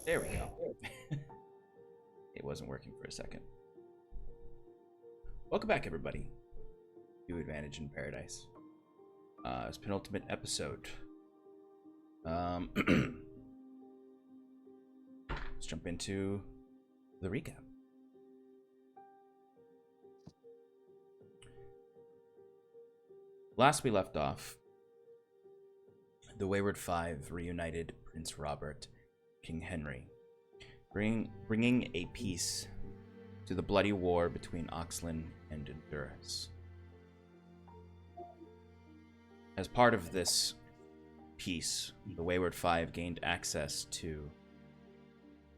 There we go. It wasn't working for a second. Welcome back, everybody, to Advantage in Paradise. It's penultimate episode. Let's jump into the recap. Last we left off, the Wayward Five reunited Prince Robert, King Henry, bringing a peace to the bloody war between Oxlin and Endurus. As part of this peace, the Wayward Five gained access to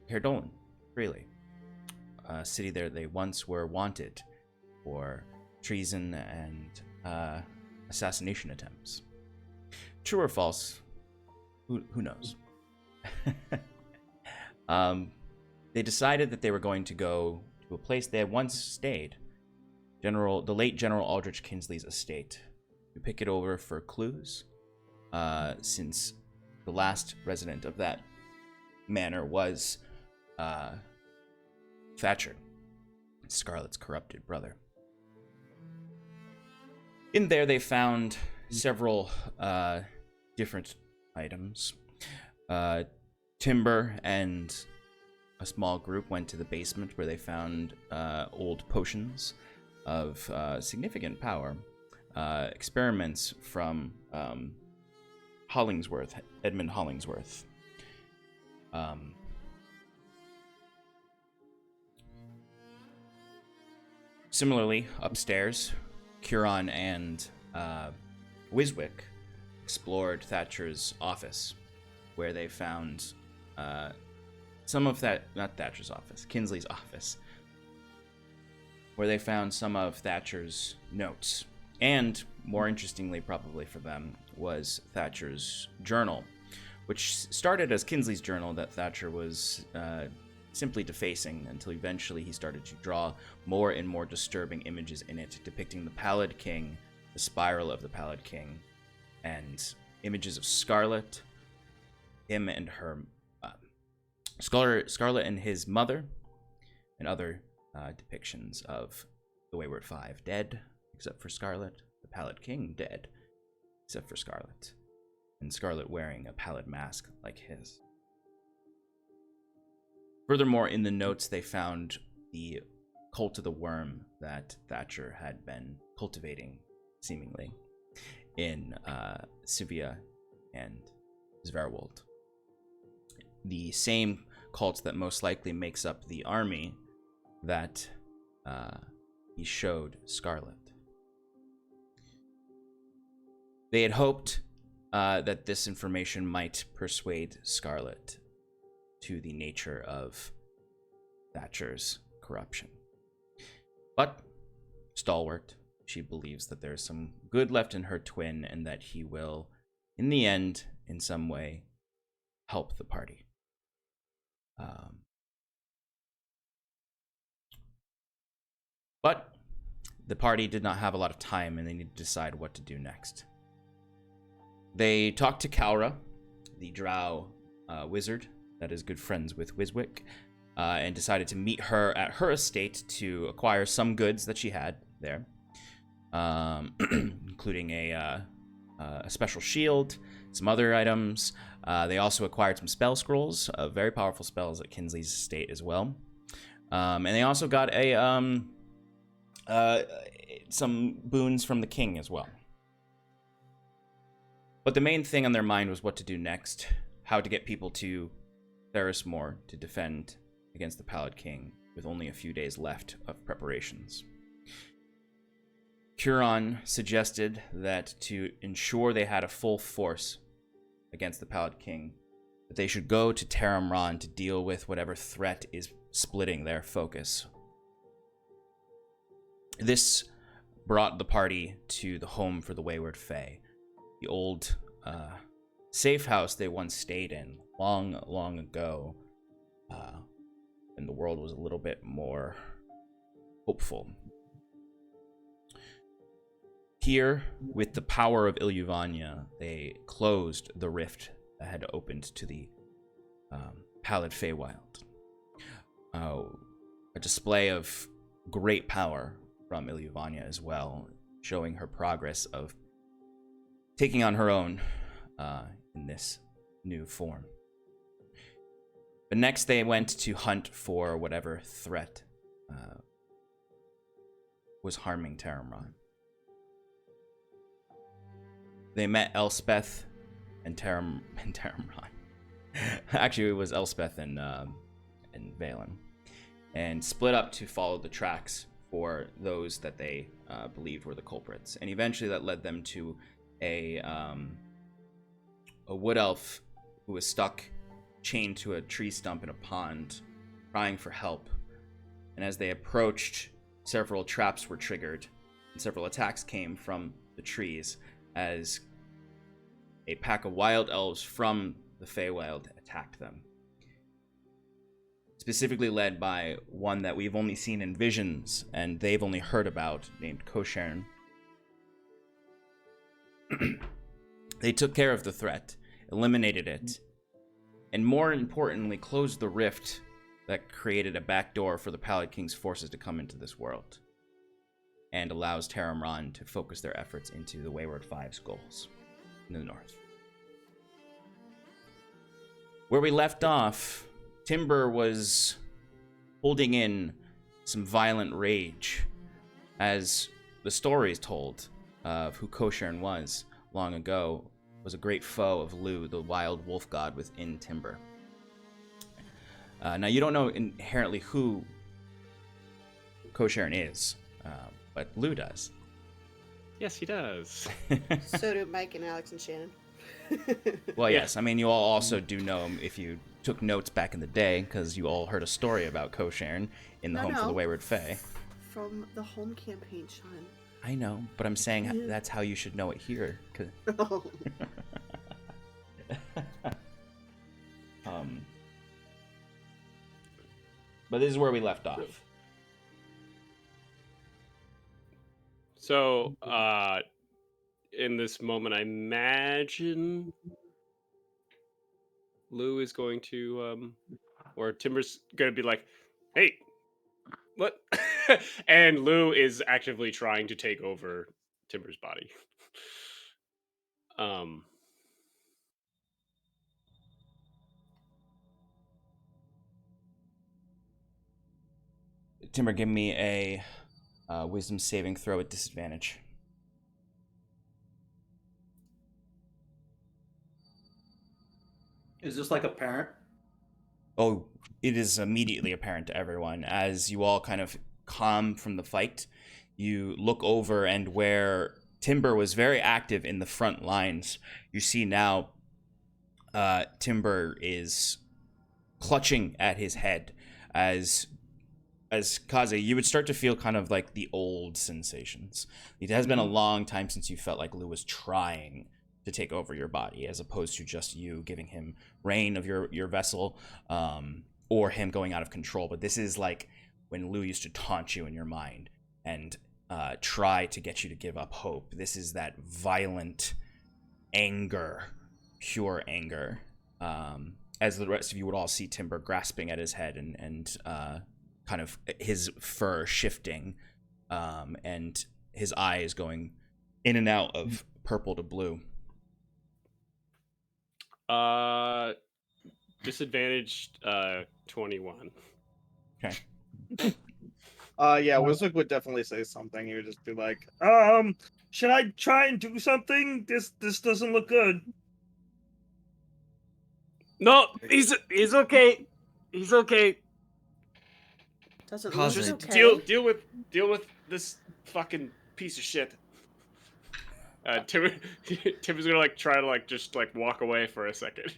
Caer-Dolan freely, a city there they once were wanted for treason and assassination attempts. True or false? Who knows? They decided that they were going to go to a place they had once stayed, the late General Aldrich Kinsley's estate, to pick it over for clues, since the last resident of that manor was Thatcher, Scarlet's corrupted brother. In there, they found several different items. Timber and a small group went to the basement where they found old potions of significant power, experiments from Hollingsworth, Edmund Hollingsworth. Similarly, upstairs, Curon and Wiswick explored Thatcher's office, where they found some of that, not Thatcher's office, Kinsley's office, where they found some of Thatcher's notes. And, more interestingly probably for them, was Thatcher's journal, which started as Kinsley's journal that Thatcher was simply defacing until eventually he started to draw more and more disturbing images in it, depicting the Pallid King, the spiral of the Pallid King, and images of Scarlet, him and her, Scarlet and his mother, and other depictions of the Wayward Five dead, except for Scarlet, the Pallid King dead, except for Scarlet, and Scarlet wearing a pallid mask like his. Furthermore, in the notes, they found the cult of the worm that Thatcher had been cultivating, seemingly, in Sivia and Zverwold. The same cult that most likely makes up the army that he showed Scarlet. They had hoped that this information might persuade Scarlet to the nature of Thatcher's corruption. But, stalwart, she believes that there's some good left in her twin and that he will, in the end, in some way, help the party. But the party did not have a lot of time and they needed to decide what to do next. They talked to Kaura, the drow wizard that is good friends with Wiswick, and decided to meet her at her estate to acquire some goods that she had there, including a special shield, some other items. They also acquired some spell scrolls, very powerful spells at Kinsley's estate as well. And they also got some boons from the king as well. But the main thing on their mind was what to do next, how to get people to Thaeres-Mor to defend against the Pallid King with only a few days left of preparations. Curon suggested that to ensure they had a full force against the Pallid King, that they should go to Taramran to deal with whatever threat is splitting their focus. This brought the party to the home for the Wayward Fae, the old safe house they once stayed in long, long ago, when the world was a little bit more hopeful. Here, with the power of Ilyuvania, they closed the rift that had opened to the Pallid Feywild. A display of great power from Ilyvania as well, showing her progress of taking on her own in this new form. But next they went to hunt for whatever threat was harming Thaeres-Mor. They met Elspeth and Thaeres-Mor. Actually, it was Elspeth and Valen, and split up to follow the tracks for those that they believed were the culprits. And eventually that led them to a wood elf who was stuck, chained to a tree stump in a pond, crying for help. And as they approached, several traps were triggered, and several attacks came from the trees as a pack of wild elves from the Feywild attacked them. Specifically led by one that we've only seen in visions and they've only heard about, named Cosheirn. They took care of the threat, eliminated it, and more importantly, closed the rift that created a backdoor for the Pallid King's forces to come into this world, and allows Thaeres-Mor to focus their efforts into the Wayward Five's goals in the north. Where we left off, Timber was holding in some violent rage as the stories told of who Cosheirn was long ago was a great foe of Lugh, the wild wolf god within Timber. Now, you don't know inherently who Cosheirn is, but Lugh does. Yes, he does. So do Mike and Alex and Shannon. Well, yes. I mean, you all also do know him if you took notes back in the day, because you all heard a story about Cosheirn in the Home for the Wayward Fae. From the home campaign, Sean. I know, but I'm saying that's how you should know it here. Oh. But this is where we left off. So, in this moment, I imagine Lugh is going to, or Timber's going to be like, "Hey, what?" And Lugh is actively trying to take over Timber's body. Timber, give me a wisdom saving throw at disadvantage. Is this like apparent? Oh, it is immediately apparent to everyone as you all kind of calm from the fight. You look over, and where Timber was very active in the front lines, you see now Timber is clutching at his head as Kaze, you would start to feel kind of like the old sensations. It has been a long time since you felt like Lugh was trying to take over your body, as opposed to just you giving him reign of your vessel, or him going out of control. But this is like when Lugh used to taunt you in your mind and try to get you to give up hope. This is that violent anger, pure anger, as the rest of you would all see Timber grasping at his head and kind of his fur shifting, and his eyes going in and out of purple to blue. Disadvantaged 21. Okay. Yeah, Wizard would definitely say something. He would just be like, should I try and do something? This doesn't look good. No, he's okay. He's okay. Doesn't Cause look it- okay. Deal with this fucking piece of shit. Tim's gonna like try to like just like walk away for a second.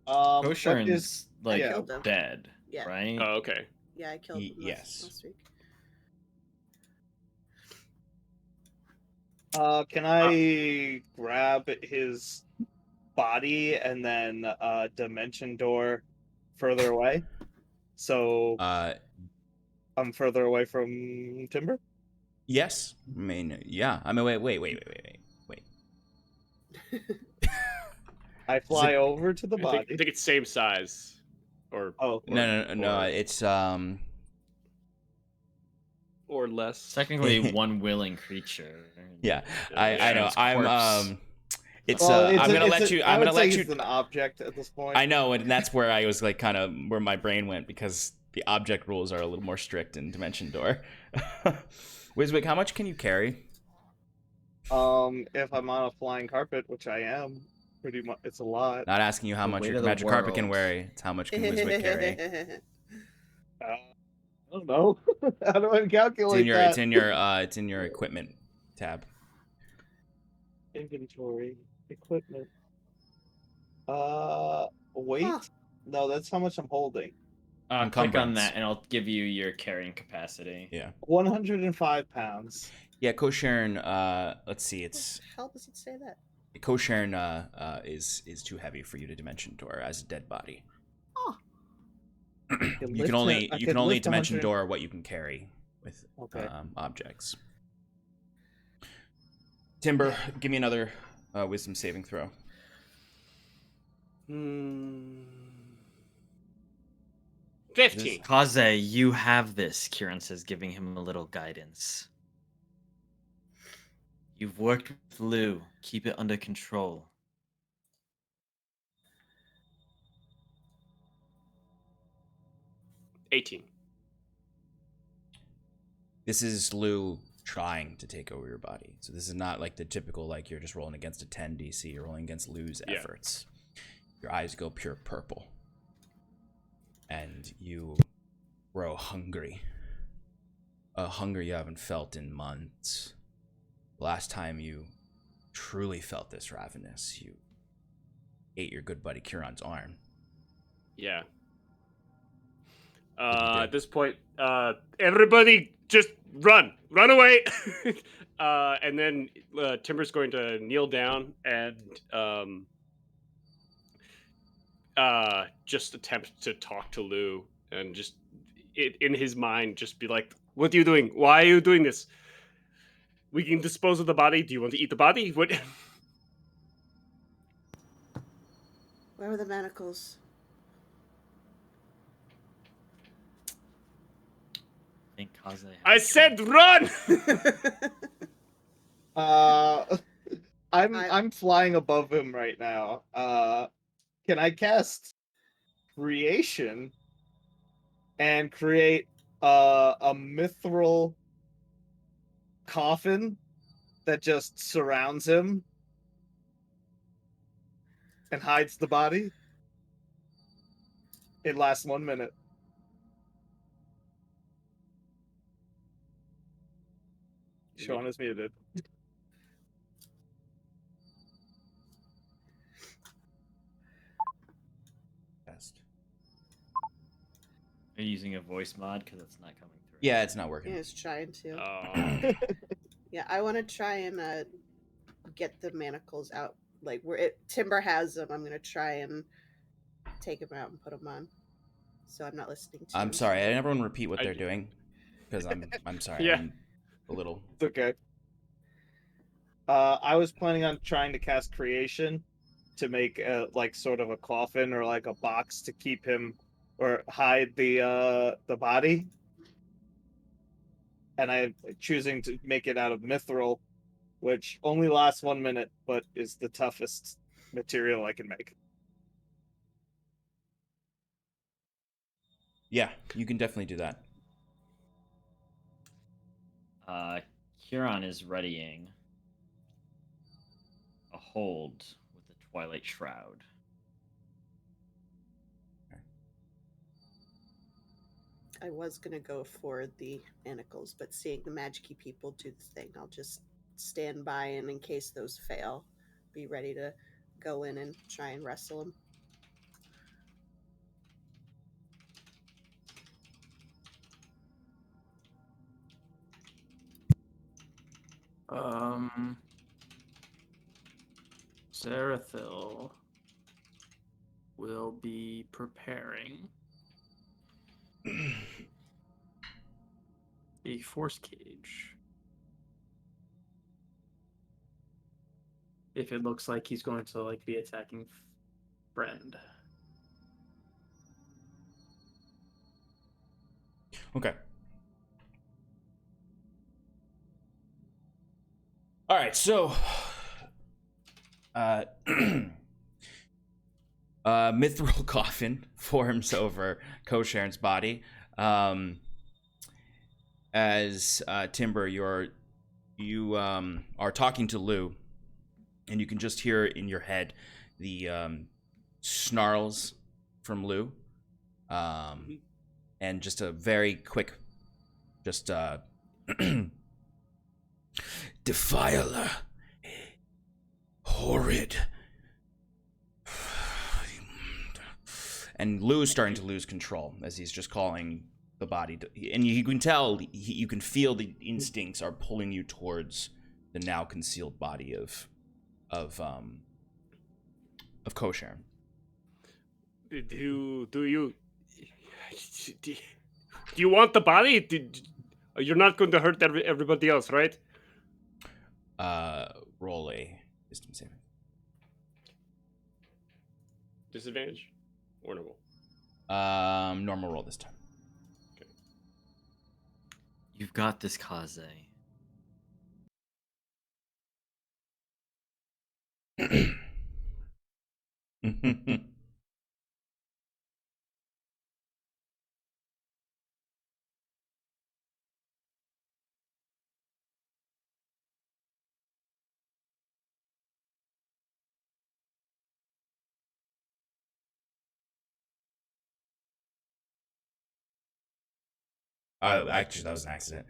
Cosheirn is is like yeah. Killed him. dead, Yeah. right? Oh, okay. Yeah, I killed him Yes. last week. Can I grab his body and then dimension door further away? So I'm further away from Timber? Yes. I mean, yeah. I mean, wait. I fly over to the I body. think it's same size. Or Oh, No. or- It's or less. Technically, one willing creature. yeah. I know. It's I'm corpse. It's well, I'm gonna let you. I I'm would gonna say let you. it's an object at this point. I know, and that's where I was like, kind of where my brain went because the object rules are a little more strict in Dimension Door. Wiswick, how much can you carry? If I'm on a flying carpet, which I am, pretty much, it's a lot. Not asking you how The much weight your of the magic carpet can world. weigh. It's how much can Wiswick carry. I don't know. How do I It's calculate in your. that? It's in your equipment tab. Inventory, equipment. Weight? Huh. No, that's how much I'm holding. Click on Encumbrance. that, and it'll give you your carrying capacity. Yeah. 105 pounds. Yeah. Cosheirn. Let's see. What It's the hell does it say that? Cosheirn. Is too heavy for you to Dimension Door as a dead body. Oh, You can only lift Dimension 100 Door what you can carry with Okay. objects. Timber, give me another wisdom saving throw. Hmm. 15. Kaze, you have this, Kieran says, giving him a little guidance. You've worked with Lugh. Keep it under control. $18. This is Lugh trying to take over your body. So this is not like the typical, like you're just rolling against a 10 DC. You're rolling against Lugh's Yeah. efforts. Your eyes go pure purple. And you grow hungry. A hunger you haven't felt in months. Last time you truly felt this ravenous, you ate your good buddy Kieran's arm. Yeah. What'd you do? At this point, everybody just run away. And then Timber's going to kneel down and just attempt to talk to Lugh and just in his mind just be like, "What are you doing? Why are you doing this? We can dispose of the body. Do you want to eat the body? What?" where are the manacles? I think Kaze. I said run. I'm flying above him right now. Can I cast creation and create a mithril coffin that just surrounds him and hides the body? It lasts 1 minute. Sean is muted. Are you using a voice mod? Because it's not coming through. Yeah, it's not Yeah, working. it's trying to. Oh. Yeah, I want to try and get the manacles out. Like where Timber has them, I'm gonna try and take them out and put them on. So I'm not listening to. I'm him. sorry. Everyone repeat what I they're d- doing. Because I'm sorry. Yeah. I'm a little. It's okay. I was planning on trying to cast creation to make like sort of a coffin or like a box to keep him or hide the body. And I'm choosing to make it out of mithril, which only lasts 1 minute, but is the toughest material I can make. Yeah, you can definitely do that. Kieran is readying a hold with the Twilight Shroud. I was gonna go for the manacles, but seeing the magic-y people do the thing, I'll just stand by and in case those fail, be ready to go in and try and wrestle them. Sarathil will be preparing a force cage. if it looks like he's going to like be attacking friend. Okay. All right, so mithril coffin forms over Cosheirn's body. As Timber, you are talking to Lugh, and you can just hear in your head the snarls from Lugh, and just a very quick, just defiler, horrid. And Lou's starting to lose control as he's just calling the body, and you can tell, you can feel the instincts are pulling you towards the now concealed body of Cosheirn. Do you want the body? You're not going to hurt everybody else, right? Roll a wisdom saving. Disadvantage or normal? Normal roll this time. You've got this, Kaze. Actually, that was an accident.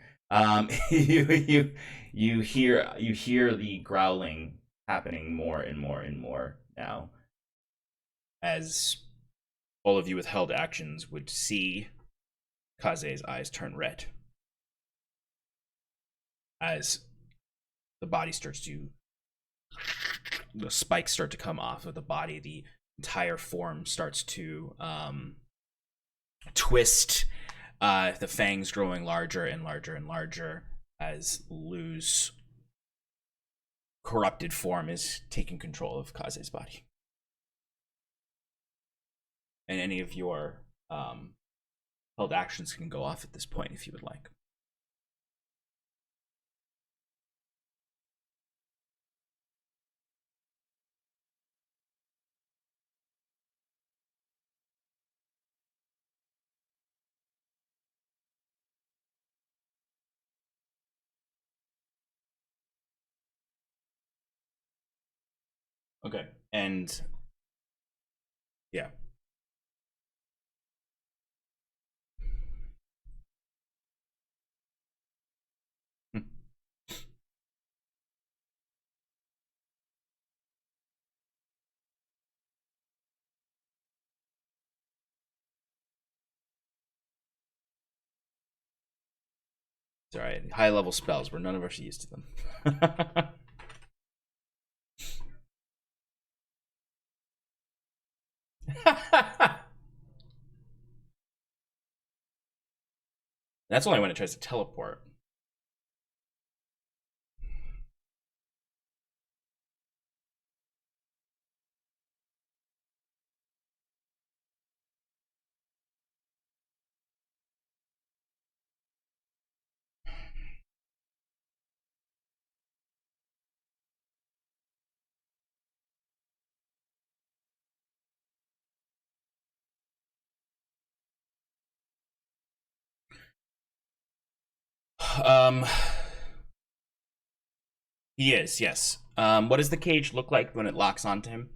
You hear the growling happening more and more and more now, as all of you with held actions would see Kaze's eyes turn red as the body starts to, the spikes start to come off of the body. The entire form starts to twist. The fangs growing larger and larger and larger as Lugh's corrupted form is taking control of Kaze's body. And any of your held actions can go off at this point if you would like. Okay, and yeah. It's alright. High level spells where none of us are used to them. That's only when it tries to teleport. Um, he is, yes. What does the cage look like when it locks onto him?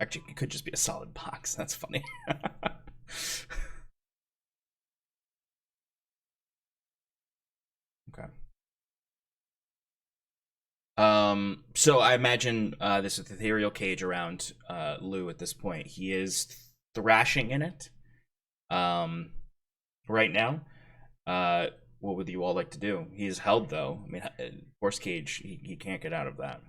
Actually, it could just be a solid box. That's funny. Okay. So I imagine this is the ethereal cage around Lugh at this point. He is thrashing in it right now. What would you all like to do? He is held, though. I mean, horse cage, he can't get out of that.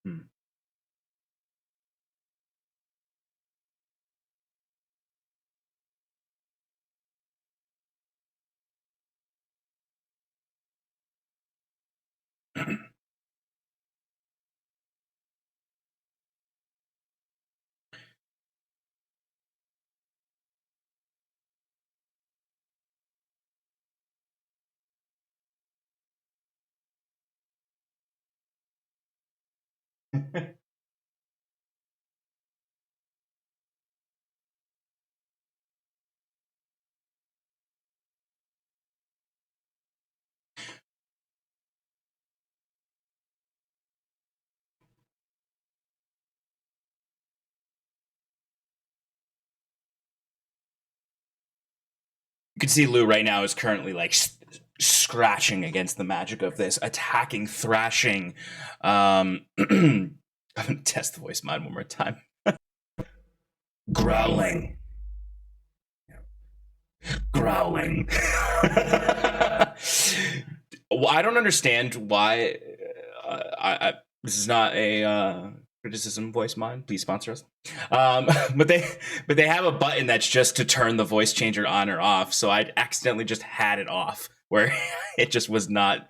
Hmm. You can see Lugh right now is currently like scratching against the magic of this, attacking, thrashing. I'm gonna test the voice mod one more time. Growling. Growling. Well, I don't understand why. This is not a criticism voice mod. Please sponsor us. But they have a button that's just to turn the voice changer on or off. So I accidentally just had it off, where it just was not.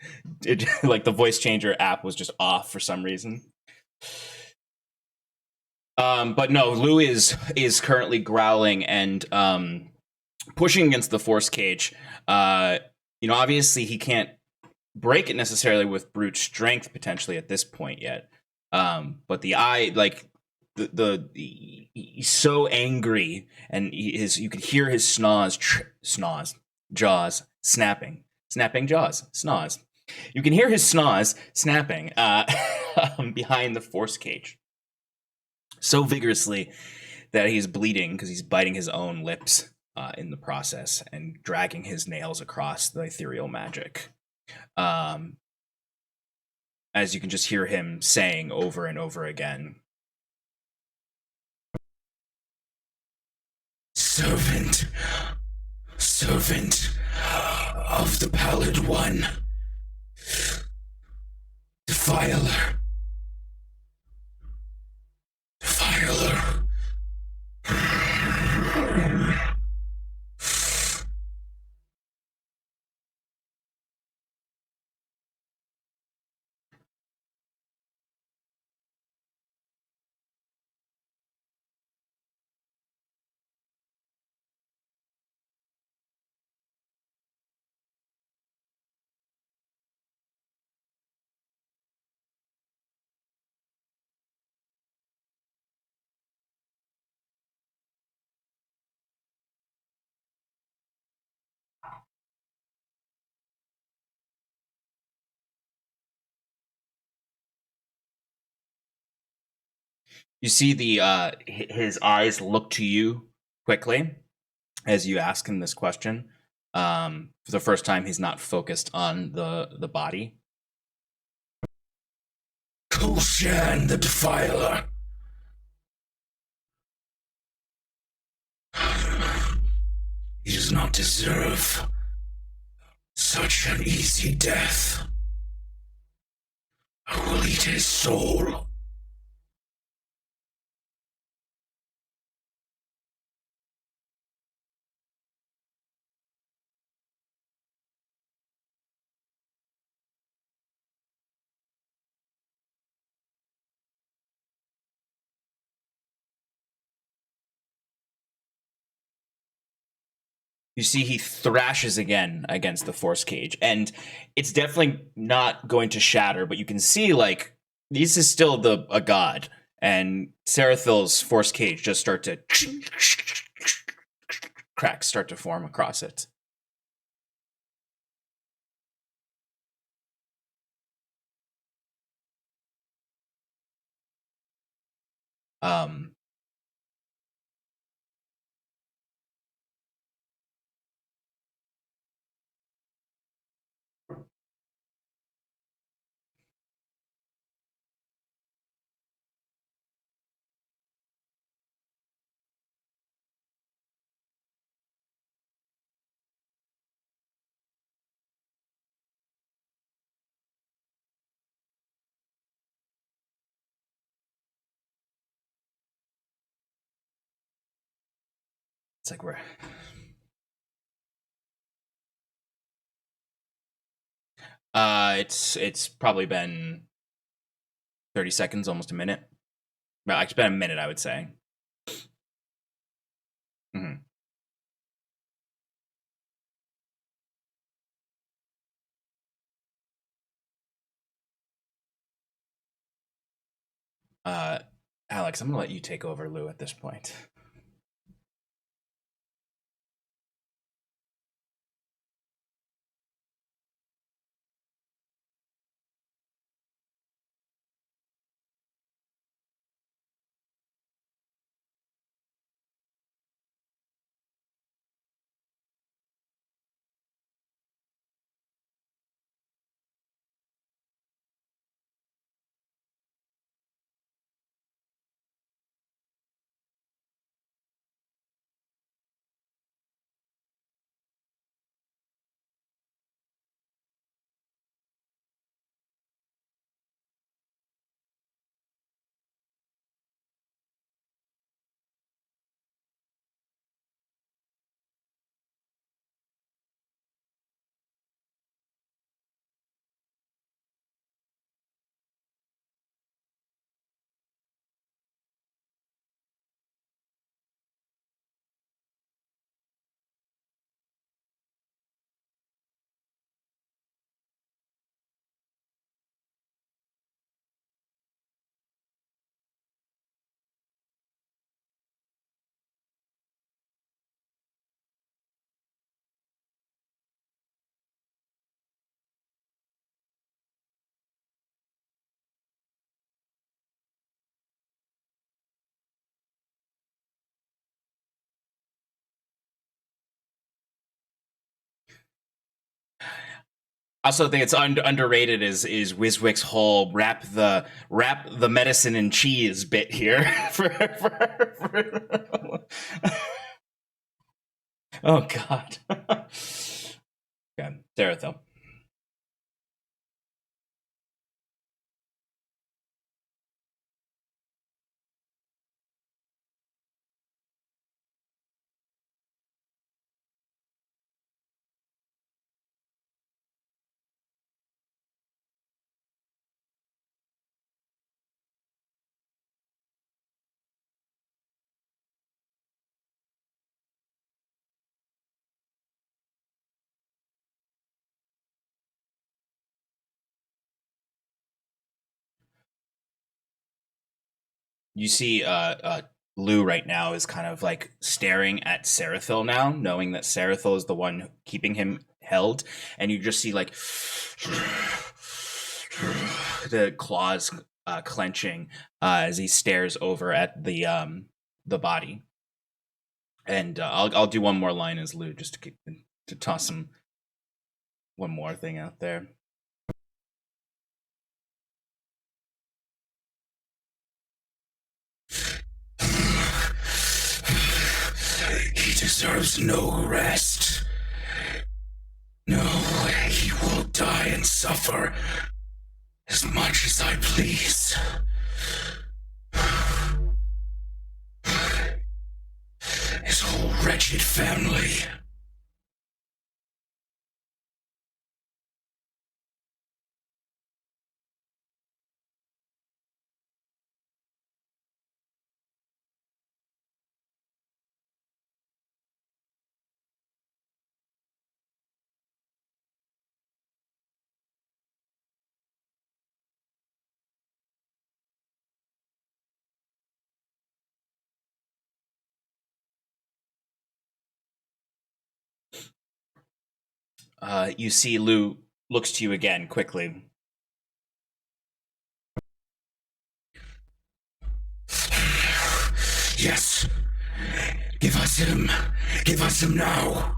Like the voice changer app was just off for some reason. But no, Lugh is currently growling and pushing against the force cage. Obviously he can't break it necessarily with brute strength potentially at this point yet. But the eye, like he's so angry, and you could hear his jaws snapping jaws, snaws. You can hear his snaws snapping behind the force cage so vigorously that he's bleeding because he's biting his own lips in the process and dragging his nails across the ethereal magic. As you can just hear him saying over and over again, servant of the Pallid One, defiler. You see his eyes look to you quickly as you ask him this question. For the first time, he's not focused on the body. Cosheirn the Defiler. He does not deserve such an easy death. I will eat his soul. You see he thrashes again against the force cage, and it's definitely not going to shatter, but you can see, like, this is still a god, and Sarathil's force cage just start to cracks start to form across it. Um, It's like we're. It's probably been 30 seconds, almost a minute. Well, it's been a minute, I would say. Mm-hmm. Alex, I'm gonna let you take over Lugh at this point. I also think it's underrated is Wiswick's whole wrap the medicine in cheese bit here. Oh God. Okay, Sarathil. You see Lugh right now is kind of like staring at Sarathil now, knowing that Sarathil is the one keeping him held, and you just see like the claws clenching as he stares over at the body. And I'll do one more line as Lugh just to toss some one more thing out there. He deserves no rest. No, he will die and suffer as much as I please. His whole wretched family. You see Lugh looks to you again quickly. Yes. Give us him. Give us him now.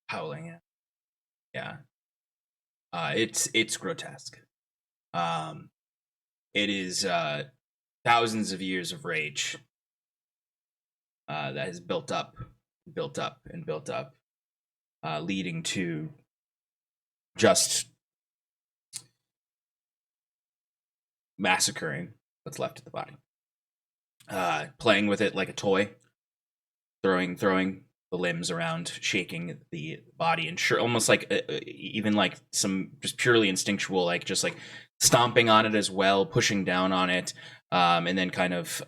howling at. Yeah. It's grotesque. It is thousands of years of rage that has built up, and built up, leading to just massacring what's left of the body. Playing with it like a toy, throwing the limbs around, shaking the body, and sure, almost like even like some just purely instinctual, like just like stomping on it as well, pushing down on it, and then kind of,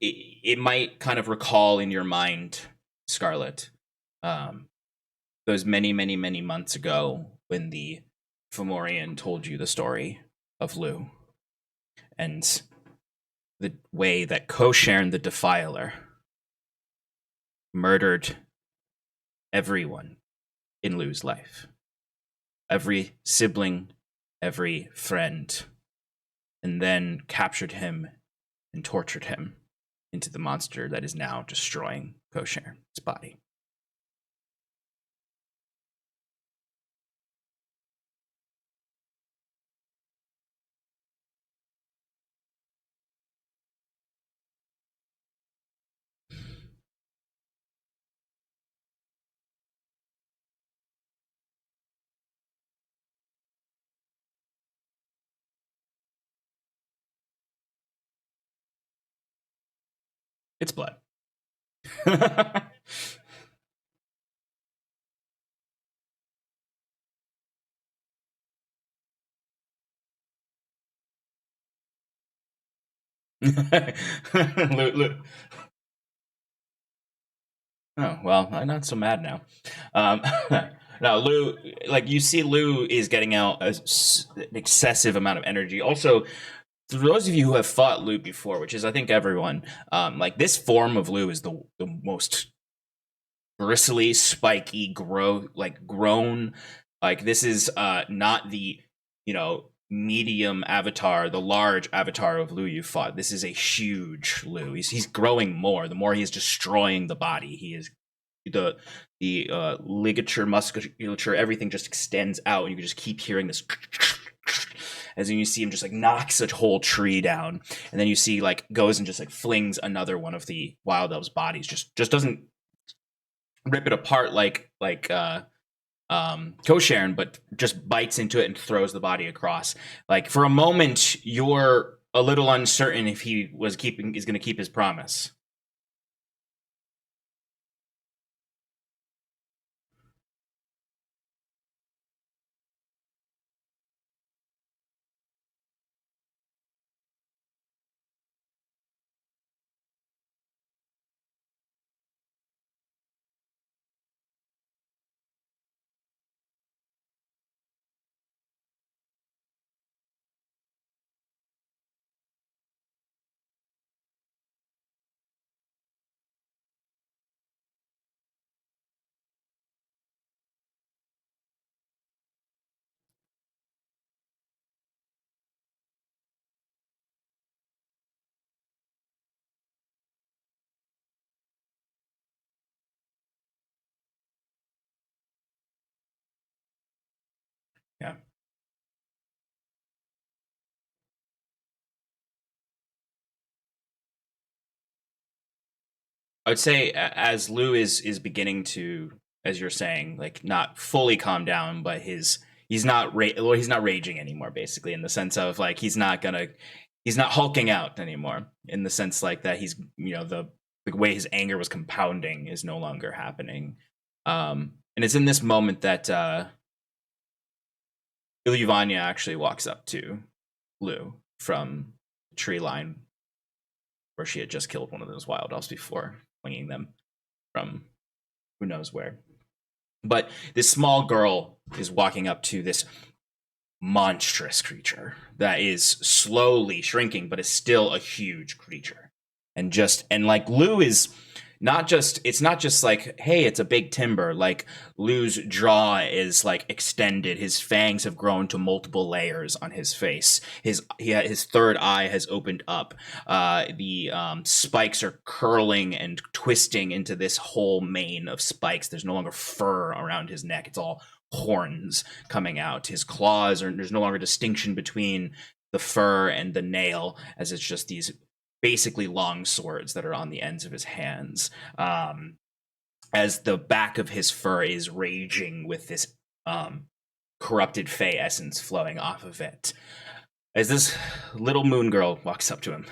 it might kind of recall in your mind, Scarlet, those many, many, many months ago when the Fomorian told you the story of Lugh, and the way that Cosheirn the Defiler murdered everyone in Lugh's life. Every sibling, every friend, and then captured him and tortured him into the monster that is now destroying Cosheirn's body. It's blood. Lugh. Oh, well, I'm not so mad now. No, Lugh, like you see, Lugh is getting out an excessive amount of energy. Also, for those of you who have fought Lugh before, which is I think everyone, like this form of Lugh is the most bristly, spiky, grown. Like this is not the medium avatar, the large avatar of Lugh you fought. This is a huge Lugh. He's growing more. The more he is destroying the body, he is the ligature, musculature, everything just extends out, and you can just keep hearing this. As you see him just like knocks a whole tree down, and then you see like goes and just like flings another one of the wild elves' bodies. Just doesn't rip it apart like Cosheirn, but just bites into it and throws the body across. Like for a moment, you're a little uncertain if he is going to keep his promise. Yeah. I would say as Lugh is beginning to, as you're saying, like not fully calm down, but he's not raging anymore, basically, in the sense of like he's not hulking out anymore, in the sense like that he's the way his anger was compounding is no longer happening. And it's in this moment that Ilyvania actually walks up to Lugh from the tree line where she had just killed one of those wild elves before, flinging them from who knows where. But this small girl is walking up to this monstrous creature that is slowly shrinking, but is still a huge creature. And like Lugh is, it's not just like, hey, it's a big timber. Like Lugh's jaw is like extended. His fangs have grown to multiple layers on his face. His third eye has opened up. The spikes are curling and twisting into this whole mane of spikes. There's no longer fur around his neck. It's all horns coming out. His claws there's no longer distinction between the fur and the nail, as it's just these basically long swords that are on the ends of his hands, as the back of his fur is raging with this corrupted fey essence flowing off of it. As this little moon girl walks up to him,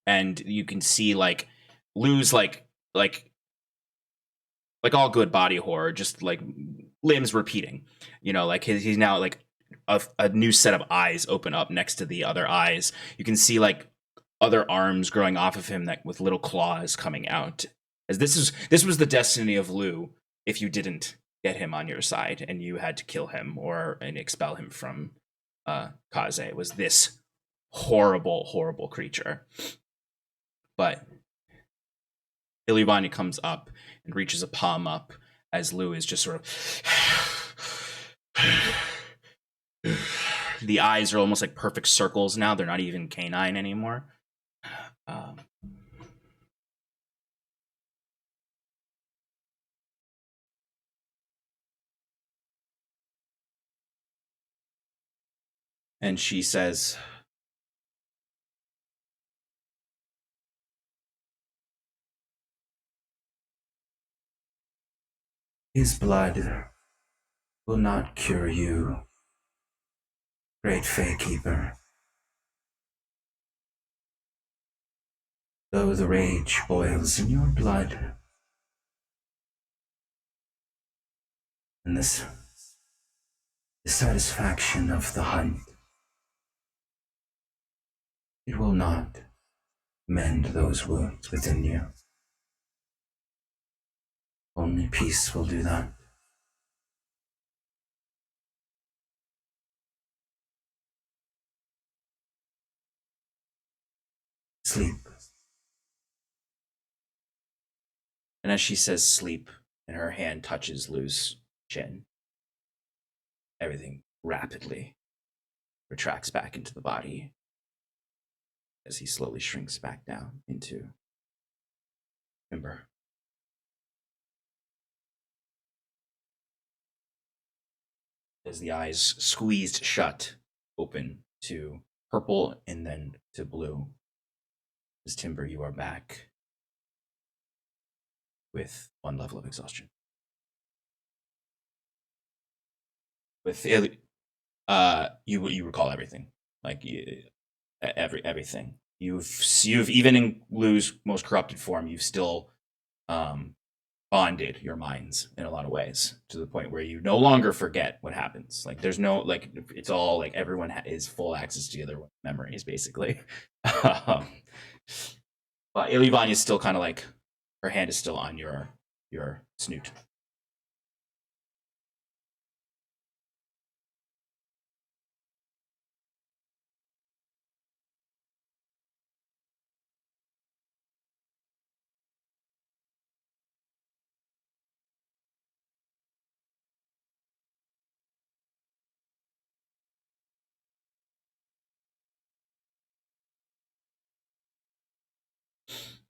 and you can see like Lugh's like all good body horror, just like limbs repeating, like he's now like a new set of eyes open up next to the other eyes. You can see like other arms growing off of him that with little claws coming out. As this was the destiny of Lugh if you didn't get him on your side and you had to kill him and expel him from Kaze. It was this horrible, horrible creature. But Iluvani comes up and reaches a palm up as Lugh is just sort of the eyes are almost like perfect circles now. They're not even canine anymore. And she says, his blood will not cure you, great Fey Keeper. Though the rage boils in your blood, and the satisfaction of the hunt, it will not mend those wounds within you. Only peace will do that. Sleep. And as she says sleep, and her hand touches Lugh's chin, everything rapidly retracts back into the body as he slowly shrinks back down into timber. As the eyes squeezed shut, open to purple and then to blue. As Timber, you are back with 1 level of exhaustion. With you recall everything, like everything. You've even in Lugh's most corrupted form, you've still bonded your minds in a lot of ways to the point where you no longer forget what happens. Like there's no like it's all like everyone is full access to the other memories basically. But Iluvani is still kind of like her hand is still on your snoot.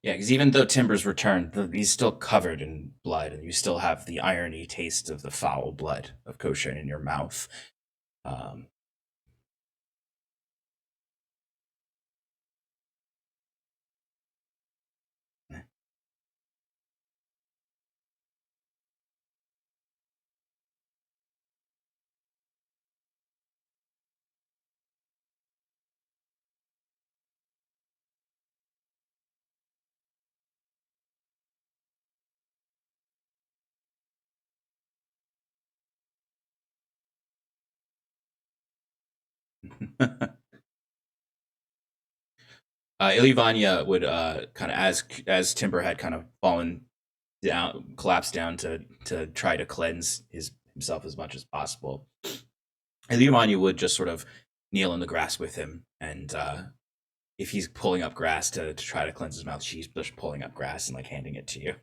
Yeah, because even though Timber's returned, he's still covered in blood, and you still have the irony taste of the foul blood of Cosheirn in your mouth. Iluvania would kind of as Timber had kind of fallen down, collapsed down to try to cleanse himself as much as possible. Iluvania would just sort of kneel in the grass with him and if he's pulling up grass to try to cleanse his mouth, she's just pulling up grass and like handing it to you.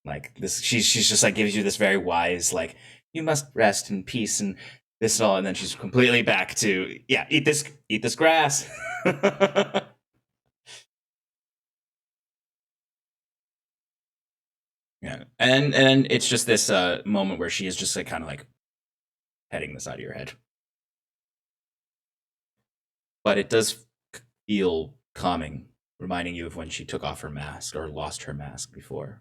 Like this, she's just like gives you this very wise like, you must rest in peace and this and all, and then she's completely back to eat this grass. Yeah, and it's just this moment where she is just like kind of like petting the side of your head, but it does feel calming, reminding you of when she took off her mask or lost her mask before.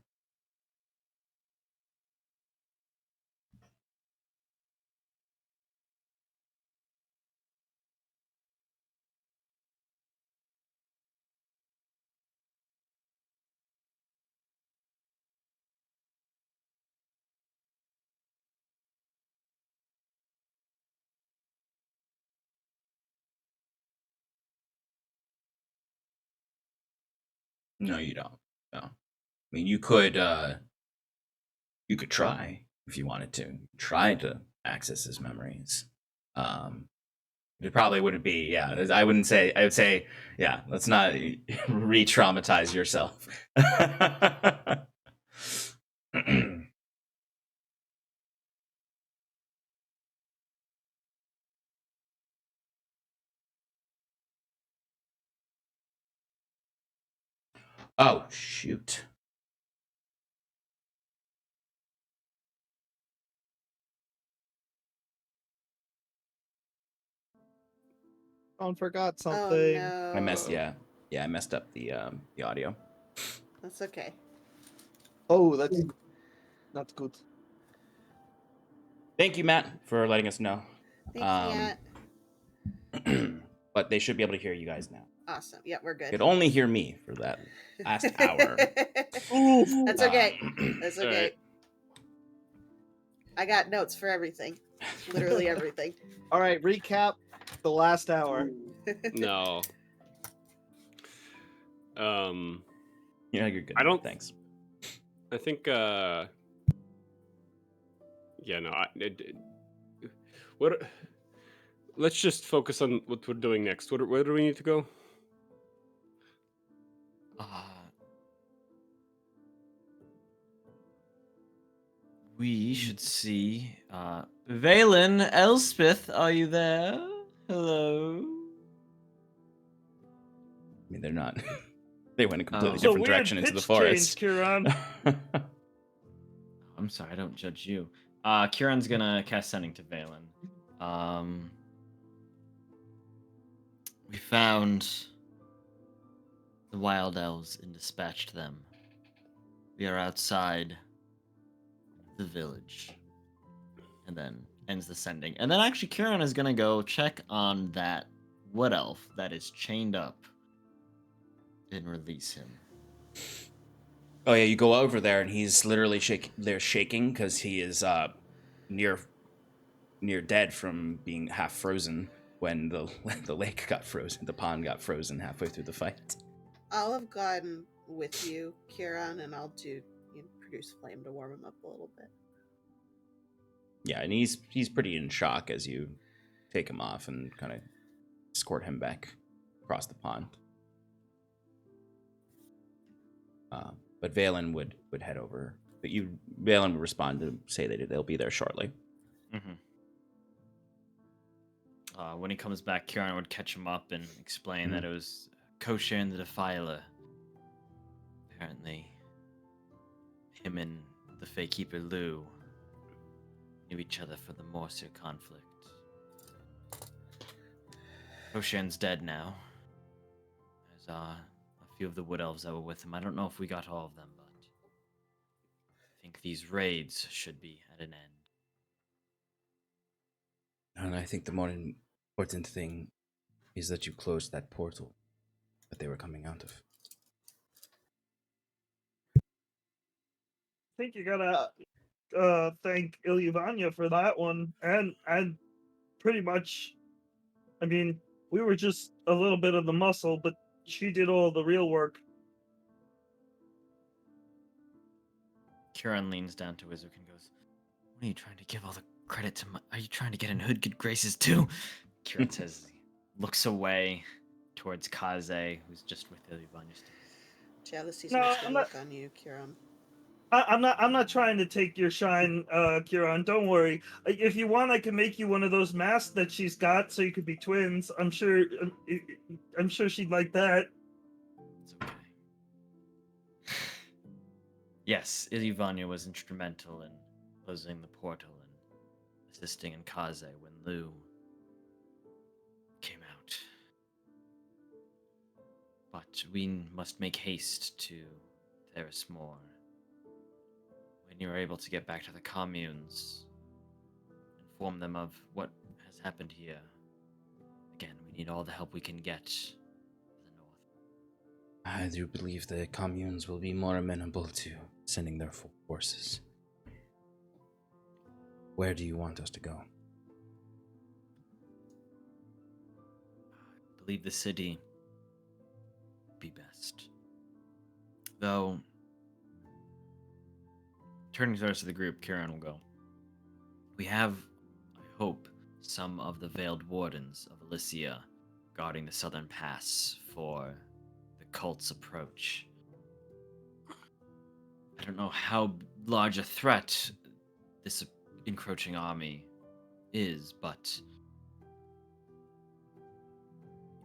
No, you don't. No. I mean, you could try if you wanted to. Try to access his memories. It probably wouldn't be, yeah. I wouldn't say, I would say, yeah, let's not re-traumatize yourself. Oh, shoot. Someone forgot Oh something. no. I messed up the audio. That's okay. Oh, that's good. Thank you, Matt, for letting us know. Thanks, Matt. But they should be able to hear you guys now. Awesome. Yeah, we're They good. could only hear me for that last hour. That's okay. That's All okay. right. I got notes for everything. Literally everything. All right, recap the last hour. No. You're good. I don't- Thanks. I think. Yeah. No. What? Let's just focus on what we're doing next. Where do we need to go? We should see. Valen, Elspeth, are you there? Hello. I mean, they're not. They went a completely Oh. different direction into the forest. Kieran. I'm sorry, I don't judge you. Kieran's gonna cast Sending to Valen. We found the wild elves and dispatched them. We are outside the village. And then ends the sending. And then actually Kieran is gonna go check on that wood elf that is chained up and release him. Oh yeah, you go over there and he's literally shaking because he is near dead from being half frozen when the lake got frozen, the pond got frozen halfway through the fight. I'll have gone with you, Kieran, and I'll produce flame to warm him up a little bit. Yeah, and he's pretty in shock as you take him off and kind of escort him back across the pond. But Valen would head over. But Valen would respond to say that they'll be there shortly. Mm-hmm. When he comes back, Kieran would catch him up and explain that it was Cosheirn the Defiler. Apparently, him and the Fey Keeper Lugh knew each other for the Morser conflict. Cosheirn's dead now. There's a few of the Wood Elves that were with him. I don't know if we got all of them, but I think these raids should be at an end. And I think the more important thing is that you closed that portal that they were coming out of. I think you gotta thank Ilyvania for that one, and pretty much, I mean, we were just a little bit of the muscle, but she did all the real work. Kieran leans down to Izuk and goes, "What are you trying to give all the credit to? Are you trying to get in Hood good graces too?" Kieran says, looks away, towards Kaze, who's just with Ilyvania. Jealousy's No, not I'm gonna not- look on you, Kiram. I'm not trying to take your shine, Kieran. Don't worry. If you want, I can make you one of those masks that she's got, so you could be twins. I'm sure she'd like that. It's okay. Yes, Ilyvania was instrumental in closing the portal and assisting in Kaze when Lugh came out. But we must make haste to Thaeres-Mor. When you are able to get back to the communes, inform them of what has happened here. Again, we need all the help we can get to the north. I do believe the communes will be more amenable to sending their full forces. Where do you want us to go? I believe the city would be best. Though, turning to the rest of the group, Kieran will go. We have, I hope, some of the veiled wardens of Elysia guarding the southern pass for the cult's approach. I don't know how large a threat this encroaching army is, but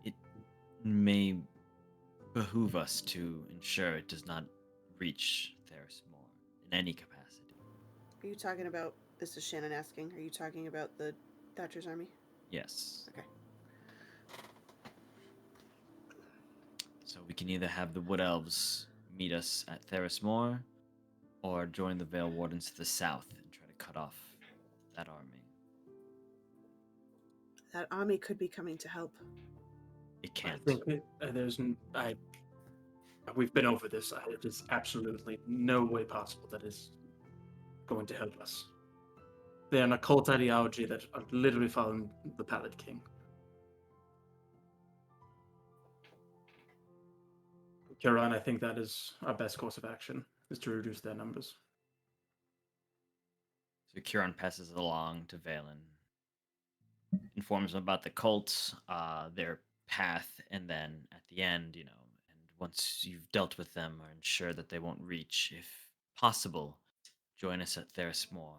it may behoove us to ensure it does not reach Thaeres-Mor in any capacity. Are you talking about, this is Shannon asking, are you talking about the Thatcher's army? Yes. Okay. So we can either have the Wood Elves meet us at Thaeres-Mor, or join the Veil Wardens to the south and try to cut off that army. That army could be coming to help. It can't. I think we've been over this. It is absolutely no way possible that is going to help us. They're an occult ideology that are literally following the Pallid King. Kiran, I think that is our best course of action, is to reduce their numbers. So Kieran passes it along to Valen, informs them about the cult, their path, and then at the end, and once you've dealt with them or ensure that they won't reach, if possible, join us at Thaeres-Mor.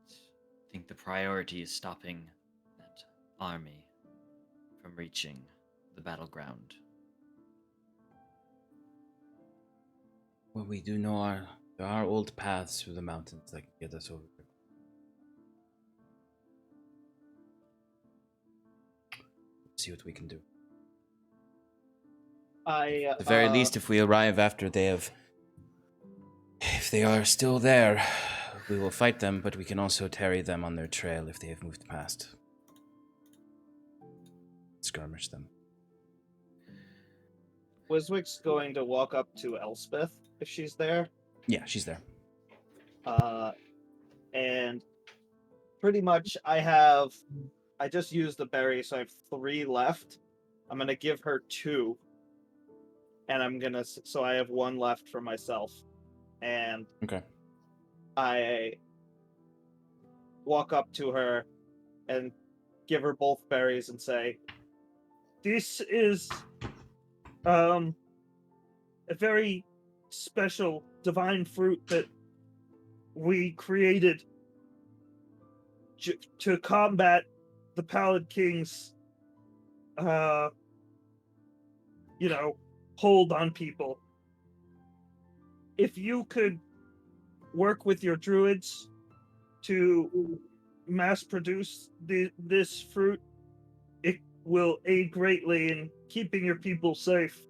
I think the priority is stopping that army from reaching the battleground. Well, we do know there are old paths through the mountains that can get us over there. See what we can do. At the very least, if we arrive after if they are still there, we will fight them, but we can also tarry them on their trail if they have moved past. Skirmish them. Wiswick's going to walk up to Elspeth if she's there. Yeah, she's there. And pretty much I just used the berry, so I have 3 left. I'm gonna give her 2. And so I have 1 left for myself. And Okay. I walk up to her and give her both berries and say, "This is a very special divine fruit that we created to combat the Pallid King's hold on people. If you could work with your druids to mass produce this fruit, it will aid greatly in keeping your people safe."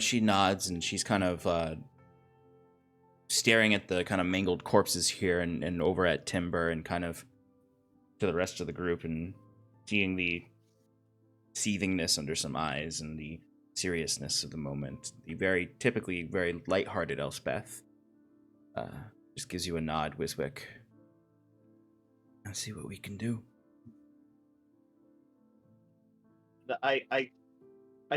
She nods and she's kind of staring at the kind of mangled corpses here and over at Timber and kind of to the rest of the group and seeing the seethingness under some eyes and the seriousness of the moment. The typically very lighthearted Elspeth just gives you a nod, Wiswick. Let's see what we can do. I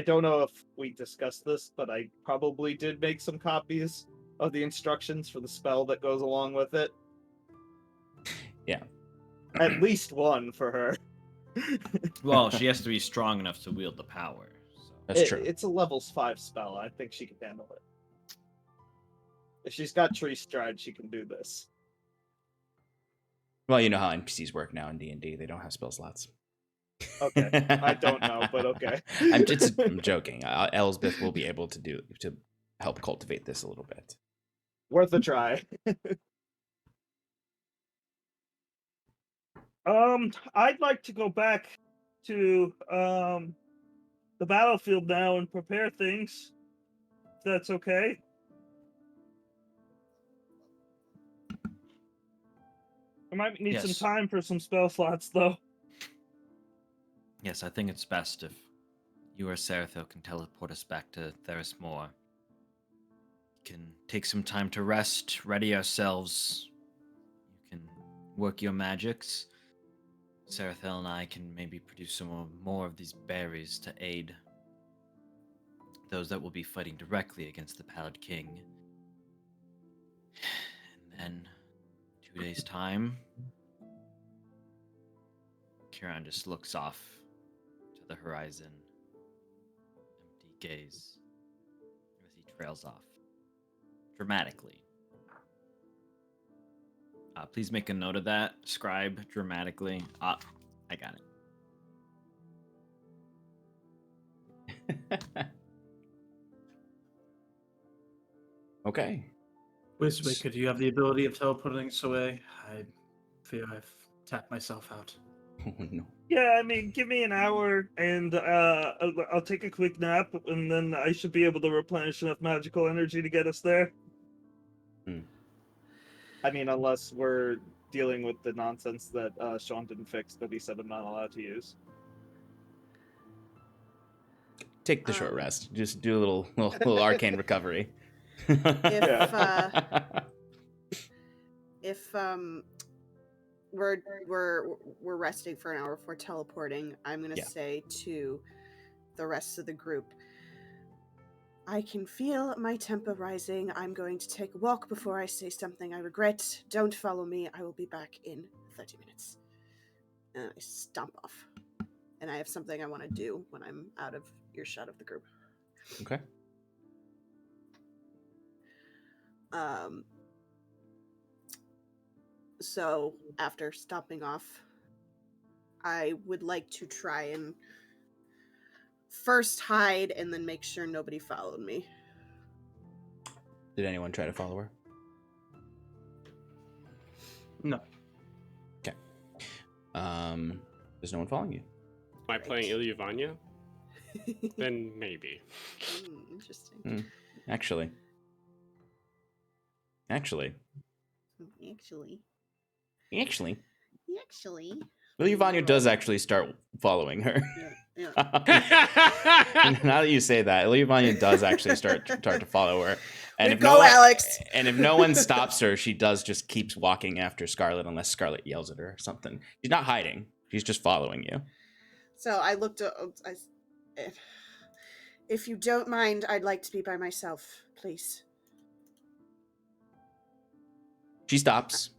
don't know if we discussed this, but I probably did make some copies of the instructions for the spell that goes along with it. Yeah. At least one for her. Well, she has to be strong enough to wield the power. So. That's true. It's a levels 5 spell. I think she can handle it. If she's got tree stride, she can do this. Well, you know how NPCs work now in D&D. They don't have spell slots. Okay, I don't know, but okay. I'm joking. Elsbeth will be able to help cultivate this a little bit. Worth a try. I'd like to go back to the battlefield now and prepare things. If that's okay. I might need some Yes. time for some spell slots, though. Yes, I think it's best if you or Sarathil can teleport us back to Thaeres-Mor. Can take some time to rest, ready ourselves. You can work your magics. Sarathil and I can maybe produce some more of these berries to aid those that will be fighting directly against the Pallid King. And then 2 days' time, Kieran just looks off to the horizon, empty gaze, as he trails off dramatically. Please make a note of that. Scribe dramatically. I got it. Okay. Wiswick, do you have the ability of teleporting us away? I fear I've tapped myself out. Oh, no. Yeah, I mean, give me an hour, and I'll take a quick nap, and then I should be able to replenish enough magical energy to get us there. I mean, unless we're dealing with the nonsense that Sean didn't fix that he said I'm not allowed to use. Take the short rest. Just do a little arcane recovery. If we're resting for an hour before teleporting, I'm gonna say to the rest of the group, I can feel my temper rising. I'm going to take a walk before I say something I regret. Don't follow me. I will be back in 30 minutes. And I stomp off. And I have something I want to do when I'm out of earshot of the group. Okay. So after stopping off, I would like to try and first hide and then make sure nobody followed me. Did anyone try to follow her? No. Okay. There's no one following you. Am I playing Ilyavanya? Then maybe. Interesting. Actually. Ilyavanya does actually start following her. Yeah. Now that you say that, Ilyavanya does actually start to follow her. And Alex. And if no one stops her, she does just keeps walking after Scarlet unless Scarlet yells at her or something. She's not hiding. She's just following you. So I looked at... if you don't mind, I'd like to be by myself, please. She stops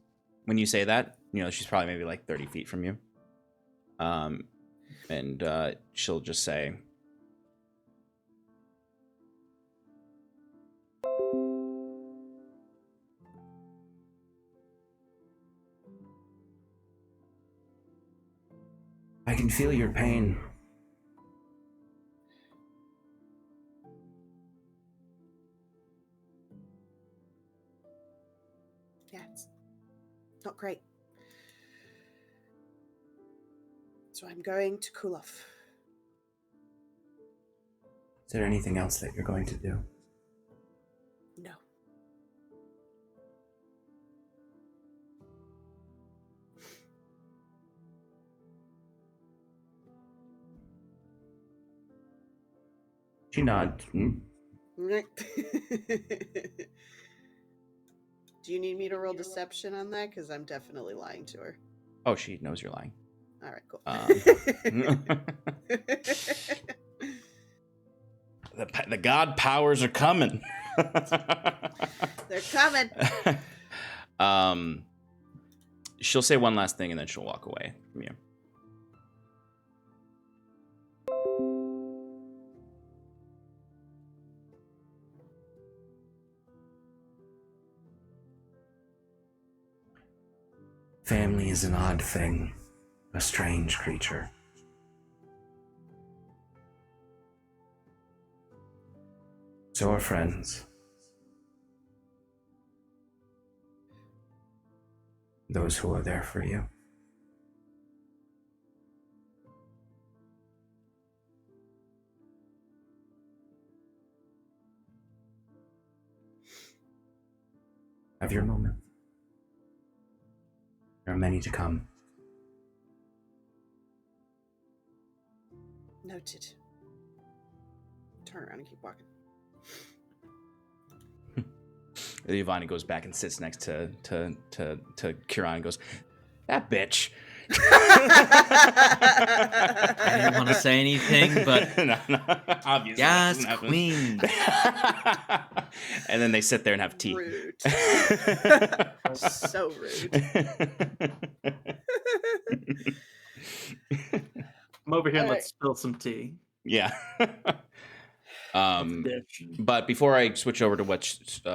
when you say that. You know, she's probably maybe like 30 feet from you. And she'll just say, I can feel your pain. Yeah, it's not great. So I'm going to cool off. Is there anything else that you're going to do? No. She nods. Do you need me to roll deception on that? Because I'm definitely lying to her. Oh, she knows you're lying. All right, cool. The god powers are coming. They're coming. She'll say one last thing and then she'll walk away from you. Family is an odd thing, a strange creature. So are friends. Those who are there for you. Have your moment. There are many to come. Noted. Turn around and keep walking. Ilyvani goes back and sits next to Kieran and goes, "That bitch." I didn't want to say anything, but no, obviously. yes, queen. And then they sit there and have tea. Rude. So rude. I'm over here. All Let's spill some tea. Yeah. Dish. But before I switch over to what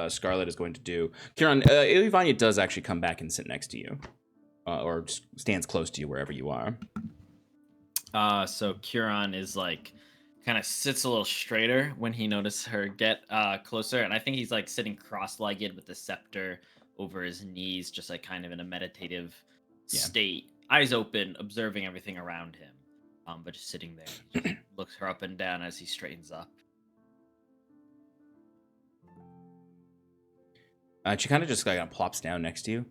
Scarlet is going to do, Kieran, Ilyvania does actually come back and sit next to you, or stands close to you wherever you are. So Kieran is like, kind of sits a little straighter when he notices her get closer, and I think he's like sitting cross-legged with the scepter over his knees, just like kind of in a meditative state, eyes open, observing everything around him, but just sitting there. He just looks her up and down as he straightens up. She kind of just like plops down next to you,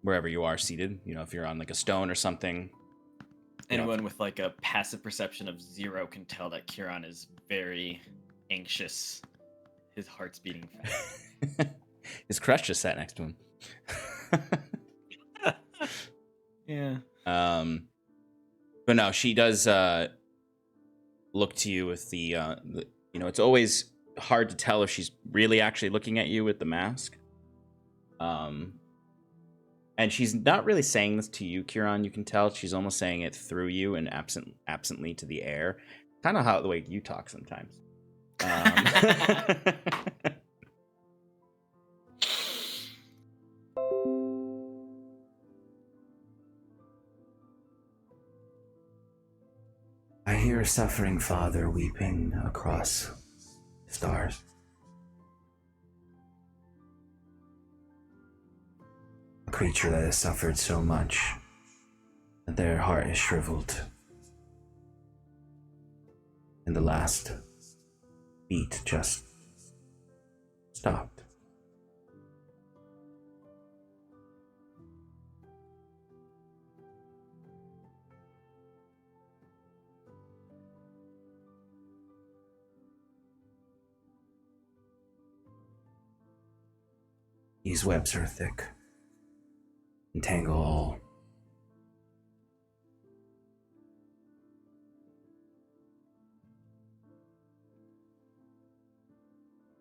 wherever you are seated. You know, if you're on like a stone or something. Anyone with like a passive perception of 0 can tell that Kieran is very anxious. His heart's beating fast. His crush just sat next to him. Yeah. But no, she does look to you with the it's always hard to tell if she's really actually looking at you with the mask. And she's not really saying this to you, Kieran. You can tell she's almost saying it through you and absently to the air. Kind of how the way you talk sometimes. I hear a suffering father weeping across the stars. A creature that has suffered so much that their heart is shriveled. And the last beat just stopped. These webs are thick. Entangle all.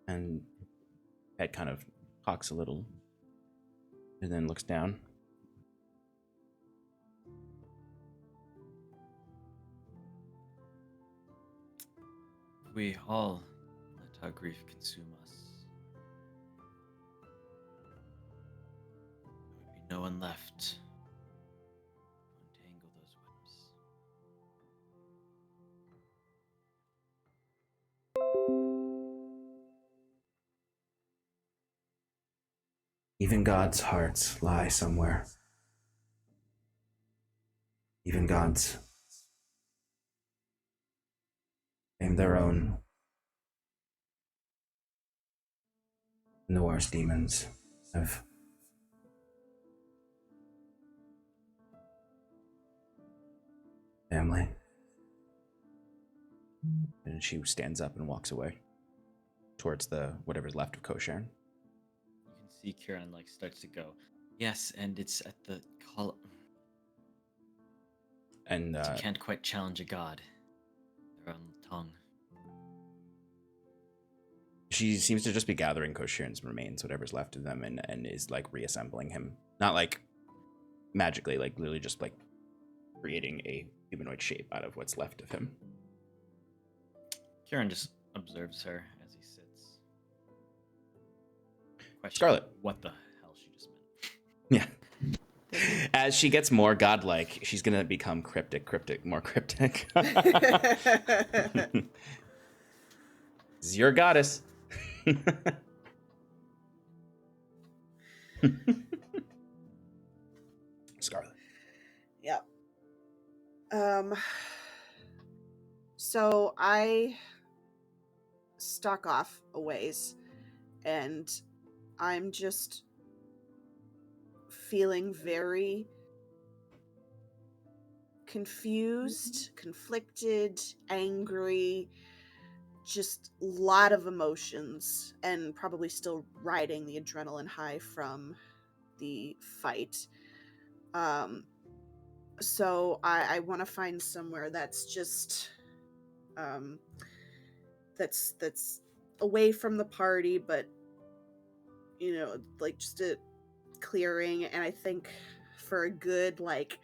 And Pet kind of talks a little and then looks down. We all let our grief consume us. There would be no one left to untangle those webs. Even God's hearts lie somewhere. Even God's and their own. And the worst demons have family. And she stands up and walks away towards the whatever's left of Cosheirn. You can see Kieran like starts to go, yes, and it's at the call. And You can't quite challenge a god. Their own tongue. she seems to just be gathering Cosheirn's remains, whatever's left of them, and is like reassembling him. Not like magically, like literally just like creating a humanoid shape out of what's left of him. Kieran just observes her as he sits. Question, Scarlet. what the hell she just meant? Yeah. As she gets more godlike, she's gonna become more cryptic. This is your goddess. Scarlet. Yep. So I stalk off a ways, and I'm just feeling very confused, conflicted, angry, just a lot of emotions, and probably still riding the adrenaline high from the fight. So I want to find somewhere that's just that's away from the party, but like just a clearing. And I think for a good like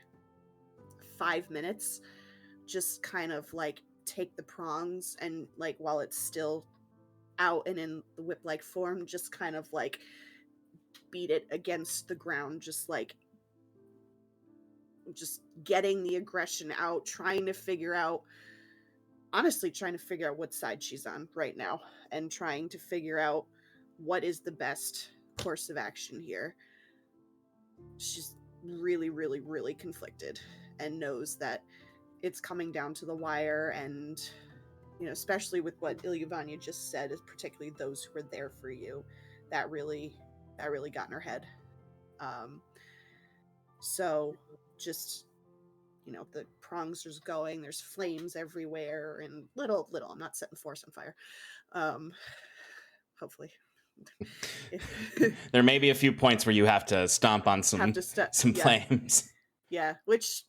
5 minutes, just kind of like take the prongs and like while it's still out and in the whip-like form, just kind of like beat it against the ground, just getting the aggression out, trying to figure out what side she's on right now, and trying to figure out what is the best course of action here. She's really, really, really conflicted and knows that it's coming down to the wire, and especially with what Ilyavanya just said, is particularly those who were there for you, that really got in her head. So just the prongs are going, there's flames everywhere, and little I'm not setting forest on fire, hopefully. There may be a few points where you have to stomp on some flames. Yeah, which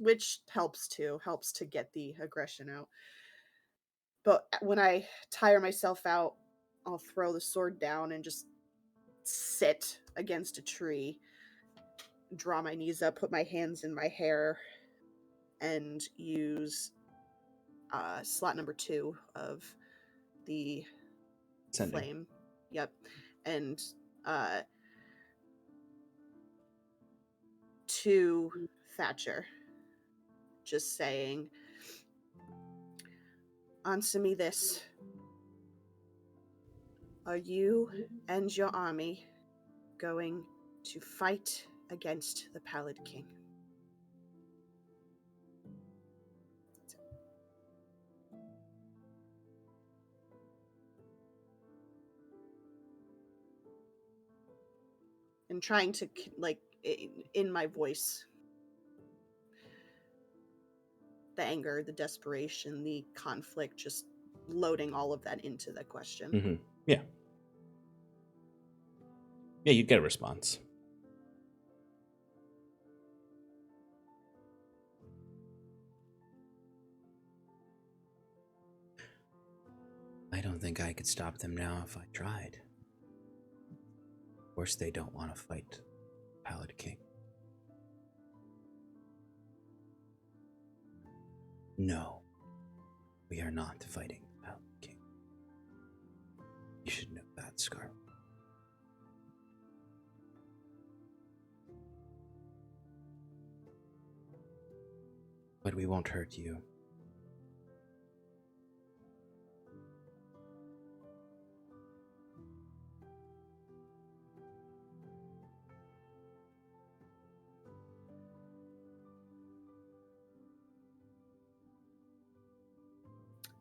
helps to get the aggression out. But when I tire myself out, I'll throw the sword down and just sit against a tree, draw my knees up, put my hands in my hair, and use slot number 2 of the Sending. flame. Yep. And to Thatcher, just saying, answer me this. Are you and your army going to fight against the Pallid King? And trying to, like, in my voice, the anger, the desperation, the conflict, just loading all of that into the question. Mm-hmm. Yeah. Yeah, you get a response. I don't think I could stop them now if I tried. Of course, they don't want to fight Pallid King. No, we are not fighting Pallid King. You should know that, Scarlet. But we won't hurt you.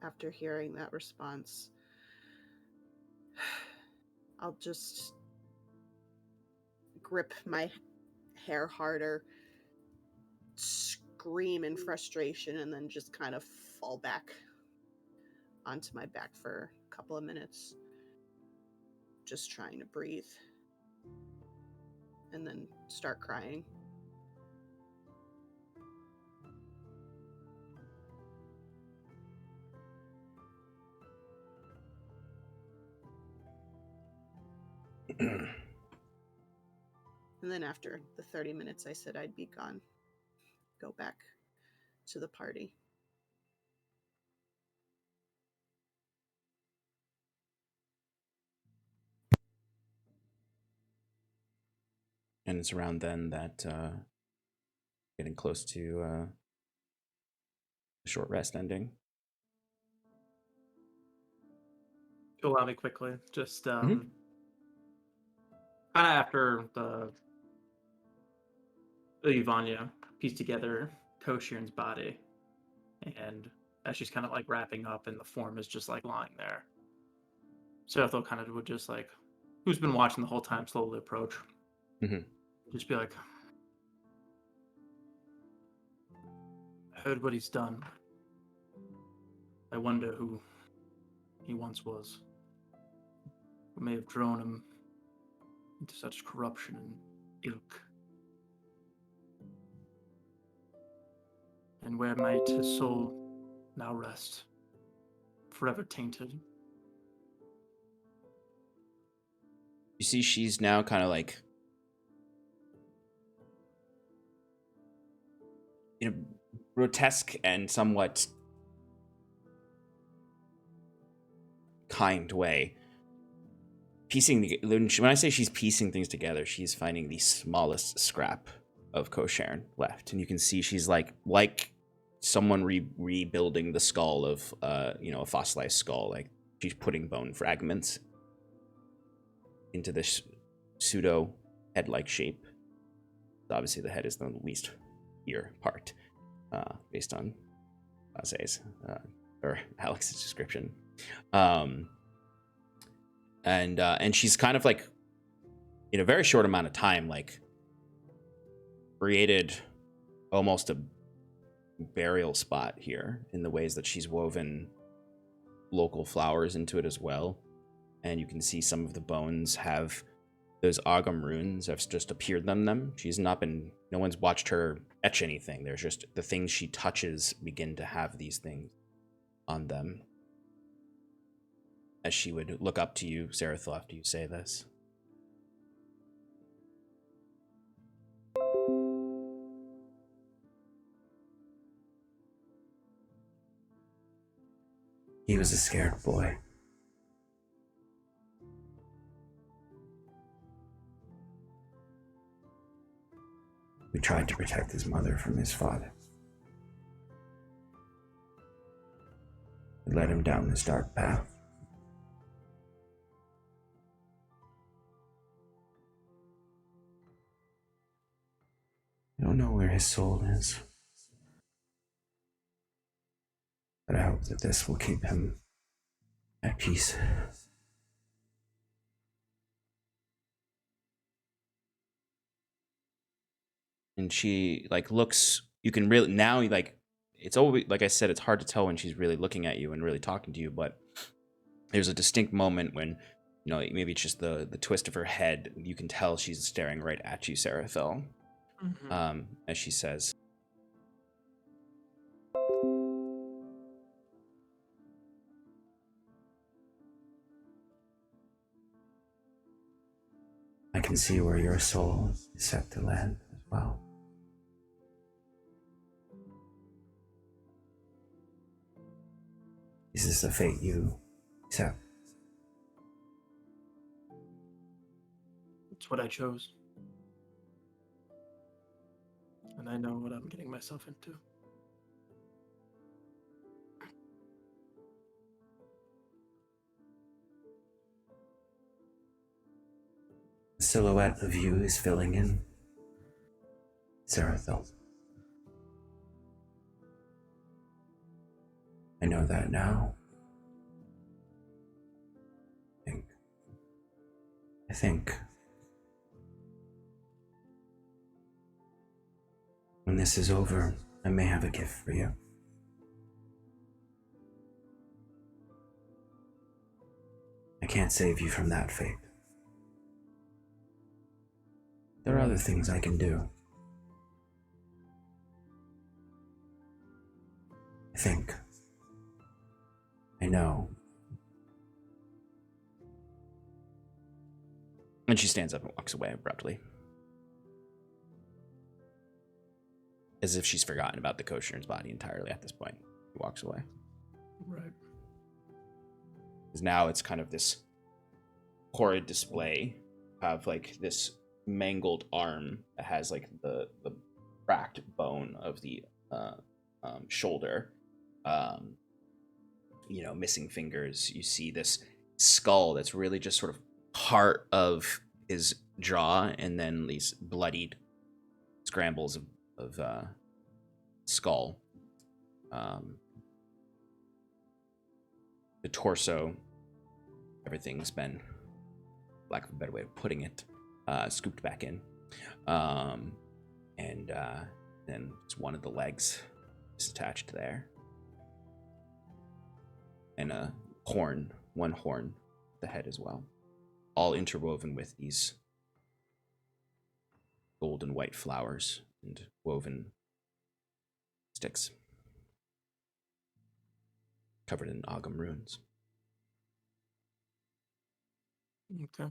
After hearing that response, I'll just grip my hair harder, scream in frustration, and then just kind of fall back onto my back for a couple of minutes, just trying to breathe, and then start crying. And then after the 30 minutes I said I'd be gone, go back to the party. And it's around then that getting close to the short rest ending. Allow me quickly. Just kind of after the Ivania pieced together Cosheirn's body, and as she's kind of like wrapping up, and the form is just like lying there. Sarathil kind of would just like, who's been watching the whole time, slowly approach. Just be like, I heard what he's done. I wonder who he once was. Who may have drawn him into such corruption and ilk. And where might his soul now rest, forever tainted? You see, she's now kind of like, in a grotesque and somewhat kind way, when I say she's piecing things together, she's finding the smallest scrap of Cosheirn left, and you can see she's like someone rebuilding the skull of a fossilized skull. Like she's putting bone fragments into this pseudo head-like shape. Obviously, the head is the least ear part, based on Ase's or Alex's description. And she's kind of like, in a very short amount of time, like created almost a burial spot here in the ways that she's woven local flowers into it as well. And you can see some of the bones have those Agam runes have just appeared on them. No one's watched her etch anything. There's just the things she touches begin to have these things on them. As she would look up to you, Sarathil, after you say this. He was a scared boy. We tried to protect his mother from his father. We led him down this dark path. I don't know where his soul is, but I hope that this will keep him at peace. And she like looks, you can really now, like, it's always, like I said, it's hard to tell when she's really looking at you and really talking to you, but there's a distinct moment when, maybe it's just the twist of her head, you can tell she's staring right at you, Sarathil. As she says, I can see where your soul is set to land as well. Is this the fate you accept? It's what I chose. And I know what I'm getting myself into. The silhouette of you is filling in, Sarathil. I know that now. I think when this is over, I may have a gift for you. I can't save you from that fate. There are other things I can do. I think. I know. And she stands up and walks away abruptly. As if she's forgotten about the Cosheirn's body entirely at this point. He walks away. Right. Because now it's kind of this horrid display of like this mangled arm that has like the cracked bone of the shoulder. Missing fingers. You see this skull that's really just sort of part of his jaw, and then these bloodied scrambles of skull. The torso, everything's been, lack of a better way of putting it, scooped back in. And then it's one of the legs is attached there. And a horn, one horn, the head as well. All interwoven with these gold and white flowers and woven sticks. Covered in Ogham runes. Okay.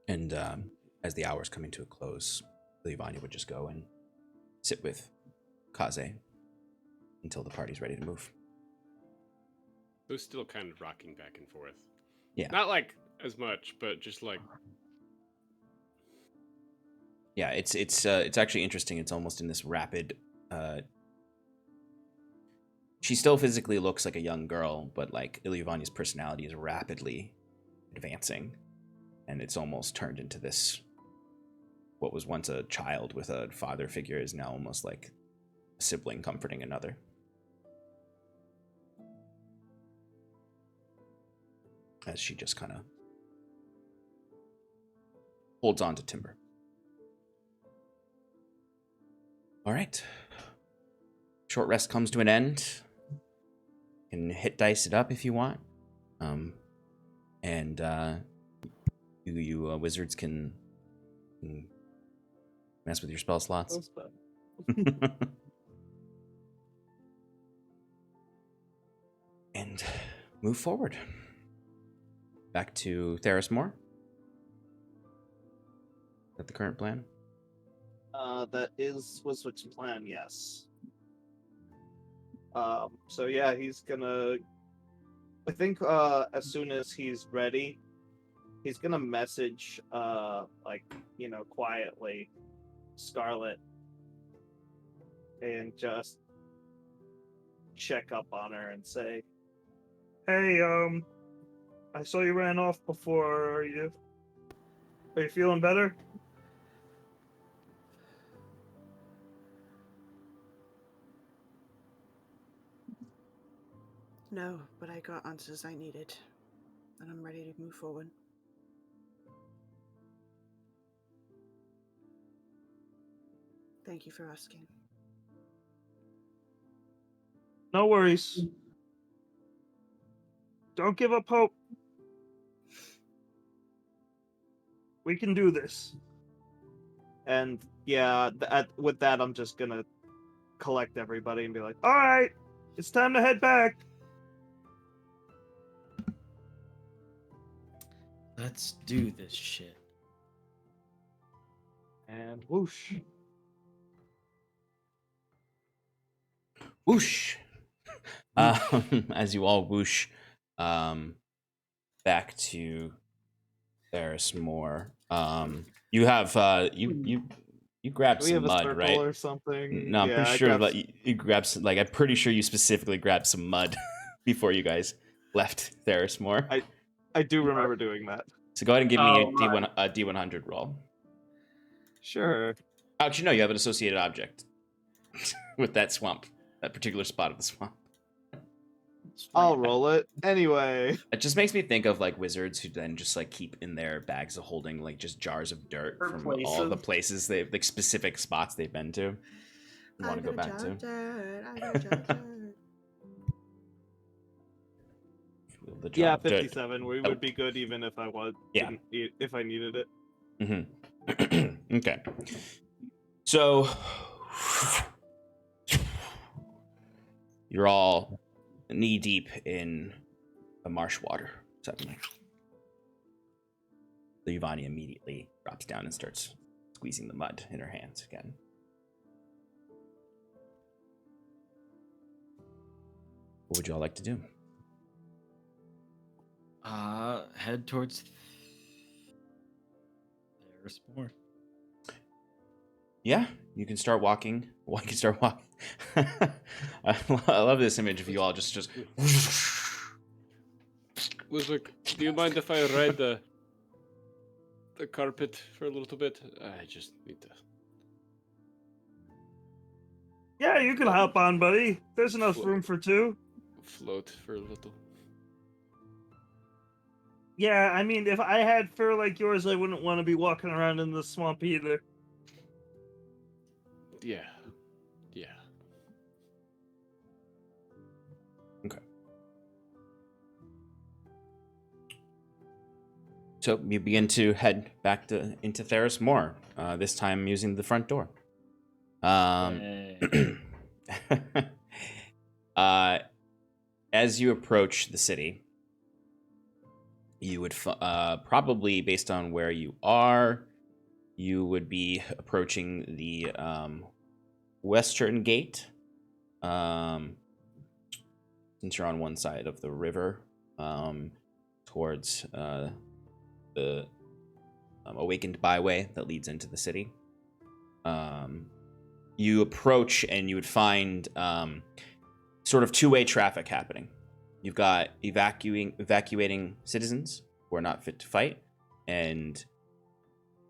And as the hour's coming to a close, Livanya would just go and sit with Kaze until the party's ready to move. Who's still kind of rocking back and forth. Yeah. Not like as much, but just like. Yeah, it's actually interesting. It's almost in this rapid. She still physically looks like a young girl, but like Ilyavanya's personality is rapidly advancing, and it's almost turned into this. What was once a child with a father figure is now almost like a sibling comforting another. As she just kind of holds on to Timber. All right. Short rest comes to an end. You can hit dice it up if you want. And you wizards can mess with your spell slots. And move forward. Back to Thaeres-Mor. Is that the current plan? That was Wick's plan, yes. So yeah, he's gonna. I think as soon as he's ready, he's gonna message quietly, Scarlet, and just check up on her and say, "Hey, I saw you ran off before. Are you feeling better?" No, but I got answers I needed, and I'm ready to move forward. Thank you for asking. No worries. Don't give up hope. We can do this. And yeah, with that, I'm just gonna collect everybody and be like, all right, it's time to head back. Let's do this shit. And whoosh. Whoosh! As you all whoosh back to Thaeres-Mor. You have you grabbed Do we some have a mud, circle right? or something? No, I'm Yeah, pretty I sure grabbed- like you grabbed some, like I'm pretty sure you specifically grabbed some mud before you guys left Thaeres-Mor. I do remember doing that. So go ahead and give me Oh, a D100 roll. Sure. Actually, no, you have an associated object with that swamp, that particular spot of the swamp. I'll roll it. Anyway. It just makes me think of like wizards who then just like keep in their bags of holding like just jars of dirt For from all the places they've like specific spots they've been to. You want to go back to? I got a jar of dirt. The jar Yeah, of dirt. 57. We would be good even if I was. Yeah. If I needed it. Mm-hmm. Okay. So you're all knee deep in the marsh water suddenly. The Yvonne immediately drops down and starts squeezing the mud in her hands again. What would you all like to do? Head towards Thaeres-Mor. Yeah, you can start walking. Well, you can start walking. I love this image of you all just. Was like, do you mind if I ride the carpet for a little bit? I just need to Yeah, you can hop on, buddy. There's enough room for two. float for a little. Yeah, I mean, if I had fur like yours, I wouldn't want to be walking around in the swamp either. Yeah. Yeah. Okay. So you begin to head back into Thaeres-Mor, this time using the front door. As you approach the city, you would probably, based on where you are, you would be approaching the western gate. Since you're on one side of the river, towards the awakened byway that leads into the city. You approach and you would find sort of two-way traffic happening. You've got evacuating citizens who are not fit to fight, and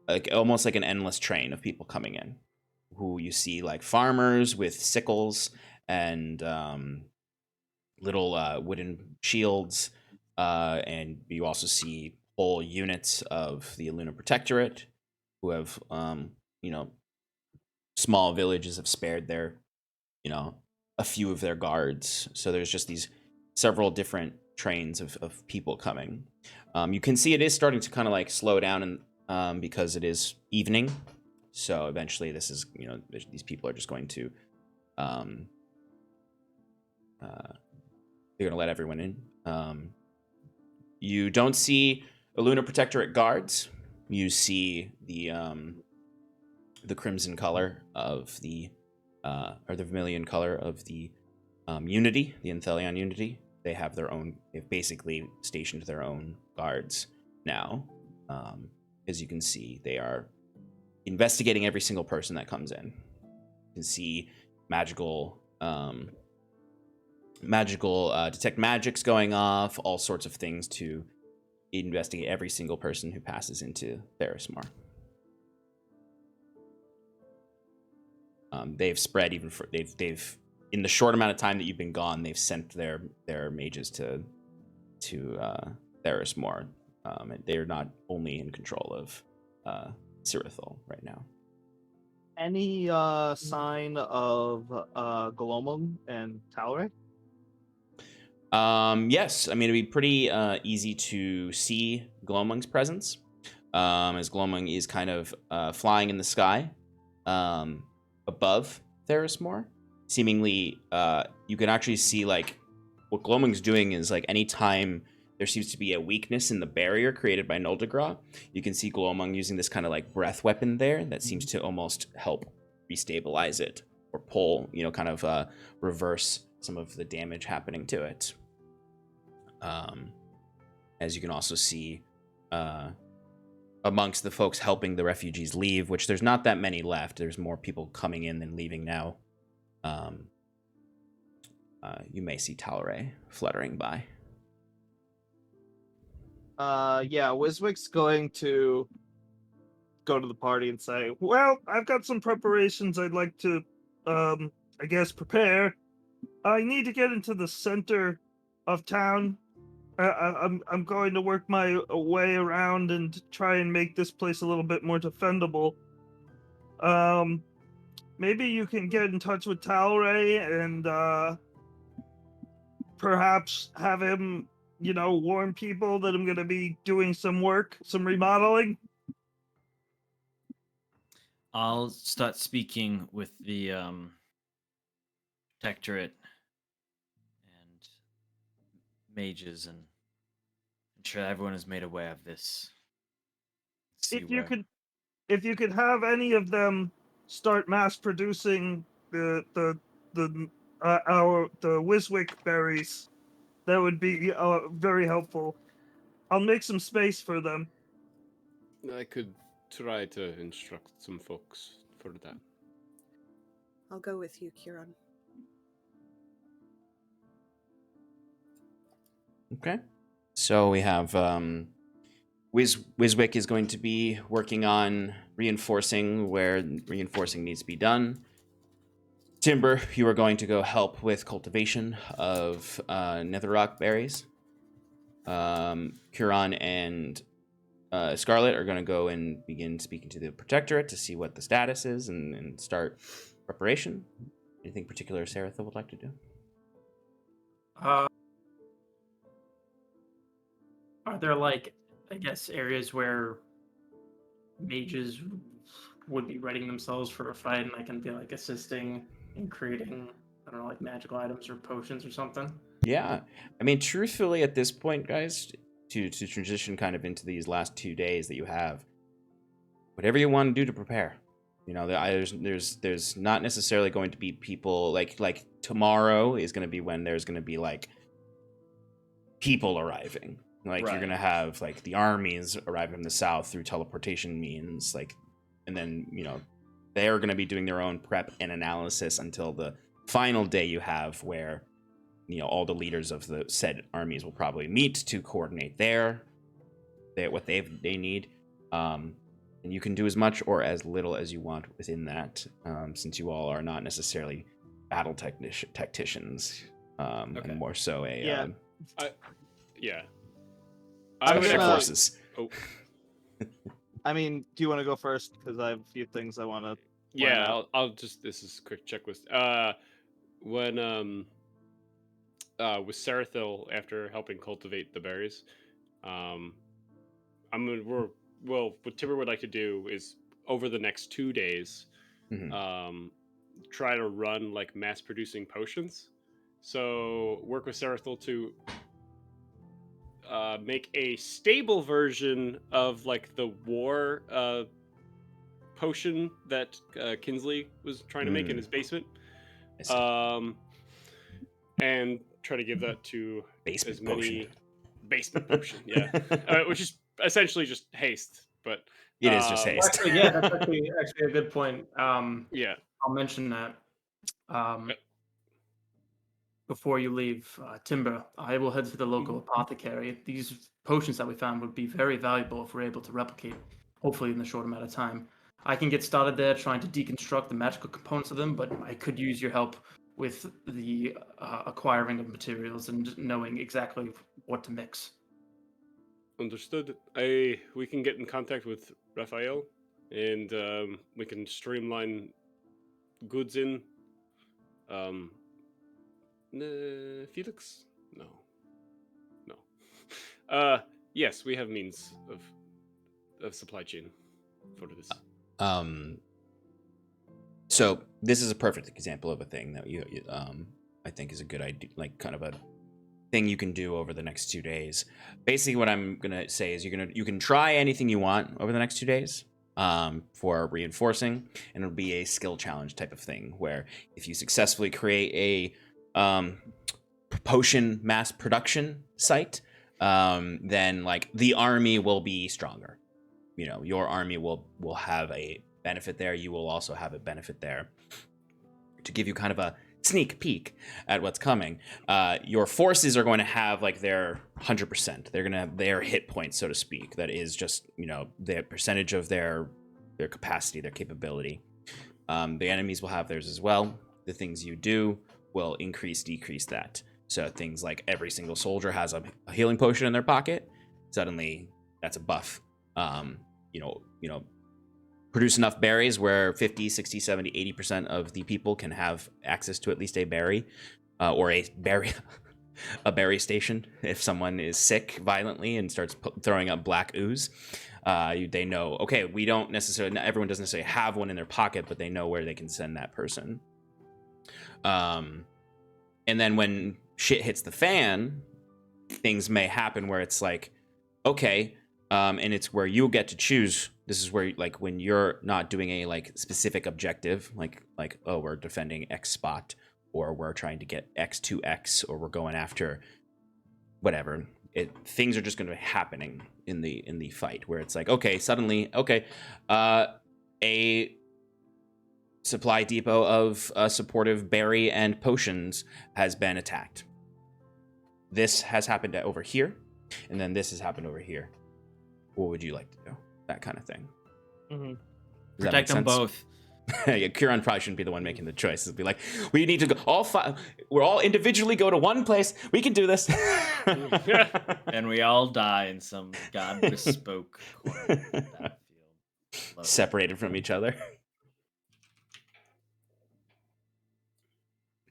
like almost like an endless train of people coming in, who you see like farmers with sickles and little wooden shields, and you also see whole units of the Lunar Protectorate who have small villages have spared their a few of their guards. So there's just these several different trains of people coming. You can see it is starting to kind of like slow down, and because it is evening. So eventually this is, these people are just going to they're going to let everyone in. You don't see the Lunar Protectorate guards. You see the crimson color of the or the vermilion color of the Unity, the Enthelion Unity. They have their own. They've basically stationed their own guards now. As you can see, they are investigating every single person that comes in. You can see magical detect magics going off, all sorts of things to investigate every single person who passes into Thaeres-Mor. They've spread even for they've in the short amount of time that you've been gone, they've sent their mages to Thaeres-Mor. They're not only in control of Sarathil right now. Any sign of Glomum and Talray? Yes, I mean it'd be pretty easy to see Glomung's presence, as Glomung is kind of flying in the sky above Thaeres-Mor. Seemingly, you can actually see like what Glomung's doing is like anytime there seems to be a weakness in the barrier created by Noldegra, you can see Glomung using this kind of like breath weapon there that seems to almost help restabilize it or pull, kind of reverse some of the damage happening to it. As you can also see, amongst the folks helping the refugees leave, which there's not that many left. There's more people coming in than leaving now. You may see Talray fluttering by. Yeah, Wiswick's going to go to the party and say, well, I've got some preparations I'd like to, I guess, prepare. I need to get into the center of town. I'm going to work my way around and try and make this place a little bit more defendable. Maybe you can get in touch with Talray and perhaps have him, warn people that I'm going to be doing some work, some remodeling. I'll start speaking with the Protectorate mages and ensure everyone is made aware of this. See If you where- could, if you could have any of them start mass producing the Wiswick berries, that would be very helpful. I'll make some space for them. I could try to instruct some folks for that. I'll go with you, Kieran. Okay. So we have Wiswick is going to be working on reinforcing where reinforcing needs to be done. Timber, you are going to go help with cultivation of netherrock berries. Huron and Scarlet are going to go and begin speaking to the Protectorate to see what the status is and start preparation. Anything particular Sarathil would like to do? Are there, like, I guess, areas where mages would be readying themselves for a fight and I can be, like, assisting in creating, I don't know, like, magical items or potions or something? Yeah. I mean, truthfully, at this point, guys, to transition kind of into these last 2 days that you have, whatever you want to do to prepare. You know, there's not necessarily going to be people like tomorrow is going to be when there's going to be like people arriving. Like you're Right. gonna have like the armies arrive from the south through teleportation means, like, and then they're gonna be doing their own prep and analysis until the final day you have, where all the leaders of the said armies will probably meet to coordinate what they need. And you can do as much or as little as you want within that, since you all are not necessarily battle tacticians, and more so a Yeah. I'm I would gonna- actually- forces. Oh, I mean, do you want to go first? Because I have a few things I want to. yeah. out. I'll just. This is a quick checklist. When with Sarathil, after helping cultivate the berries, what Timber would like to do is over the next 2 days, Mhm. try to run like mass producing potions. So work with Sarathil to make a stable version of like the war potion that Kinsley was trying to make in his basement. I see. And try to give that to Basement as many potion. basement potion, yeah, which is essentially just haste, but It is just haste. Actually, yeah, that's actually a good point. Yeah, I'll mention that. Before you leave, Timber, I will head to the local apothecary. These potions that we found would be very valuable if we're able to replicate, hopefully in a short amount of time. I can get started there trying to deconstruct the magical components of them, but I could use your help with the acquiring of materials and knowing exactly what to mix. understood. We can get in contact with Raphael, and we can streamline goods in. Felix? No. Yes, we have means of supply chain for this. So this is a perfect example of a thing that you I think is a good idea, like kind of a thing you can do over the next 2 days. Basically, what I'm gonna say is you can try anything you want over the next 2 days for reinforcing, and it'll be a skill challenge type of thing where if you successfully create a potion mass production site, then like the army will be stronger. Your army will have a benefit there. You will also have a benefit there. To give you kind of a sneak peek at what's coming, your forces are going to have like their 100%. They're going to have their hit points, so to speak. That is just the percentage of their capacity, their capability. The enemies will have theirs as well. The things you do will decrease that. So things like every single soldier has a healing potion in their pocket. Suddenly, that's a buff. Produce enough berries where 50, 60, 70, 80% of the people can have access to at least a berry, or a berry station. If someone is sick violently and starts throwing up black ooze, they know, okay, we don't necessarily, not everyone doesn't necessarily have one in their pocket, but they know where they can send that person. And then when shit hits the fan, things may happen where it's like, okay, and it's where you get to choose. This is where, like, when you're not doing a like specific objective, like oh, we're defending X spot, or we're trying to get X to X, or we're going after whatever. Things are just going to be happening in the fight where it's like, okay, suddenly, okay, a supply depot of supportive berry and potions has been attacked. This has happened over here, and then this has happened over here. What would you like to do? That kind of thing. Mm-hmm. Protect them both. Yeah, Kieran probably shouldn't be the one making the choice. It'd be like, we need to go all five. We're all individually go to one place. We can do this. And we all die in some god bespoke corner of that field. Separated from each other.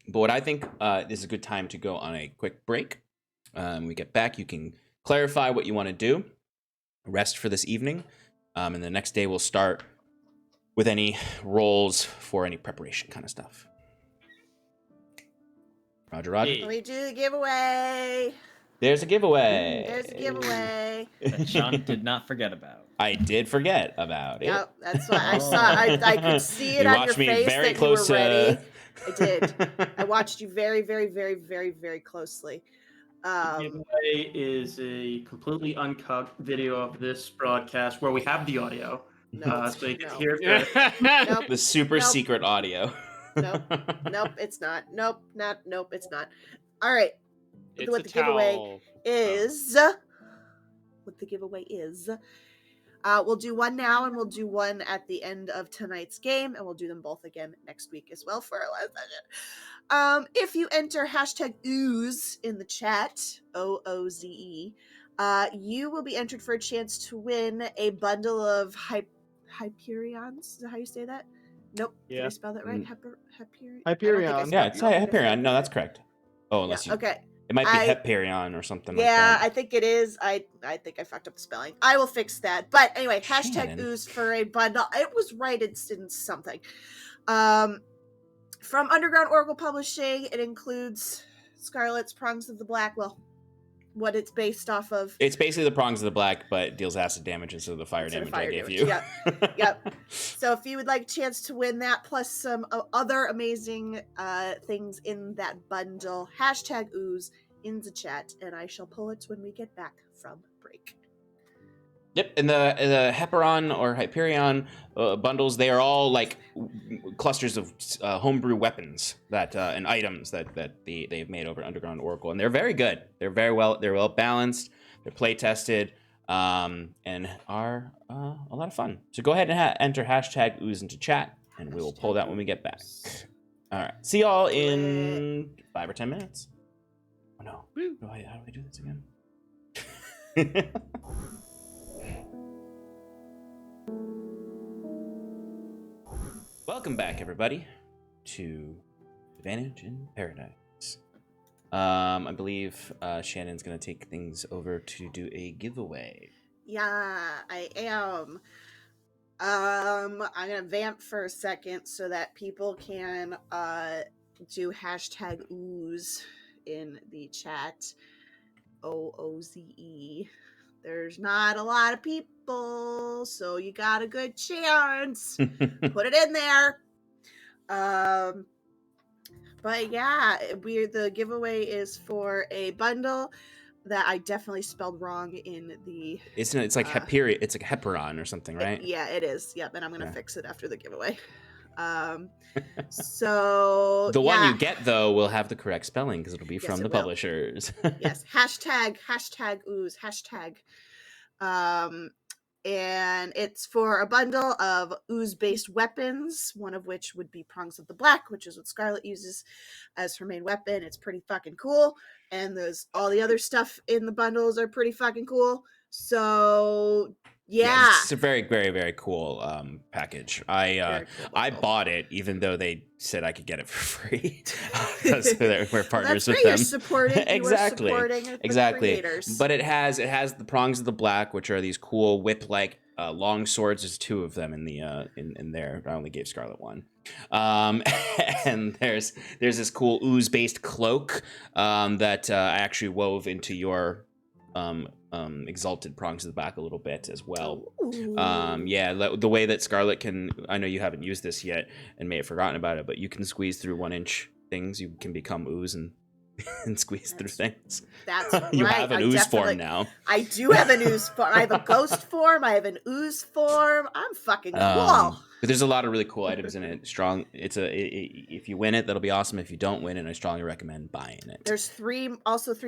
But what I think this is a good time to go on a quick break. We get back. You can clarify what you want to do. Rest for this evening. And the next day we'll start with any rolls for any preparation kind of stuff. Roger. Let me do the giveaway. There's a giveaway. There's a giveaway. That Sean did not forget about. I did forget about it. Yep, that's what I saw. I could see it You on your watched me face very that close you were ready. to... I did. I watched you very, very, very, very, very closely. Giveaway is a completely uncut video of this broadcast where we have the audio. No, So you can no. hear it. Nope. The super Nope. secret audio. Nope. Nope, it's not. Nope, it's not. All right. It's What a the giveaway towel. is. What the giveaway is. We'll do one now, and we'll do one at the end of tonight's game, and we'll do them both again next week as well for our last session. If you enter hashtag ooze in the chat, OOZE, you will be entered for a chance to win a bundle of Hyperions. Is that how you say that? Nope. Did I Yeah. spell that right? Mm. Hyperion. Hyperion. Yeah, it's Hyperion. No, that's correct. Oh, unless you... Okay. It might be I- Hyperion or something like Yeah, that. I think it is. I think I fucked up the spelling. I will fix that. But anyway, hashtag Shannon. ooze for a bundle. It was right in something. From Underground Oracle Publishing, it includes Scarlet's Prongs of the Black. Well, what it's based off of. It's basically the Prongs of the Black, but deals acid damage instead of the fire Instead of damage I fire gave damage, you. Yep. So if you would like a chance to win that, plus some other amazing things in that bundle, hashtag ooze in the chat, and I shall pull it when we get back from break. Yep, and the Hyperon or Hyperion bundles, they are all like clusters of homebrew weapons that and items that they've made over at Underground Oracle, and they're very good. They're well balanced. They're play tested, and are a lot of fun. So go ahead and enter hashtag ooze into chat, and we will pull that when we get back. All right, see y'all in 5 or 10 minutes. Oh no, how do I do this again? Welcome back, everybody, to Advantage in Paradise. I believe Shannon's going to take things over to do a giveaway. Yeah, I am. I'm gonna vamp for a second so that people can do hashtag ooze in the chat. OOZE. There's not a lot of people, so you got a good chance. Put it in there. But yeah, the giveaway is for a bundle that I definitely spelled wrong in the. It's like Hyperion. It's like Hyperon or something, right? Yeah, it is. Yep, and I'm gonna Yeah. fix it after the giveaway. So The one yeah. you get though will have the correct spelling because it'll be Yes, from it the will. publishers. Yes, hashtag ooze, hashtag. And it's for a bundle of ooze-based weapons, one of which would be Prongs of the Black, which is what Scarlet uses as her main weapon. It's pretty fucking cool. And there's all the other stuff in the bundles are pretty fucking cool. So yeah. It's a very, very, very cool package. Very I cool bundle. bought it even though they said I could get it for free because we're partners That's with great. them. You're supporting. Exactly. You are supporting the Exactly. creators. But it has the Prongs of the Black, which are these cool whip-like long swords. There's 2 of them in the in there. I only gave Scarlet 1. And there's this cool ooze-based cloak that I actually wove into your exalted prongs to the back a little bit as well. Yeah, the way that Scarlet can, I know you haven't used this yet and may have forgotten about it, but you can squeeze through 1-inch things. You can become ooze and squeeze through things. That's You right. have an ooze form now. I do have an ooze form. I have a ghost form. I have an ooze form. I'm fucking cool. But there's a lot of really cool items in it. Strong. If you win it, that'll be awesome. If you don't win it, I strongly recommend buying it. There's 3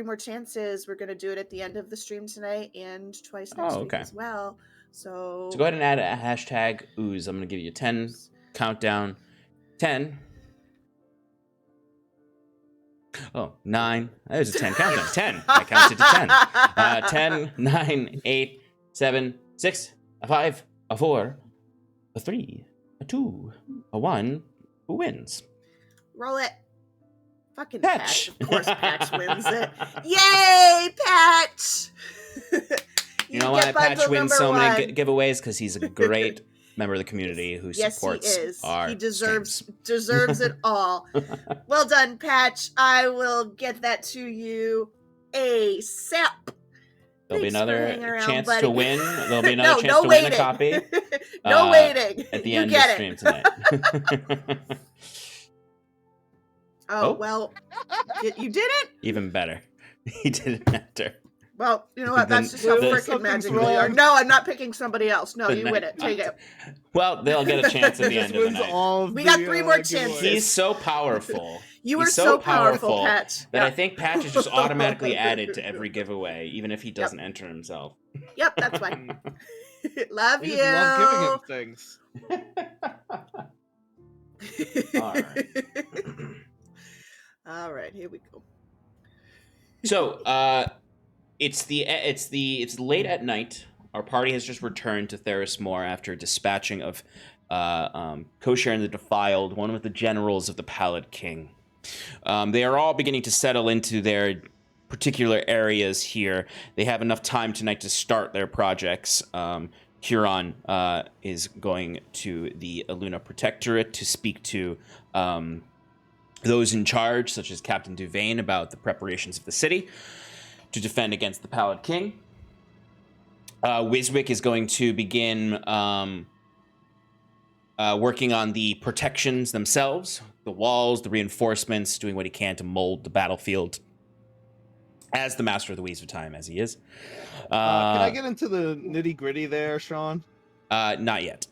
more chances. We're gonna do it at the end of the stream tonight and twice next week as well. So go ahead and add a hashtag ooze. I'm gonna give you a 10 countdown. 10. Oh, 9. There's a 10 countdown. 10. I counted to 10. 10, 9, 8, 7, 6, a 5, a 4, a 3, a 2, a 1. Who wins? roll it. Fucking Patch. Patch. Of course Patch wins it. Yay, Patch! You know why Patch wins so many giveaways? Because he's a great member of the community who supports he is. our He deserves streams. it all. Well done, Patch. I will get that to you ASAP. There'll be Thanks for another hanging around, chance buddy. to win. There'll be another chance no to waiting. win a copy. No waiting. At the You end of get the it. stream tonight. Oh, Oh. well, you didn't? Even better. He didn't enter. Well, you know what? That's just how The- freaking Something's magically we are. wrong. No, I'm not picking somebody else. No, The you win it. Take it. Well, they'll get a chance at the end of the night. We got 3 more chances. He's so powerful. You are He's so powerful, Patch. that Yeah. I think Patch is just automatically added to every giveaway, even if he doesn't enter himself. Yep, that's fine. Love We you. just love giving him things. All right. All right, here we go. So, it's late at night. Our party has just returned to Thaeres-Mor after dispatching of Cosheirn the Defiled, one of the generals of the Pallid King. They are all beginning to settle into their particular areas here. They have enough time tonight to start their projects. Huron is going to the Aluna Protectorate to speak to those in charge, such as Captain Duvain, about the preparations of the city to defend against the Pallid King. Wiswick is going to begin working on the protections themselves, the walls, the reinforcements, doing what he can to mold the battlefield as the master of the Weeds of Time, as he is. Can I get into the nitty gritty there, Sean? Not yet.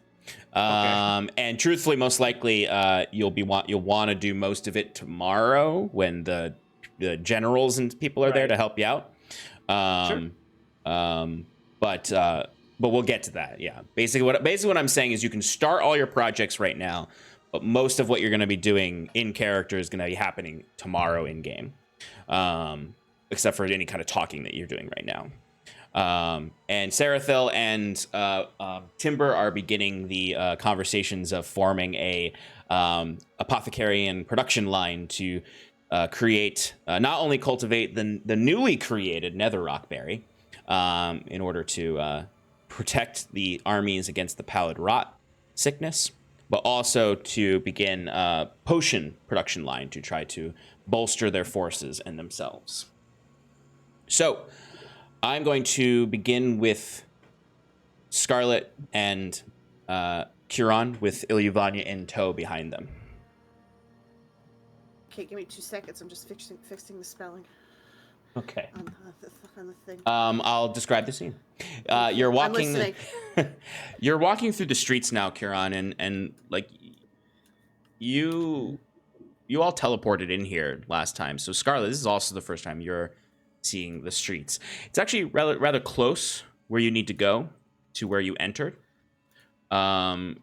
And truthfully, most likely, you'll want to do most of it tomorrow when the generals and people are there to help you out. But we'll get to that. Yeah. Basically what I'm saying is you can start all your projects right now, but most of what you're going to be doing in character is going to be happening tomorrow in game, except for any kind of talking that you're doing right now. And Sarathil and Timber are beginning the conversations of forming a apothecary and production line to create, not only cultivate the newly created Nether Rockberry in order to protect the armies against the Pallid Rot sickness, but also to begin a potion production line to try to bolster their forces and themselves. So, I'm going to begin with Scarlet and Huron with Ilyuvanya in tow behind them. Okay, give me 2 seconds. I'm just fixing the spelling Okay. on the thing. I'll describe the scene. You're walking. I'm listening. You're walking through the streets now, Huron, and like you all teleported in here last time. So Scarlet, this is also the first time you're seeing the streets. It's actually rather close where you need to go to where you entered. You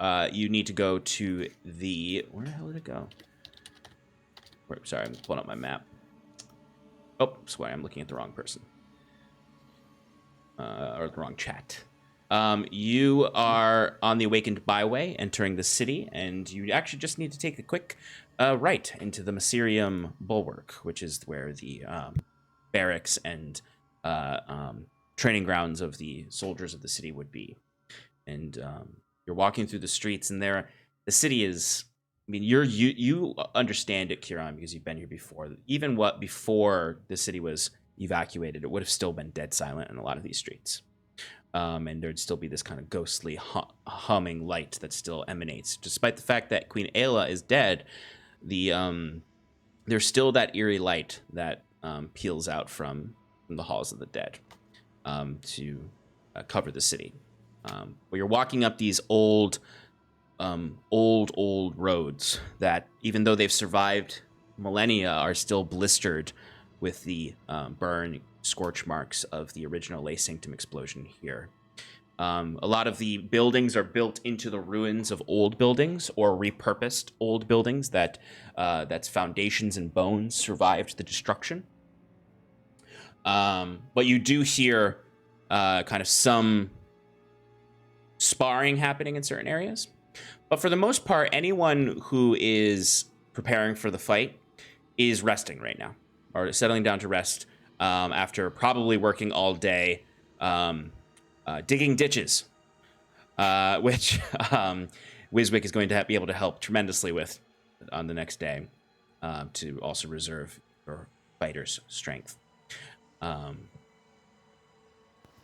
need to go to the, where the hell did it go? Sorry, I'm pulling up my map. Oh, sorry, I'm looking at the wrong person. Or the wrong chat. You are on the Awakened Byway, entering the city, and you actually just need to take a quick right into the Mysterium Bulwark, which is where the barracks and training grounds of the soldiers of the city would be. And you're walking through the streets, and the city is. I mean, you understand it, Kieran, because you've been here before. Even before the city was evacuated, it would have still been dead silent in a lot of these streets. And there'd still be this kind of ghostly humming light that still emanates, despite the fact that Queen Ayla is dead. There's still that eerie light that peels out from the halls of the dead to cover the city. But you're walking up these old roads that, even though they've survived millennia, are still blistered with the burn scorch marks of the original Lay Sanctum explosion here. A lot of the buildings are built into the ruins of old buildings or repurposed old buildings that's foundations and bones survived the destruction. But you do hear kind of some sparring happening in certain areas. But for the most part, anyone who is preparing for the fight is resting right now, or settling down to rest after probably working all day digging ditches, which Wiswick is going to be able to help tremendously with on the next day to also reserve your fighter's strength.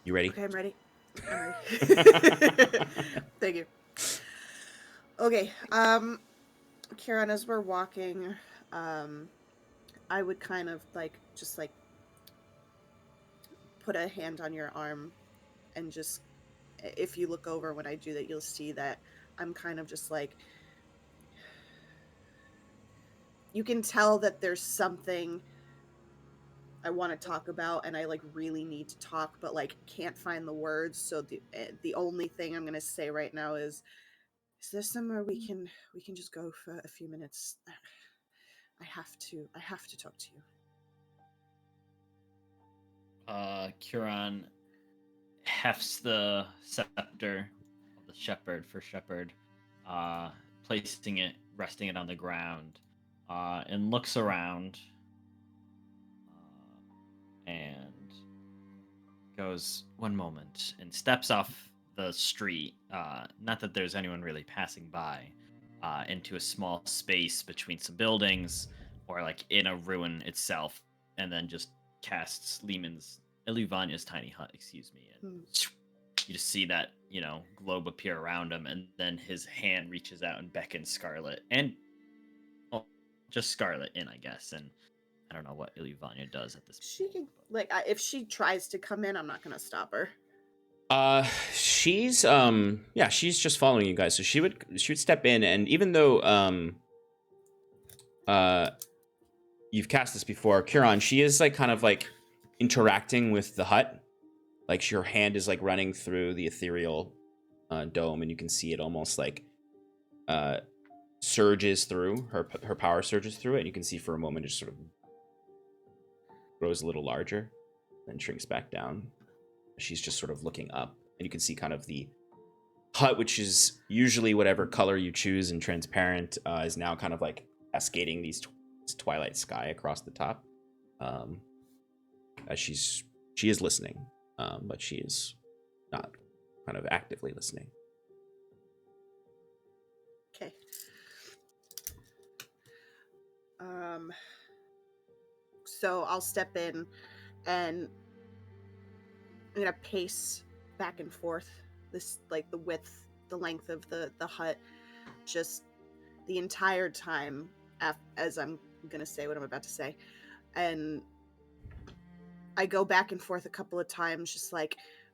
You ready? Okay, I'm ready. Thank you. Okay, Kieran, as we're walking, I would kind of just put a hand on your arm, and just, if you look over when I do that, you'll see that I'm kind of just you can tell that there's something I want to talk about, and I really need to talk, but can't find the words. So the only thing I'm gonna say right now is there somewhere we can just go for a few minutes? I have to talk to you. Kieran hefts the scepter of the shepherd for shepherd, resting it on the ground, and looks around, and goes, "One moment," and steps off the street, not that there's anyone really passing by, into a small space between some buildings, or in a ruin itself, and then just casts Eluvania's tiny hut, and you just see that, globe appear around him, and then his hand reaches out and beckons Scarlet, and just Scarlet in, I guess, and I don't know what Eluvania does at this She point. can, if she tries to come in, I'm not gonna stop her. She's she's just following you guys. So she would step in, and even though you've cast this before, Kieran, she is kind of interacting with the hut. Her hand is running through the ethereal dome, and you can see it almost surges through her power surges through it, and you can see for a moment it just sort of grows a little larger, then shrinks back down. She's just sort of looking up, and you can see kind of the hut, which is usually whatever color you choose and transparent, is now kind of cascading this twilight sky across the top. As she is listening, but she is not kind of actively listening. Okay. So I'll step in, and I'm gonna pace back and forth this the length of the hut, just the entire time as I'm gonna say what I'm about to say. And I go back and forth a couple of times, just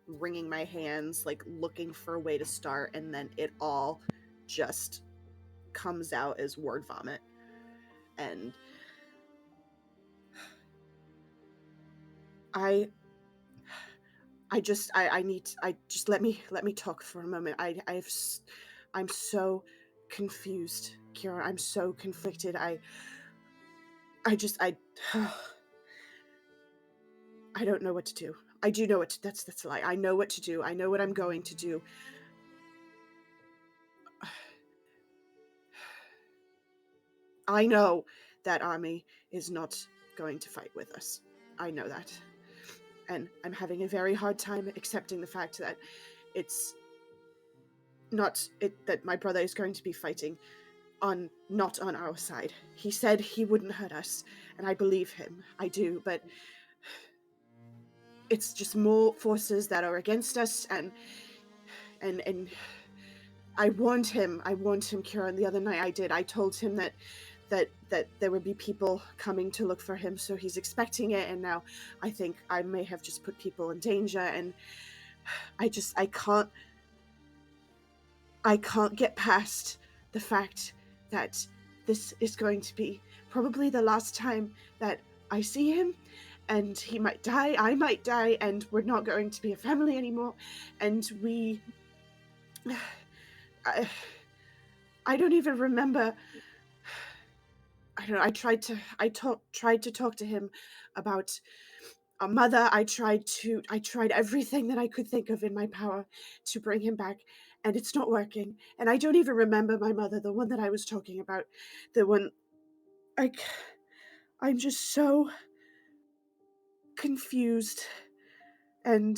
wringing my hands, looking for a way to start, and then it all just comes out as word vomit. And I let me talk for a moment. I'm so confused, Kira. I'm so conflicted. I don't know what to do. I do know that's a lie. I know what to do. I know what I'm going to do. I know that army is not going to fight with us. I know that. and I'm having a very hard time accepting the fact that it's not that my brother is going to be fighting not on our side. He said he wouldn't hurt us, and I believe him. I do, but it's just more forces that are against us, and I warned him, Kieran, the other night. I did. I told him that there would be people coming to look for him, so he's expecting it, and now I think I may have just put people in danger, and I can't get past the fact that this is going to be probably the last time that I see him, and he might die, I might die, and we're not going to be a family anymore, and I don't even remember. I don't know. I tried to talk to him about a mother. I tried everything that I could think of in my power to bring him back, and it's not working. And I don't even remember my mother, the one that I was talking about, the one. I'm just so confused, and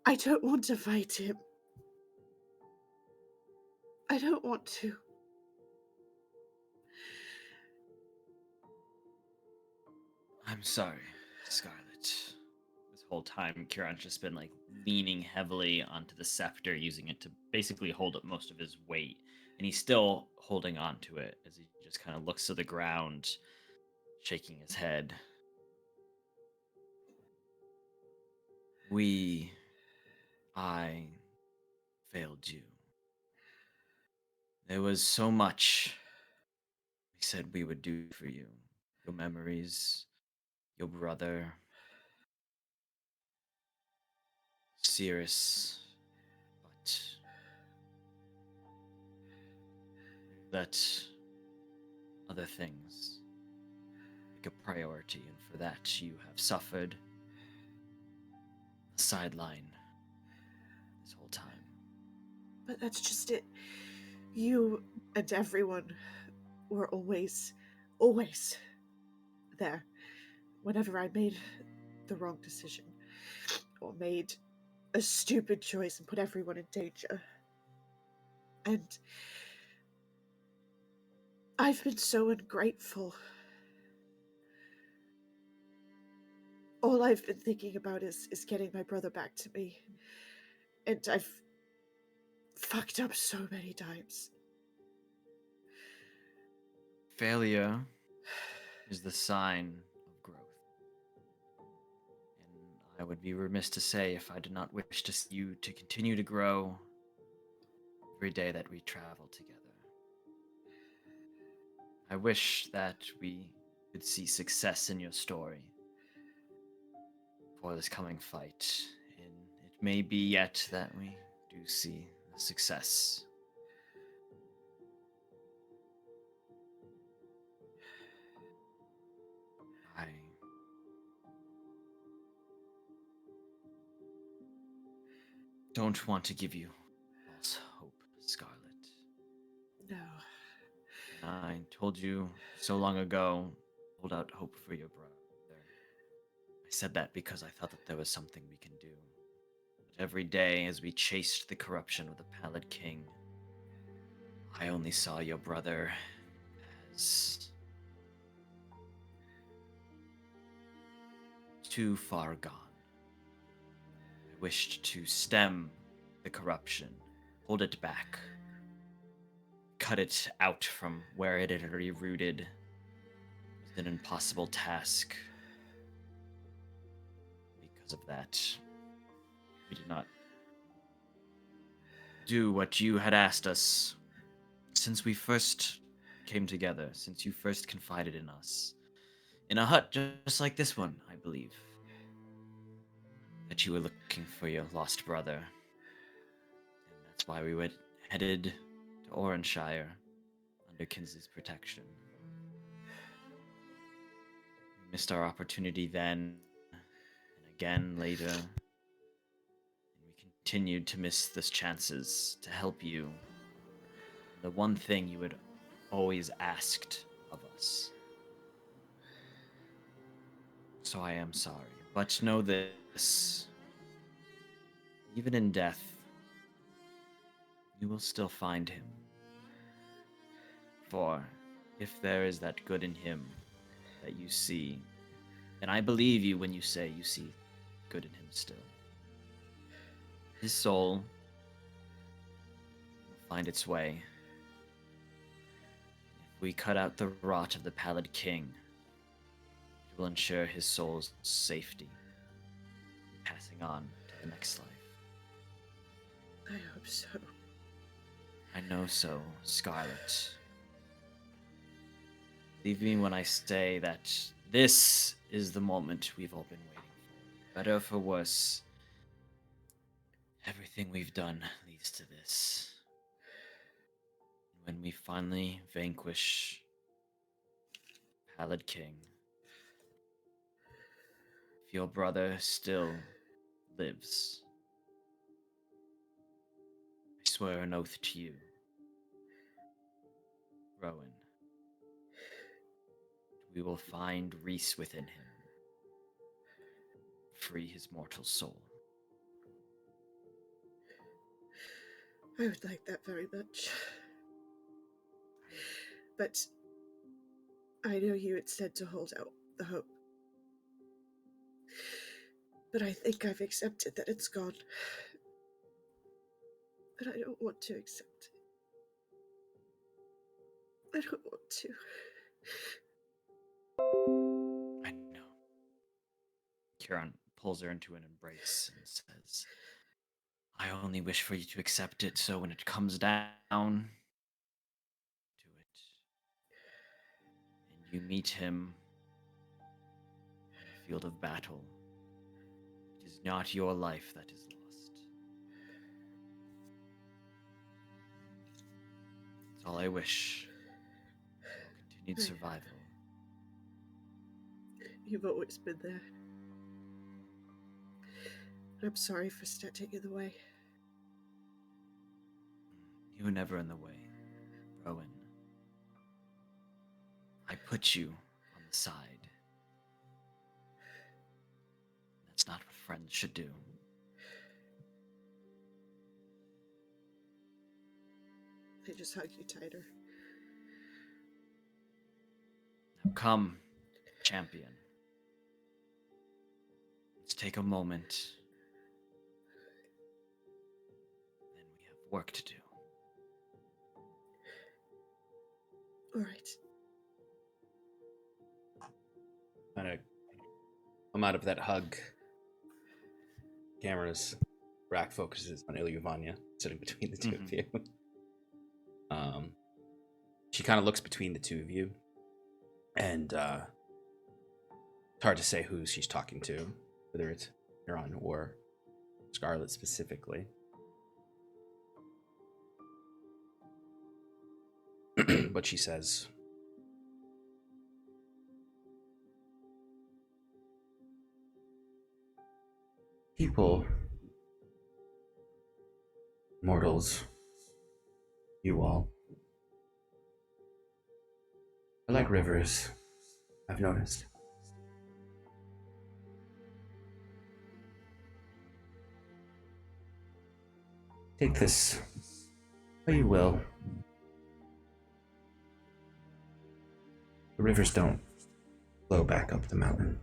I don't want to fight him. I don't want to. I'm sorry, Scarlet. This whole time, Kieran's just been like leaning heavily onto the scepter, using it to basically hold up most of his weight. And he's still holding on to it as he just kind of looks to the ground, shaking his head. I failed you. There was so much we said we would do for you. Your memories, your brother, Cirrus, but let other things take a priority, and for that you have suffered a sideline this whole time. But that's just it. You and everyone were always there whenever I made the wrong decision or made a stupid choice and put everyone in danger. And I've been so ungrateful. All I've been thinking about is getting my brother back to me. And I've fucked up so many times. Failure is the sign of growth. And I would be remiss to say if I did not wish to see you to continue to grow every day that we travel together. I wish that we could see success in your story for this coming fight, and it may be yet that we do see the success. I don't want to give you false hope, Scarlet. No. I told you so long ago, hold out hope for your brother. I said that because I thought that there was something we can do. But every day as we chased the corruption of the Pallid King, I only saw your brother as too far gone. I wished to stem the corruption, hold it back, cut it out from where it had already rooted. It was an impossible task. Because of that, we did not do what you had asked us since we first came together, since you first confided in us. In a hut just like this one, I believe. That you were looking for your lost brother. And that's why we headed to Oranshire under Kinsley's protection. We missed our opportunity then, and again later. And we continued to miss those chances to help you. The one thing you had always asked of us. So I am sorry. But know this. Even in death, you will still find him. For if there is that good in him that you see, and I believe you when you say you see good in him still, his soul will find its way. If we cut out the rot of the Pallid King, it will ensure his soul's safety, passing on to the next life. I hope so. I know so, Scarlet. Believe me when I say that this is the moment we've all been waiting for. Better or for worse, everything we've done leads to this. When we finally vanquish Pallid King, if your brother still lives, I swear an oath to you, Rowan, we will find Reese within him, free his mortal soul. I would like that very much. But I know you had said to hold out the hope. But I think I've accepted that it's gone. But I don't want to accept it. I don't want to. I know. Kieran pulls her into an embrace and says, I only wish for you to accept it so when it comes down to it, and you meet him on the field of battle, it is not your life that is lost. It's all I wish. For continued survival. You've always been there. I'm sorry for standing in the way. You were never in the way, Rowan. I put you on the side. That's not what friends should do. I just hug you tighter. Now come, champion. Let's take a moment. Then we have work to do. All right. Kind of come out of that hug. Camera's rack focuses on Ilyavanya sitting between the two of you. She kind of looks between the two of you, and it's hard to say who she's talking to, whether it's Huron or Scarlet specifically. But she says, people, mortals, you all, are like rivers, I've noticed. Take this how you will. The rivers don't flow back up the mountain.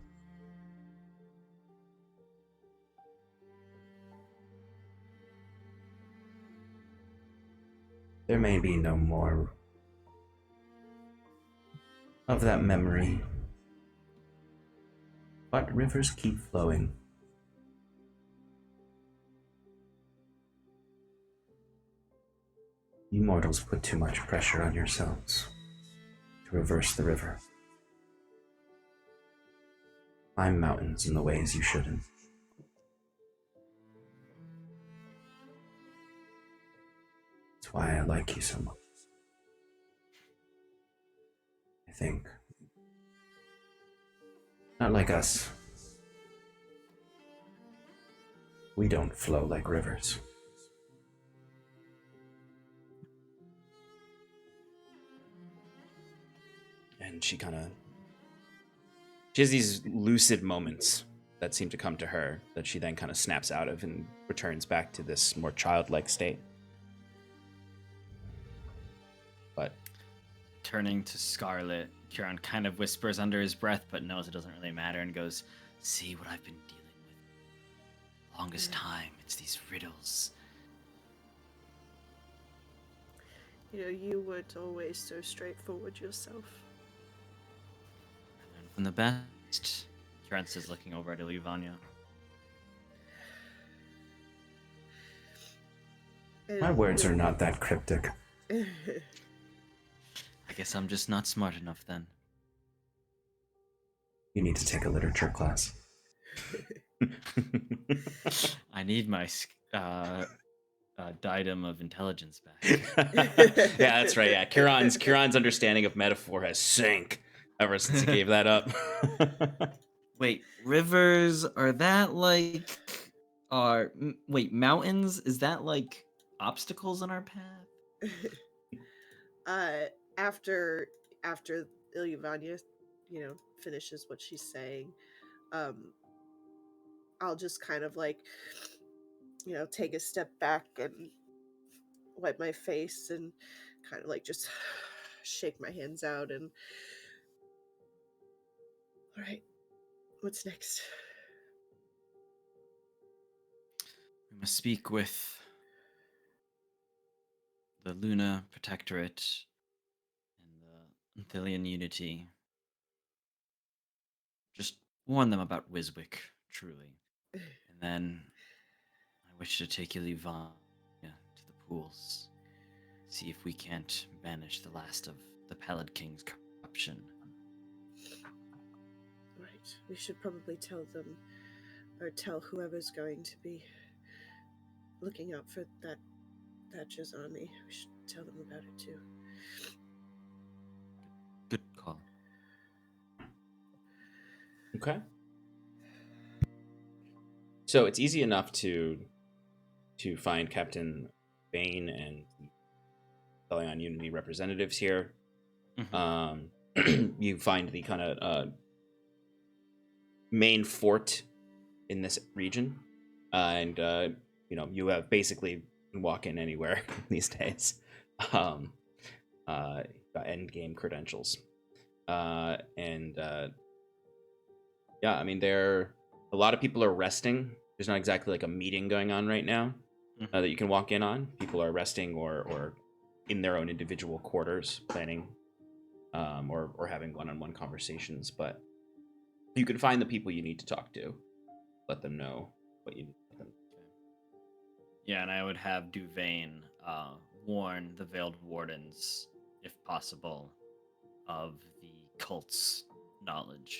There may be no more of that memory, but rivers keep flowing. You mortals put too much pressure on yourselves to reverse the river. Climb mountains in the ways you shouldn't. That's why I like you so much. I think. Not like us. We don't flow like rivers. And she has these lucid moments that seem to come to her that she then kind of snaps out of and returns back to this more childlike state. But Turning to Scarlet, Kieran kind of whispers under his breath, but knows it doesn't really matter, and goes, "See what I've been dealing with. Longest time, it's these riddles." You know, you weren't always so straightforward yourself. I learned from the best. Kieran says, looking over at Iluvania. My words are not that cryptic. I guess I'm just not smart enough then. You need to take a literature class. I need my diadem of intelligence back. Yeah, that's right. Yeah, Kieran's understanding of metaphor has sank ever since he gave that up. Wait, rivers, are that like mountains? Is that like obstacles on our path? After Iluvania, finishes what she's saying, I'll just kind of like, take a step back and wipe my face and kind of like just shake my hands out and, all right, what's next? We must speak with the Luna Protectorate and the Anthillian Unity. Just warn them about Wiswick, truly. And then I wish to take Iluvania to the pools. See if we can't banish the last of the Pallid King's corruption. Right, we should probably tell them, or tell whoever's going to be looking out for that Thatcher's army. We should tell them about it too. Good call. Okay. So it's easy enough to find Captain Vane and Thelion Unity representatives here. Mm-hmm. You find the kind of main fort in this region, and you have basically can walk in anywhere these days. End game credentials, yeah, I mean, a lot of people are resting. There's not exactly like a meeting going on right now that you can walk in on. People are resting or in their own individual quarters planning or having one-on-one conversations, but you can find the people you need to talk to, let them know what you need to them. Yeah, and I would have Duvain warn the Veiled Wardens, if possible, of the cult's knowledge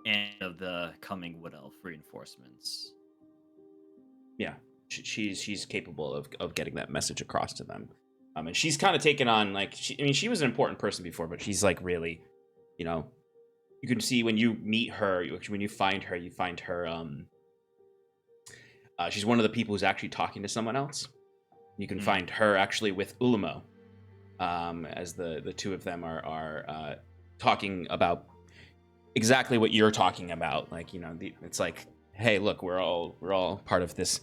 and of the coming Wood Elf reinforcements. Yeah, she's capable of getting that message across to them. And she's kind of taken on, like, she was an important person before, but she's like really, you can see when you meet her, when you find her, she's one of the people who's actually talking to someone else. You can find her actually with Ulamo, as the two of them are talking about exactly what you're talking about. Like, it's like, hey, look, we're all part of this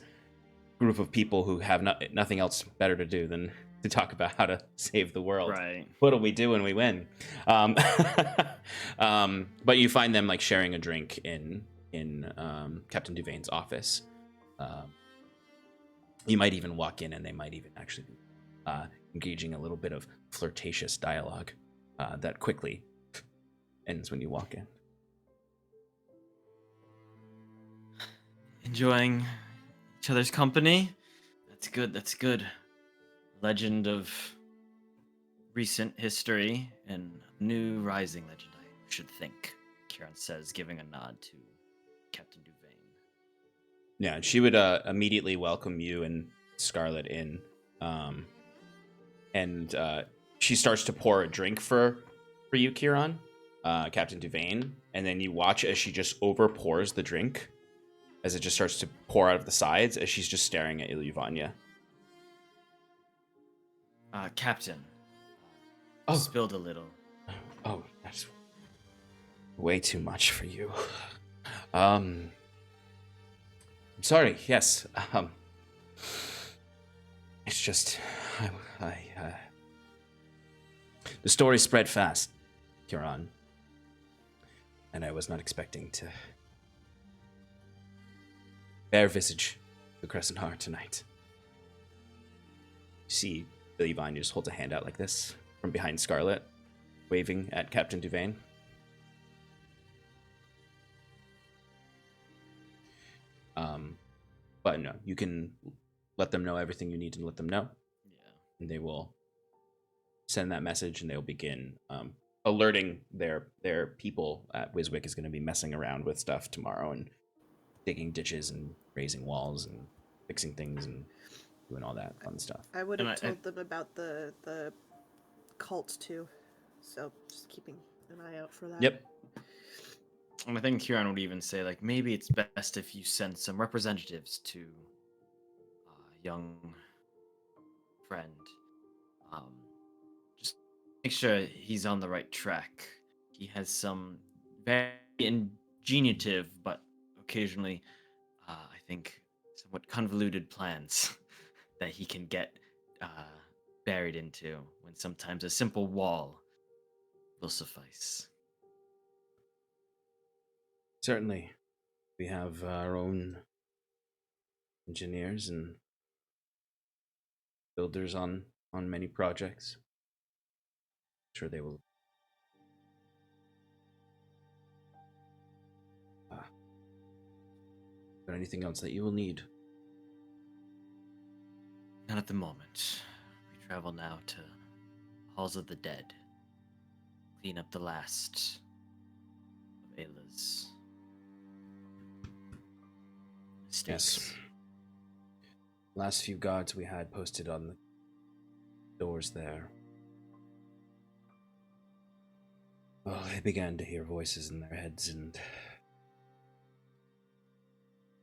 group of people who have nothing else better to do than to talk about how to save the world. Right. What'll we do when we win? But you find them like sharing a drink in Captain Duvain's office. You might even walk in and they might even actually be engaging a little bit of flirtatious dialogue that quickly ends when you walk in. Enjoying each other's company? That's good. Legend of recent history and new rising legend, I should think, Kieran says, giving a nod to Captain Duvain. Yeah, she would immediately welcome you and Scarlet in, and she starts to pour a drink for you, Kieran, Captain Duvain, and then you watch as she just over-pours the drink, as it just starts to pour out of the sides, as she's just staring at Iluvania. Captain. Oh. Spilled a little. Oh, that's way too much for you. I'm sorry. Yes. It's just the story spread fast, Huron, and I was not expecting to bear visage the Crescentheart tonight. You see, Billy Vine just holds a hand out like this from behind Scarlet, waving at Captain Duvain. But no, you can let them know everything you need to let them know. Yeah. And they will send that message, and they'll begin alerting their people at Wiswick is going to be messing around with stuff tomorrow and digging ditches and raising walls and fixing things and doing all that fun stuff. I would And have told them about the cult too, so just keeping an eye out for that. Yep. And I think Huron would even say, like, maybe it's best if you send some representatives to young friend. Just make sure he's on the right track. He has some very ingenious, but occasionally, I think, somewhat convoluted plans that he can get buried into when sometimes a simple wall will suffice. Certainly. We have our own engineers and builders on many projects. I'm sure they will. But anything else that you will need? Not at the moment. We travel now to Halls of the Dead. Clean up the last of Ayla's mistakes. Yes. Last few guards we had posted on the doors there. Well, I began to hear voices in their heads and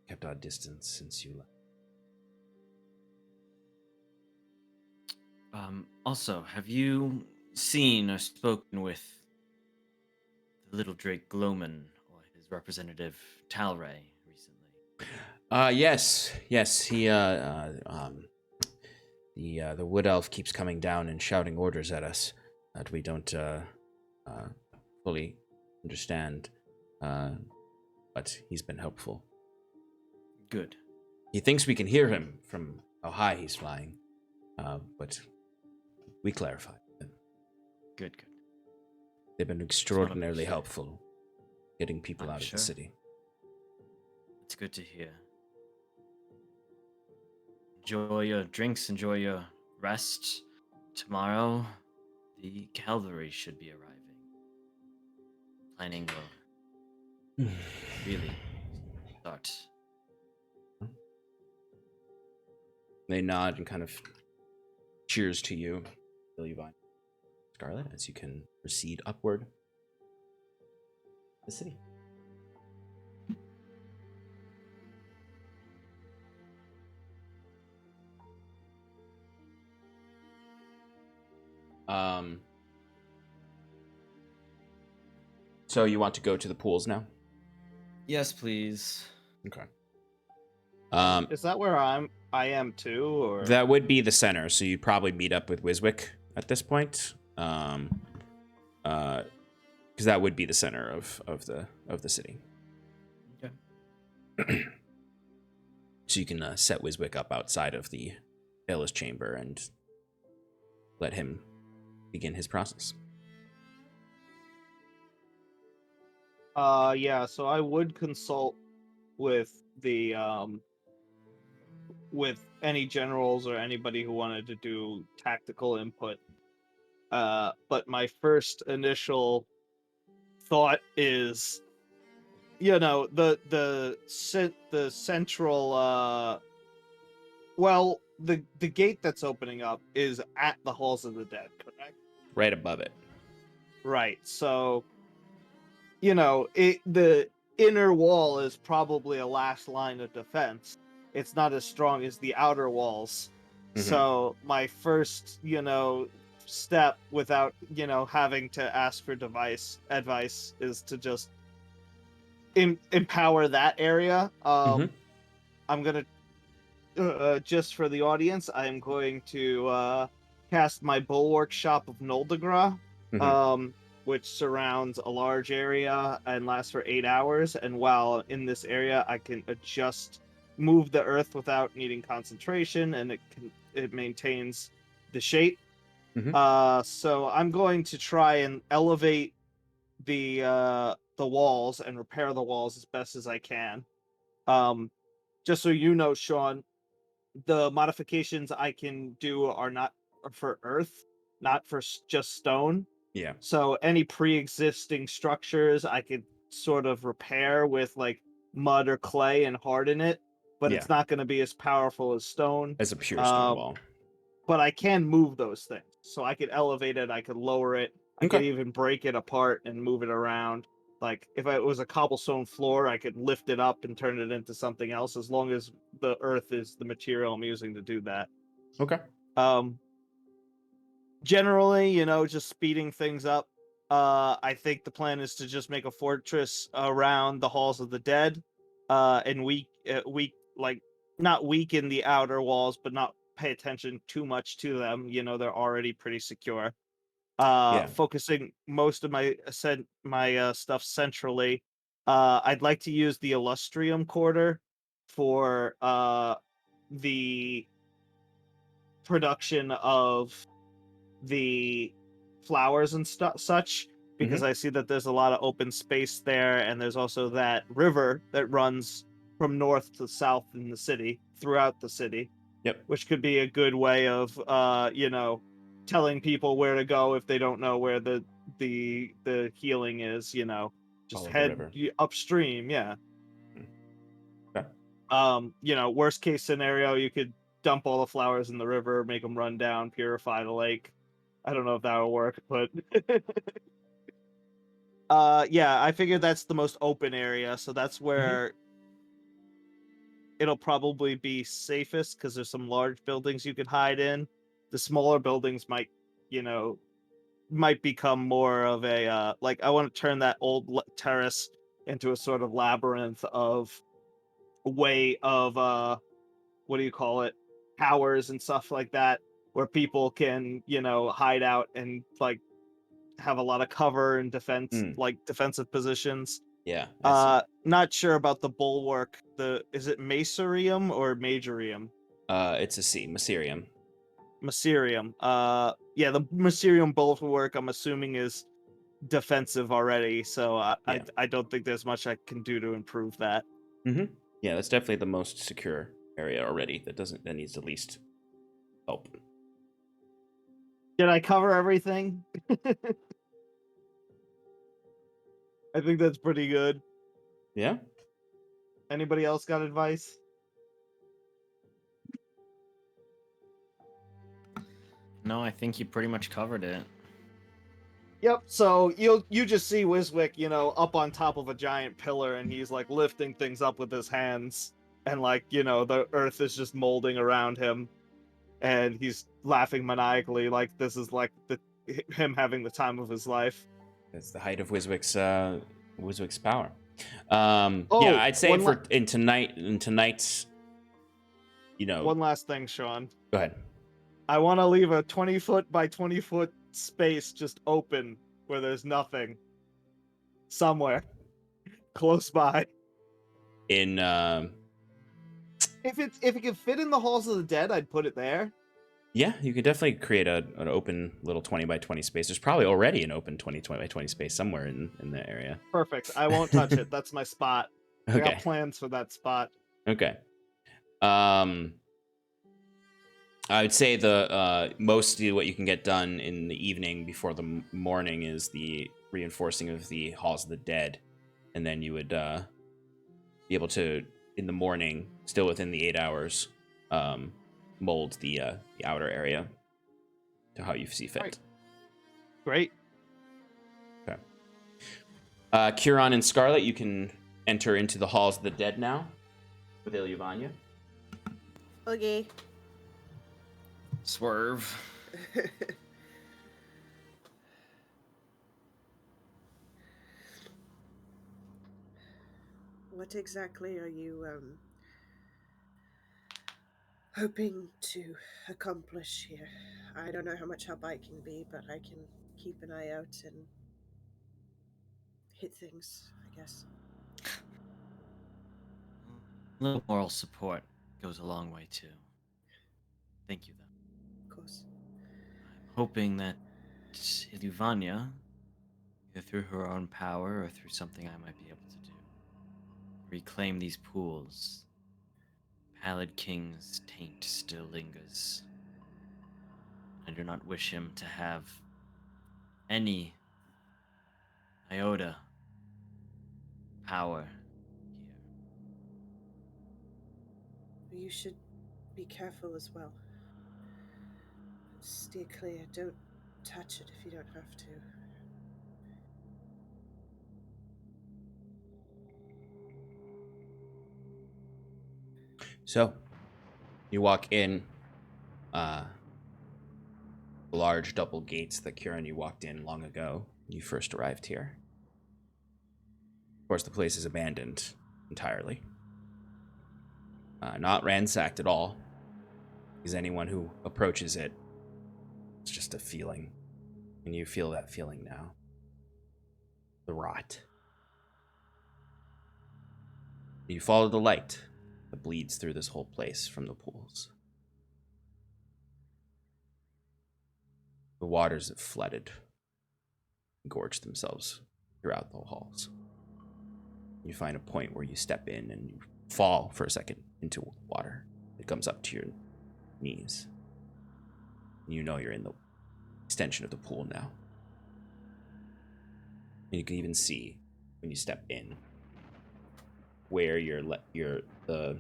kept our distance since you left. Also, have you seen or spoken with the little Drake Gloman or his representative Talray recently? Yes. He the wood elf keeps coming down and shouting orders at us that we don't fully understand. But he's been helpful. Good. He thinks we can hear him from how high he's flying, but we clarified with him. Good. They've been extraordinarily sure. helpful getting people I'm out of sure. the city. It's good to hear. Enjoy your drinks, enjoy your rest. Tomorrow, the cavalry should be arriving. Planning will really start. They nod and kind of cheers to you, Billy Vine. Scarlet, as you can proceed upward the city. So you want to go to the pools now? Yes, please. Okay. Is that where I am too, or That would be the center, so you'd probably meet up with Wiswick at this point. Because that would be the center of the city. Okay. So you can set Wiswick up outside of the Bailiff's chamber and let him begin his process. Yeah, so I would consult with the with any generals or anybody who wanted to do tactical input. But my first initial thought is, you know, the central well, the gate that's opening up is at the Halls of the Dead, correct? Right above it. Right. So, you know, the inner wall is probably a last line of defense. It's not as strong as the outer walls. Mhm. So my first, step without, having to ask for advice is to just empower that area. Mhm. I'm gonna just for the audience, I'm going to cast my Bulwark Shop of Noldagra, Mhm. which surrounds a large area and lasts for 8 hours. And while in this area, I can move the earth without needing concentration, and it maintains the shape. So I'm going to try and elevate the walls and repair the walls as best as I can. Just so you know, Sean, the modifications I can do are not for earth, not for just stone. Yeah. So any pre-existing structures I could sort of repair with like mud or clay and harden it, but Yeah. it's not going to be as powerful as stone. As a pure stone wall. But I can move those things. So I could elevate it, I could lower it, I could Okay. even break it apart and move it around. Like if it was a cobblestone floor, I could lift it up and turn it into something else, as long as the earth is the material I'm using to do that. Okay. Generally, just speeding things up. I think the plan is to just make a fortress around the halls of the dead, and like not weaken the outer walls, but not pay attention too much to them. They're already pretty secure. Yeah. Focusing most of my stuff centrally. I'd like to use the Illustrium Quarter for the production of the flowers and such, because I see that there's a lot of open space there, and there's also that river that runs from north to south in the city, throughout the city. Yep. Which could be a good way of telling people where to go if they don't know where the healing is. Just Follow the head river. upstream. Yeah. Okay. Worst case scenario, you could dump all the flowers in the river, make them run down, purify the lake. I don't know if that'll work, but yeah, I figured that's the most open area, so that's where it'll probably be safest, because there's some large buildings you could hide in. The smaller buildings might become more of a like, I want to turn that old terrace into a sort of labyrinth of way of what do you call it, towers and stuff like that, where people can hide out and like have a lot of cover and defense, like defensive positions. Yeah. I see. Not sure about the bulwark. Is it Macerium or Majorium? It's a C. Mysterium. Macerium. Yeah, the Macerium bulwark, I'm assuming, is defensive already, so I don't think there's much I can do to improve that. Yeah, that's definitely the most secure area already. That needs the least help. Did I cover everything? I think that's pretty good. Yeah. Anybody else got advice? No, I think you pretty much covered it. Yep. So you just see Wiswick, up on top of a giant pillar, and he's like lifting things up with his hands, and like the earth is just molding around him, and he's laughing maniacally, like this is like him having the time of his life. That's the height of Wiswick's power. Oh, yeah, I'd say in tonight's, one last thing, Sean. Go ahead. I want to leave a 20-foot by 20-foot space just open where there's nothing. Somewhere close by. In If it can fit in the halls of the dead, I'd put it there. Yeah, you could definitely create an open little 20 by 20 space. There's probably already an open 20 by 20 space somewhere in the area. Perfect. I won't touch it. That's my spot. Okay. I got plans for that spot. Okay. I would say the mostly what you can get done in the evening before the morning is the reinforcing of the halls of the dead, and then you would be able to, in the morning, still within the 8 hours, mold the outer area to how you see fit. Great. Okay. Kieran and Scarlet, you can enter into the halls of the dead now with Ilyavanya. Okay. Swerve. What exactly are you hoping to accomplish here? I don't know how much help I can be, but I can keep an eye out and hit things, I guess. A little moral support goes a long way too. Thank you, though. Of course. I'm hoping that Iluvania, either through her own power or through something I might be able to do, reclaim these pools. Pallid King's taint still lingers. I do not wish him to have any iota power here. You should be careful as well. Steer clear. Don't touch it if you don't have to. So, you walk in the large double gates that Kieran you walked in long ago when you first arrived here. Of course, the place is abandoned entirely. Not ransacked at all, because anyone who approaches it, it's just a feeling. And you feel that feeling now. The rot. You follow the light that bleeds through this whole place from the pools. The waters have flooded, gorged themselves throughout the halls. You find a point where you step in and you fall for a second into water. It comes up to your knees. You know you're in the extension of the pool now. And you can even see when you step in where the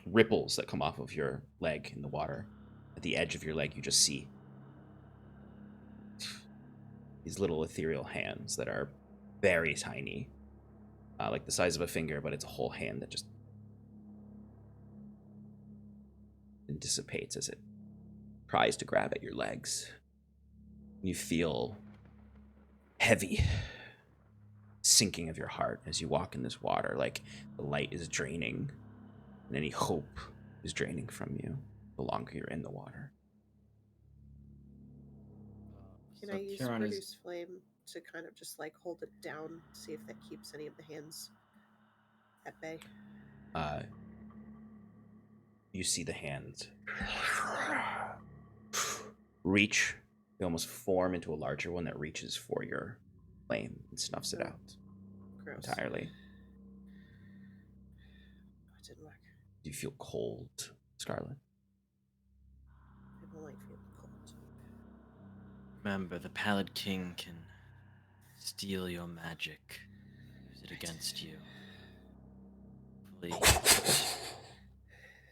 ripples that come off of your leg in the water. At the edge of your leg, you just see these little ethereal hands that are very tiny, like the size of a finger, but it's a whole hand that just dissipates as it tries to grab at your legs. You feel heavy sinking of your heart as you walk in this water, like the light is draining and any hope is draining from you the longer you're in the water. Can So I use Kieran Produce Flame to kind of just like hold it down, see if that keeps any of the hands at bay? You see the hands reach. They almost form into a larger one that reaches for your flame and snuffs it out Gross. entirely. It didn't work. Do you feel cold, Scarlet? I don't like feeling cold. Remember, the Pallid King can steal your magic, use it against you. Hopefully,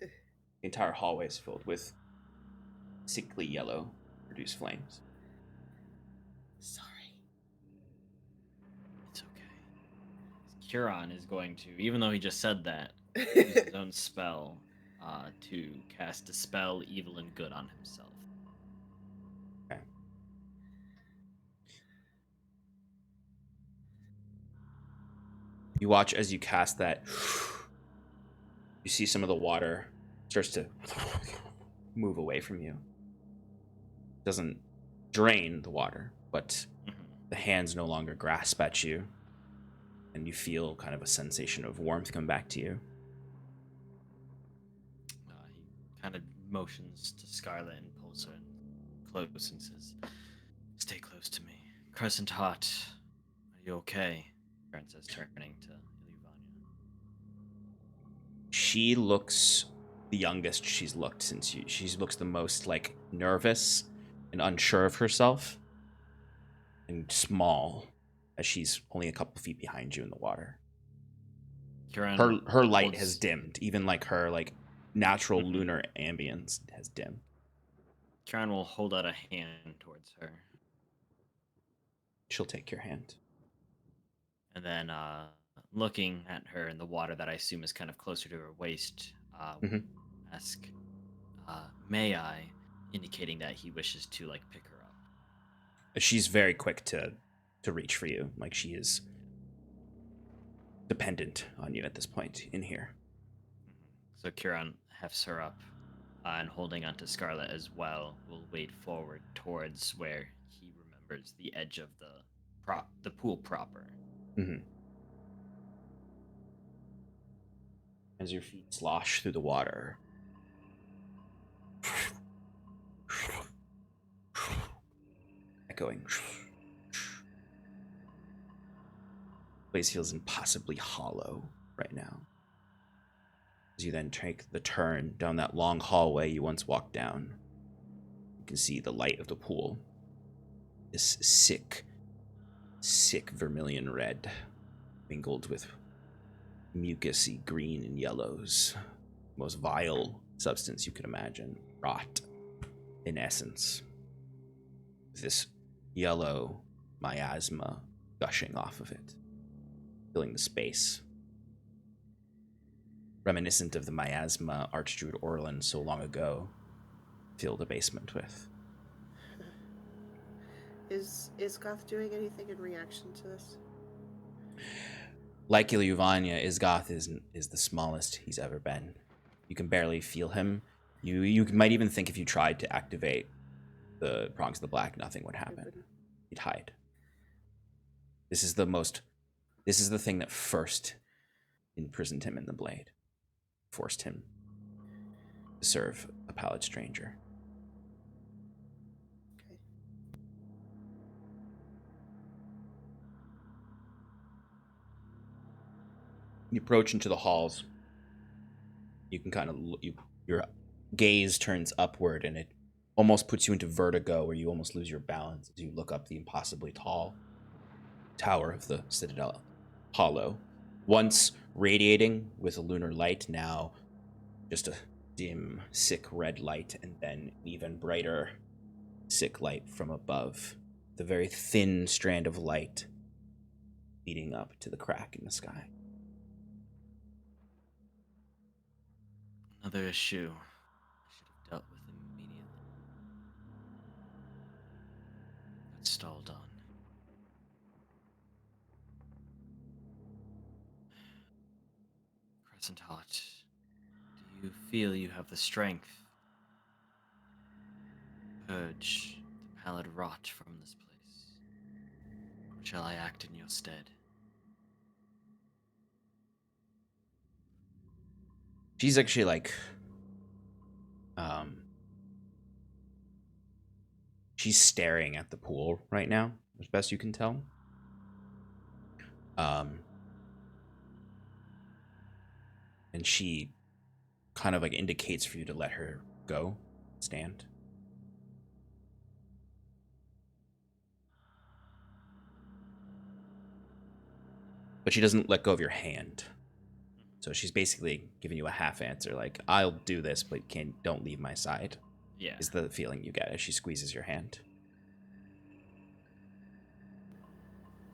The entire hallway is filled with sickly yellow produced flames. Sorry. it's okay. Kieran is going to, even though he just said that, use his own spell to cast Dispel Evil and Good on himself. Okay. You watch as you cast that. You see some of the water starts to move away from you. Doesn't drain the water, but the hands no longer grasp at you, and you feel kind of a sensation of warmth come back to you. He kind of motions to Scarlet and pulls her close and says, "Stay close to me. Crescentheart, are you okay?" Kieran says, turning to Iluvania. She looks the youngest she's looked since you. She looks the most like nervous and unsure of herself, and small, as she's only a couple feet behind you in the water. Kieran Her light holds- has dimmed, even like her like natural lunar ambience has dimmed. Kieran will hold out a hand towards her, She'll take your hand. and then looking at her in the water that I assume is kind of closer to her waist, ask, "May I?" indicating that he wishes to like pick her up. She's very quick to reach for you. Like she is dependent on you at this point in here. So Kieran hefts her up, and holding onto Scarlet as well, will wade forward towards where he remembers the edge of the pool proper. Mm-hmm. As your feet slosh through the water, echoing. Place feels impossibly hollow right now. As you then take the turn down that long hallway you once walked down, you can see the light of the pool. This sick vermilion red, mingled with mucusy green and yellows. Most vile substance you could imagine. Rot, in essence. This yellow miasma gushing off of it, filling the space. Reminiscent of the miasma Archdruid Orlin so long ago filled the basement with. Is Goth doing anything in reaction to this? Like Ilyuvania, Isgoth is the smallest he's ever been. You can barely feel him. You might even think if you tried to activate the prongs of the black, nothing would happen. He'd hide. This is the thing that first imprisoned him in the blade. Forced him to serve a pallid stranger. Okay. You approach into the halls. You can kind of your gaze turns upward, and it almost puts you into vertigo, where you almost lose your balance as you look up the impossibly tall tower of the Citadel Hollow. Once radiating with a lunar light, now just a dim, sick red light, and then an even brighter, sick light from above. The very thin strand of light leading up to the crack in the sky. Another issue I should have dealt with immediately. Got stalled on. Crescentheart, do you feel you have the strength to purge the pallid rot from this place? Or shall I act in your stead? She's actually she's staring at the pool right now, as best you can tell. And she kind of indicates for you to let her go, stand. But she doesn't let go of your hand. So she's basically giving you a half answer, like, I'll do this, but don't leave my side. Yeah. Is the feeling you get as she squeezes your hand.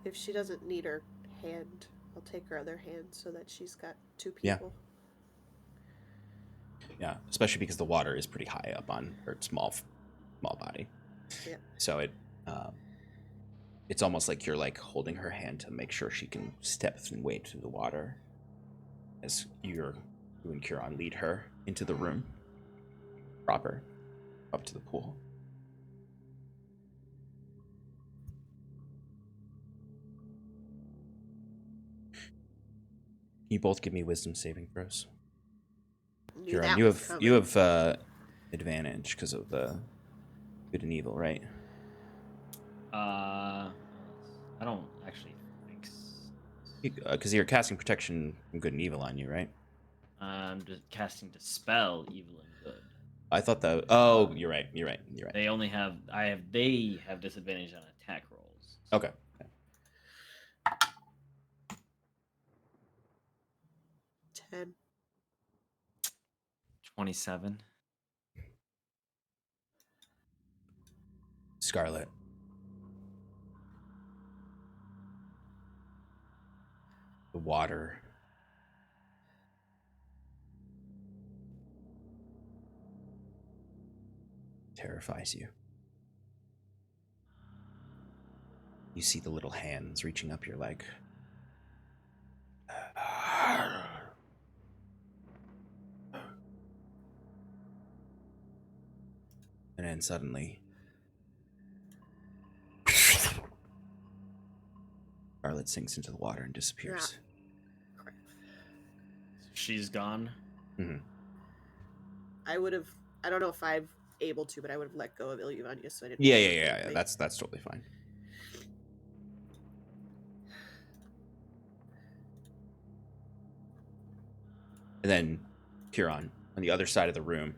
If she doesn't need her hand, I'll take her other hand so that she's got two people. Yeah, especially because the water is pretty high up on her small body. Yeah. So it's almost like you're holding her hand to make sure she can step and wade through the water as you and Kieran lead her into the room proper, up to the pool. You both give me wisdom saving throws. Kieran, you have advantage because of the good and evil, right? I don't actually think so. Because you're casting protection from good and evil on you, right? I'm just casting Dispel Evil and Good. I thought that. Oh, you're right. They only have. They have disadvantage on attack rolls. Okay. 10. 27. Scarlet. The water terrifies you. You see the little hands reaching up your leg. And then suddenly, Scarlet sinks into the water and disappears. Crap. She's gone. Mm-hmm. I would have. I don't know if I'm able to, but I would have let go of Ilyvania so I didn't. Yeah. That's totally fine. And then, Huron, on the other side of the room,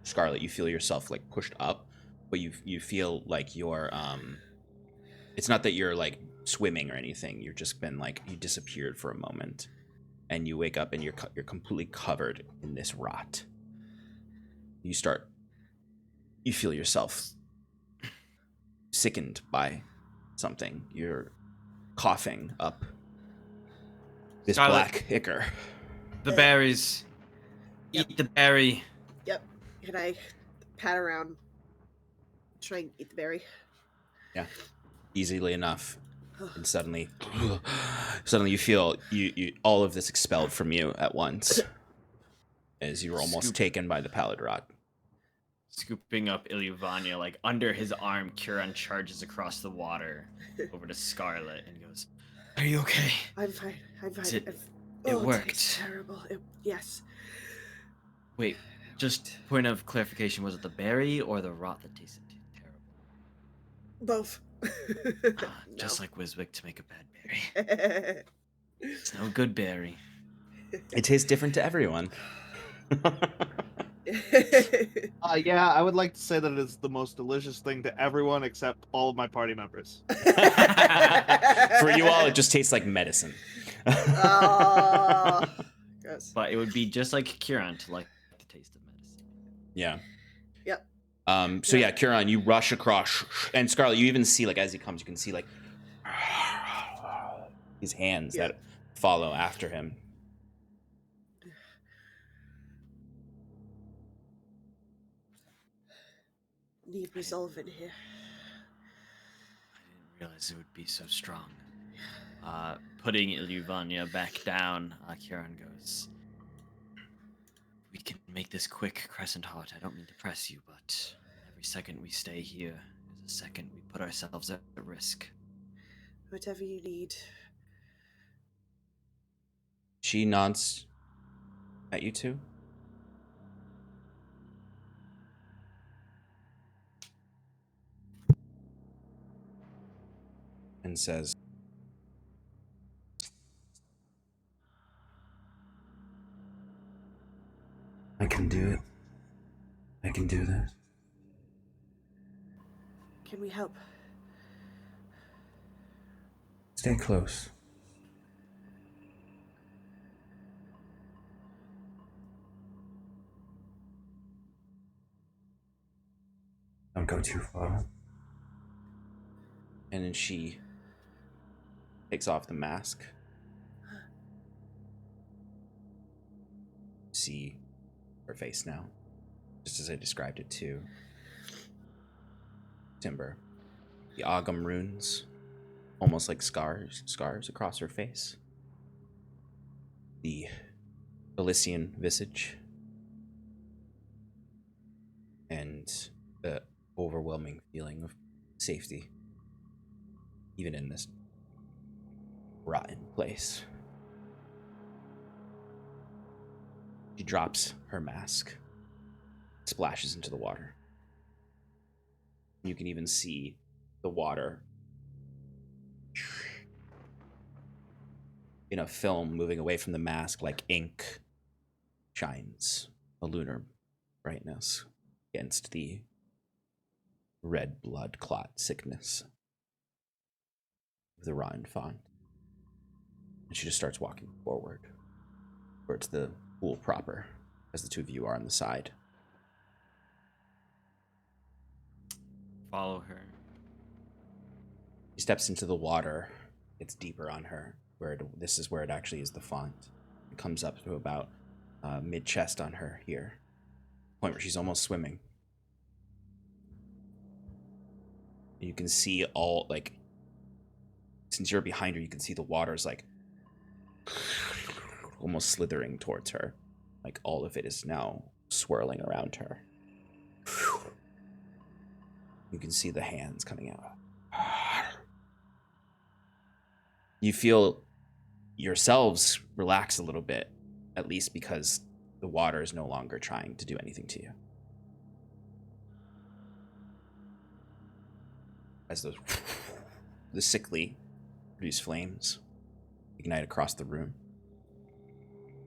Scarlet, you feel yourself like pushed up, but you feel like you're it's not that you're like swimming or anything. You've just been like you disappeared for a moment, and you wake up and you're completely covered in this rot. You feel yourself sickened by something. You're coughing up this Scarlet. black ichor. The berries. Yep. Eat the berry. Yep. And I pat around, try and eat the berry. Yeah, easily enough, and suddenly you feel you all of this expelled from you at once, as you were almost taken by the pallid rot. Scooping up Ilyvania, like under his arm, Kieran charges across the water over to Scarlet and goes, "Are you okay?" I'm fine. I'm fine. It It worked. tastes terrible. Yes. Wait, just point of clarification: was it the berry or the rot that tasted terrible? Both. Just like Wiswick to make a bad berry. It's no good berry. It tastes different to everyone. Yeah, I would like to say that it is the most delicious thing to everyone except all of my party members. For you all, it just tastes like medicine. Oh, gross. But it would be just like Kieran to like the taste of medicine. Yeah. Yep. So yeah, Kieran, you rush across, and Scarlet, you even see like as he comes, you can see like his hands that follow after him. Need resolve in here. I didn't realize it would be so strong. Putting Ilyvania back down, Kieran goes, "We can make this quick, Crescentheart. I don't mean to press you, but every second we stay here is a second we put ourselves at risk." Whatever you need. She nods at you two. And says, I can do it. I can do this. Can we help? Stay close. Don't go too far. and then she takes off the mask. See her face now, just as I described it to Timber. The Ogham runes, almost like scars across her face. The Elysian visage, and the overwhelming feeling of safety, even in this rotten place. She drops her mask, splashes into the water. You can even see the water in a film moving away from the mask, like ink shines a lunar brightness against the red blood clot sickness of the rotten font. And she just starts walking forward towards the pool proper, as the two of you are on the side. Follow her. She steps into the water. It's deeper on her. This is where it actually is the font. It comes up to about mid-chest on her here. Point where she's almost swimming. You can see all, like, since you're behind her, you can see the water's like almost slithering towards her. Like all of it is now swirling around her. You can see the hands coming out. You feel yourselves relax a little bit, at least because the water is no longer trying to do anything to you. As the sickly produce flames ignite across the room.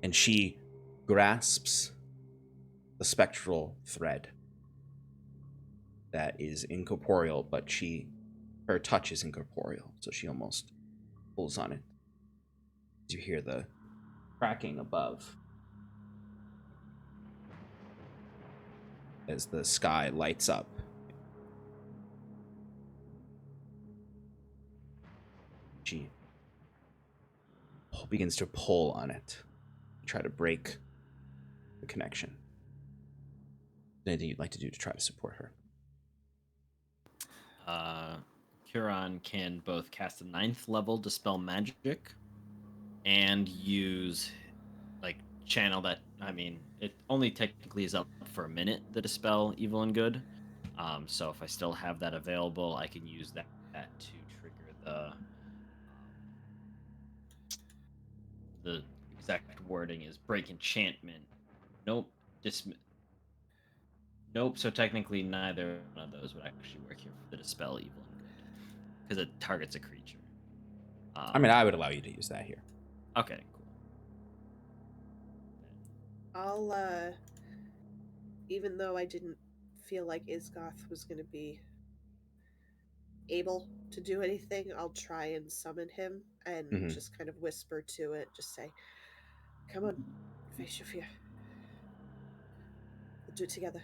And she grasps the spectral thread that is incorporeal, but her touch is incorporeal, so she almost pulls on it. You hear the cracking above as the sky lights up. She begins to pull on it, try to break the connection. Anything you'd like to do to try to support her? Huron can both cast a 9th level Dispel Magic and use, like, channel that. I mean, it only technically is up for a minute, the Dispel Evil and Good. So if I still have that available, I can use that to trigger the exact wording is break enchantment. Nope. Nope, so technically neither one of those would actually work here for the Dispel Evil and Good. Because it targets a creature. I mean, I would allow you to use that here. Okay, cool. I'll, even though I didn't feel like Isgoth was going to be able to do anything, I'll try and summon him and just kind of whisper to it, just say, come on, face your fear. We'll do it together.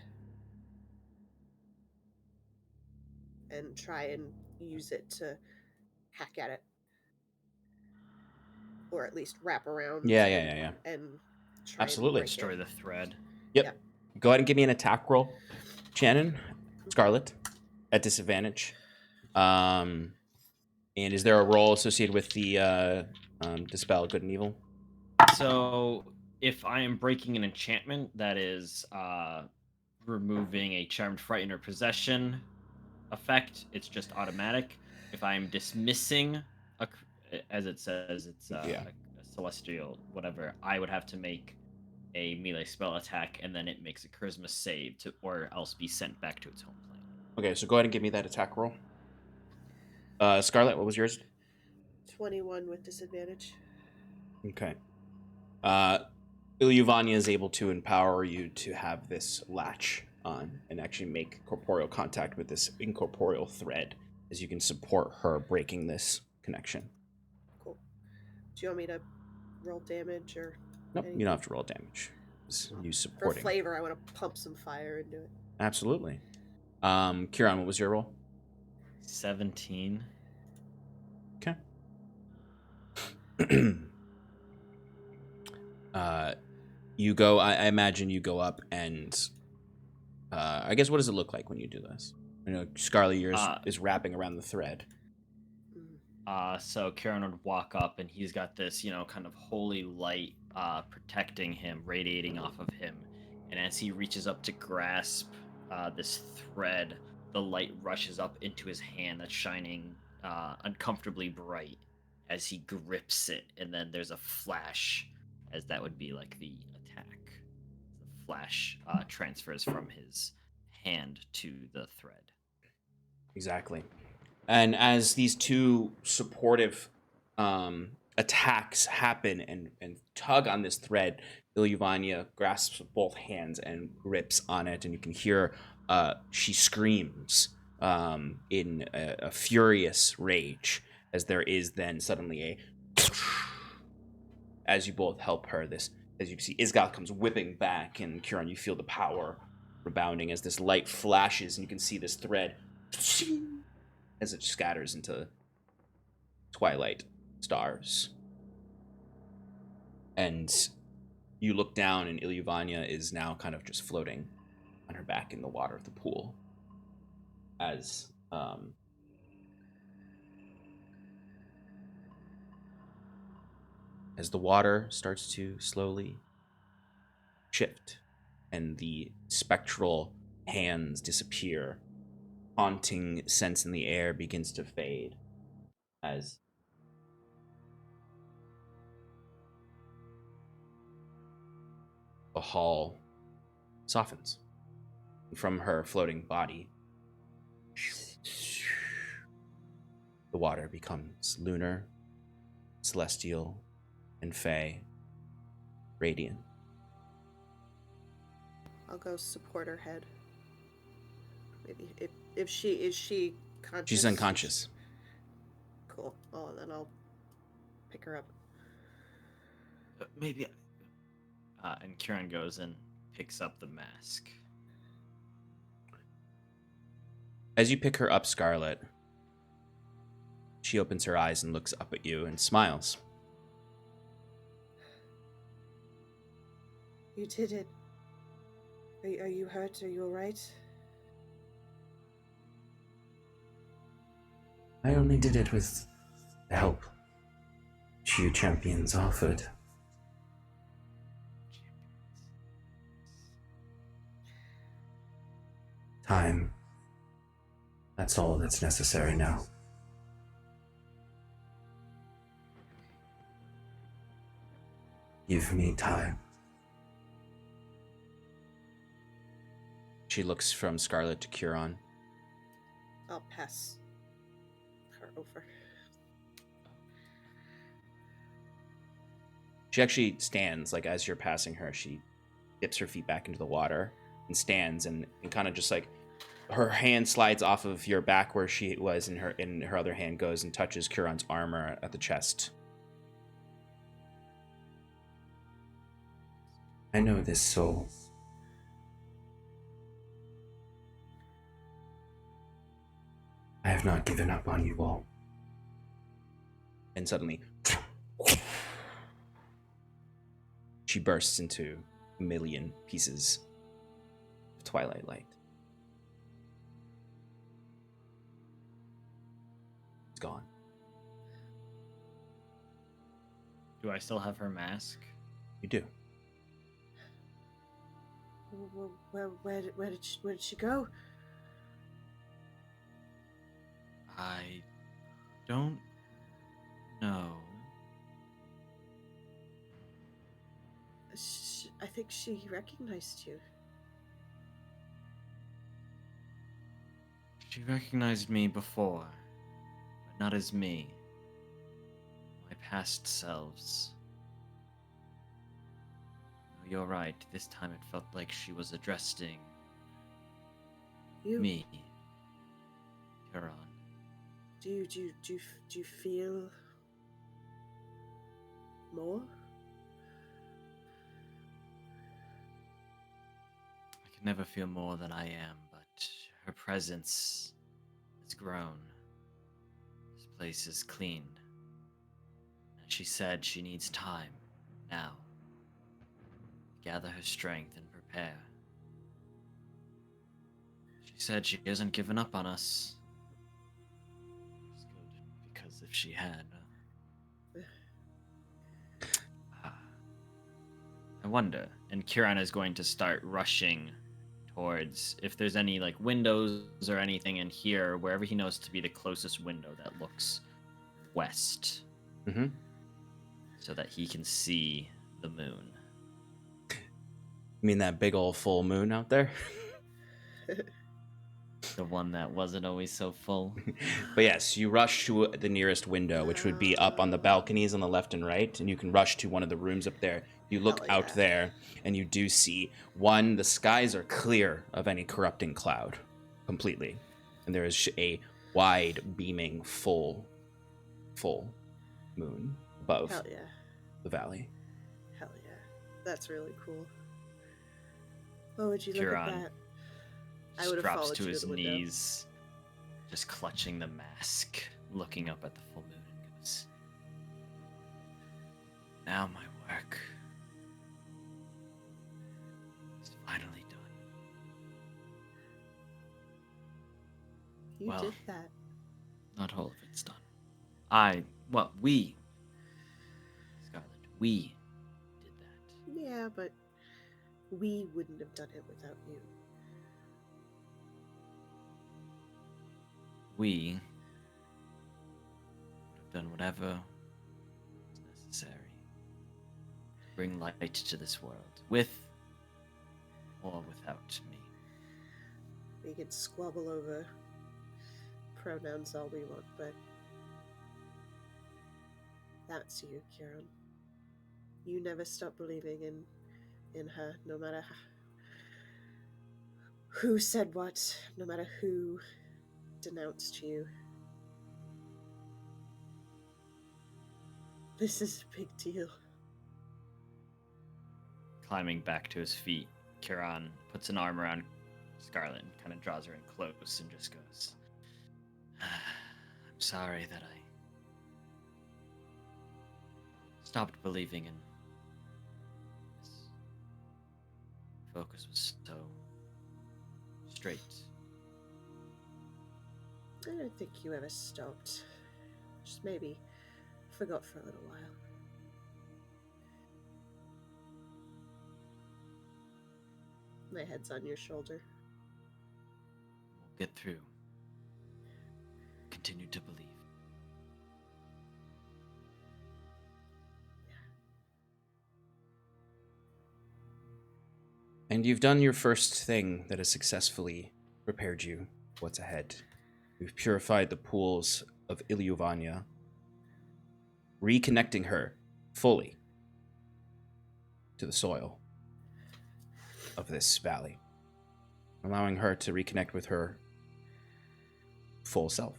And try and use it to hack at it. Or at least wrap around. Yeah. And try Absolutely. and Destroy the thread. Yep. Go ahead and give me an attack roll, Shannon. Scarlet, at disadvantage. And is there a roll associated with the Dispel Good and Evil? So if I am breaking an enchantment, that is removing a Charmed, Frightened, or Possession effect, it's just automatic. If I'm dismissing, as it says, it's a celestial, whatever, I would have to make a melee spell attack, and then it makes a charisma save, or else be sent back to its home plane. Okay, so go ahead and give me that attack roll. Scarlet, what was yours? 21 with disadvantage. Okay. Ilyuvania is able to empower you to have this latch on and actually make corporeal contact with this incorporeal thread, as you can support her breaking this connection. Cool. Do you want me to roll damage or? Nope, anything? you don't have to roll damage. It's you For supporting. flavor, I want to pump some fire into it. Absolutely. Kieran, what was your roll? 17. Okay. You go. I imagine you go up and. I guess what does it look like when you do this? You know, Scarlet yours is wrapping around the thread. So Kieran would walk up, and he's got this, kind of holy light protecting him, radiating off of him. And as he reaches up to grasp this thread, the light rushes up into his hand that's shining uncomfortably bright as he grips it. And then there's a flash, as that would be like the attack. The flash transfers from his hand to the thread. Exactly. And as these two supportive attacks happen and tug on this thread, Ilyuvania grasps both hands and grips on it, and you can hear she screams in a furious rage, as there is then suddenly a as you both help her. This, as you can see, Isgoth comes whipping back, and Kieran, you feel the power rebounding as this light flashes, and you can see this thread as it scatters into twilight stars. And you look down, and Ilyuvania is now kind of just floating on her back in the water of the pool. As the water starts to slowly shift and the spectral hands disappear, haunting sense in the air begins to fade as the hall softens. From her floating body, the water becomes lunar, celestial, and fey, radiant. I'll go support her head. Maybe if she is she conscious. She's unconscious. Cool. Oh, then I'll pick her up. Maybe. And Kieran goes and picks up the mask. As you pick her up, Scarlet, she opens her eyes and looks up at you and smiles. You did it. Are you hurt? Are you alright? I only did it with the help you champions offered. Time. That's all that's necessary now. Give me time. She looks from Scarlet to Curon. I'll pass her over. She actually stands, like as you're passing her, she dips her feet back into the water and stands and kind of just like her hand slides off of your back where she was, and her other hand goes and touches Curon's armor at the chest. I know this soul. I have not given up on you all. And suddenly, she bursts into a million pieces of twilight light. It's gone. Do I still have her mask? You do. Where did she go? I don't know. I think she recognized you. She recognized me before, but not as me. My past selves. No, you're right. This time it felt like she was addressing You. me. Huron. Do you feel more? I can never feel more than I am, but her presence has grown. This place is clean. And she said she needs time, now, to gather her strength and prepare. She said she hasn't given up on us. It's good, because if she had... I wonder, and Kieran is going to start rushing towards, if there's any like windows or anything in here, wherever he knows to be the closest window that looks west, so that he can see the moon. You mean that big old full moon out there? The one that wasn't always so full. But yes, you rush to the nearest window, which would be up on the balconies on the left and right, and you can rush to one of the rooms up there. You look out there, and you do see, one, the skies are clear of any corrupting cloud, completely. And there is a wide, beaming, full moon above the valley. Hell yeah. That's really cool. Oh, would you look Kieran at that? I would have drops followed to you his to the window. knees, just clutching the mask, looking up at the full moon, and goes, "Now my work is finally done." You Well, did that. Not all of it's done. We, Scarlet, we did that. Yeah, but we wouldn't have done it without you. We have done whatever is necessary to bring light to this world, with or without me. We could squabble over pronouns all we want, but that's you, Kieran. You never stop believing in her, no matter who said what, no matter who denounced you. This is a big deal. Climbing back to his feet, Kieran puts an arm around Scarlet and kind of draws her in close and just goes, I'm sorry that I stopped believing in this. Focus was so straight. I don't think you ever stopped. Just maybe forgot for a little while. My head's on your shoulder. We'll get through. Continue to believe. And you've done your first thing that has successfully prepared you for what's ahead. You've purified the pools of Ilyuvania, reconnecting her fully to the soil of this valley, allowing her to reconnect with her full self.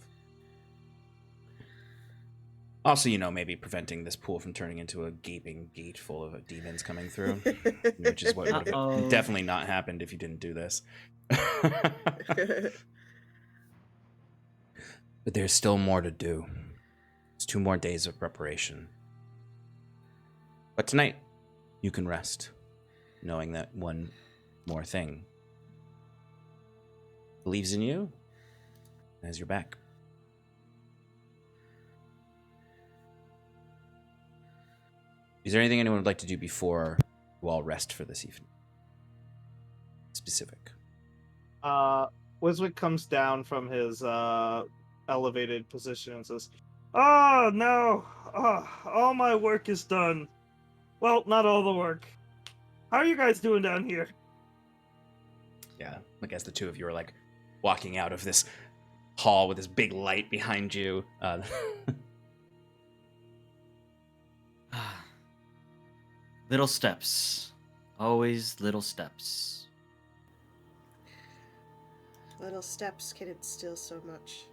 Also, maybe preventing this pool from turning into a gaping gate full of demons coming through, which is what would have definitely not happened if you didn't do this. But there's still more to do. It's 2 more days of preparation. But tonight, you can rest, knowing that one more thing believes in you as you're back. Is there anything anyone would like to do before you all rest for this evening? Specific. Wiswick comes down from his elevated position and says, Oh, no. Oh, all my work is done. Well, not all the work. How are you guys doing down here? Yeah, like as the two of you are like walking out of this hall with this big light behind you. Little steps. Always little steps. Little steps can instill so much.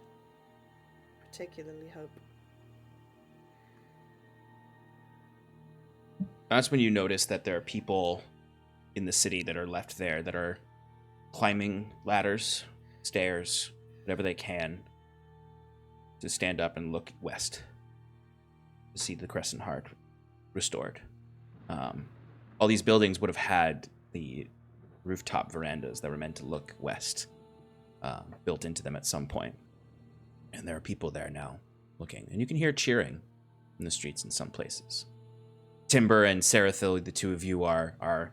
Particularly hope. That's when you notice that there are people in the city that are left there that are climbing ladders, stairs, whatever they can, to stand up and look west to see the Crescentheart restored. All these buildings would have had the rooftop verandas that were meant to look west built into them at some point. And there are people there now looking. And you can hear cheering in the streets in some places. Timber and Sarathil, the two of you are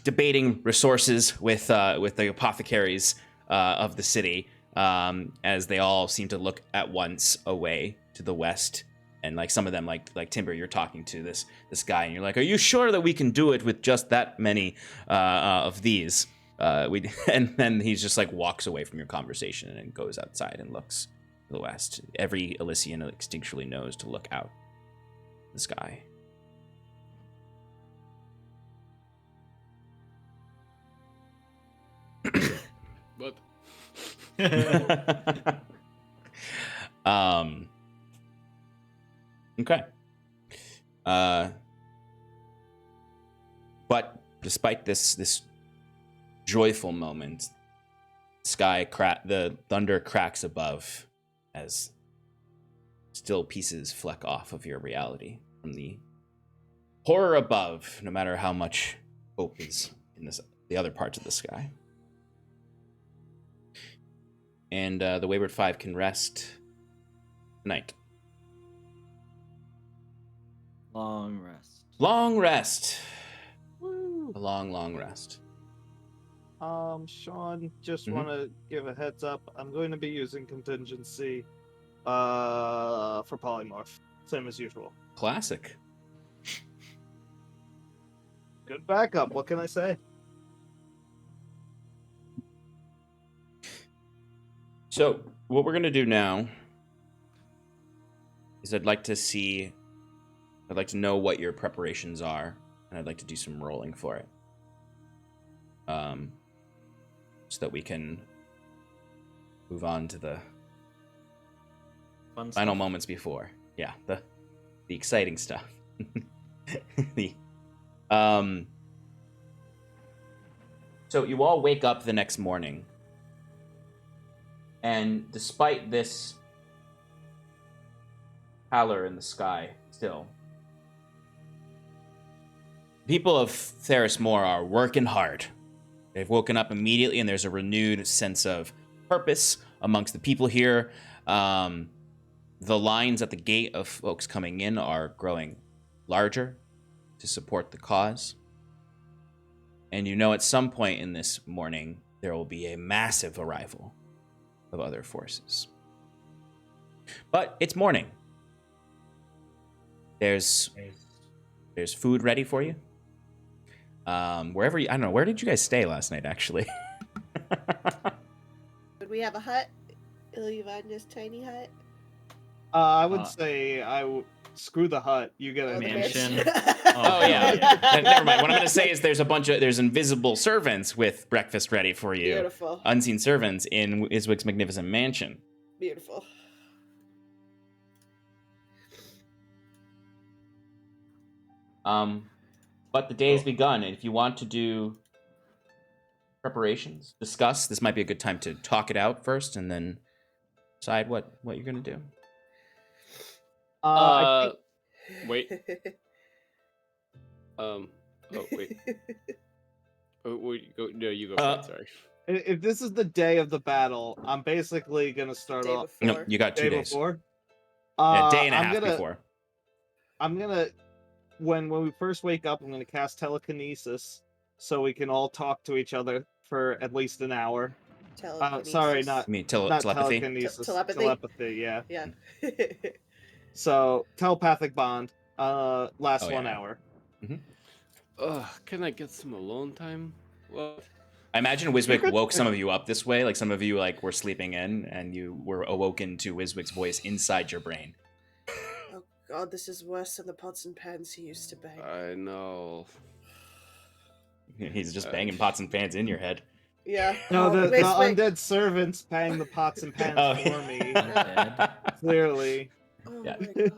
debating resources with the apothecaries of the city as they all seem to look at once away to the west. And like some of them, like Timber, you're talking to this guy, and you're like, "Are you sure that we can do it with just that many of these?" And then he's just like walks away from your conversation and goes outside and looks to the west. Every Elysian instinctually knows to look out the sky. What? Okay. But despite this joyful moment, the thunder cracks above as still pieces fleck off of your reality from the horror above, no matter how much hope is in the other parts of the sky. And the Wayward Five can rest tonight. Long rest. Long rest. Woo. A long, long rest. Sean, just Mhm. want to give a heads up. I'm going to be using contingency for polymorph, same as usual. Classic. Good backup. What can I say? So what we're gonna do now is I'd like to know what your preparations are, and I'd like to do some rolling for it. So that we can move on to the Fun final stuff. moments before. Yeah, the exciting stuff. the So you all wake up the next morning, and despite this pallor in the sky still, people of Thaeres-Mor are working hard. They've woken up immediately, and there's a renewed sense of purpose amongst the people here. The lines at the gate of folks coming in are growing larger to support the cause. And you know at some point in this morning, there will be a massive arrival of other forces. But it's morning. There's food ready for you. Wherever I don't know, where did you guys stay last night, actually? Would we have a hut? Ilyvanya's tiny hut? I would say screw the hut. You get a Oh, the mansion. mansion. Oh yeah. Never mind. What I'm gonna say is there's invisible servants with breakfast ready for you. Beautiful. Unseen servants in Iswick's magnificent mansion. Beautiful. But the day has begun, and if you want to do preparations, discuss, this might be a good time to talk it out first, and then decide what you're gonna do. I Wait. Oh wait. Oh, wait, go. No, you go. First, sorry. think if this is the day of the battle, I'm basically gonna start Day off before. No, you got 2 day days. before. Yeah, day and a I'm half gonna, before. I'm gonna when we first wake up, I'm gonna cast telekinesis so we can all talk to each other for at least an hour. Sorry, not I mean, not telepathy. telekinesis. Telepathy? Telepathy, yeah. Yeah. So telepathic bond. Lasts Oh, 1 yeah. hour. Can I get some alone time? What? I imagine Wiswick woke some of you up this way. Like some of you were sleeping in, and you were awoken to Wiswick's voice inside your brain. Oh god, this is worse than the pots and pans he used to bang. I know. He's just banging pots and pans in your head. Yeah. No, the wait. undead servants bang the pots and pans Oh, for me. Undead. Clearly. Oh Yeah. my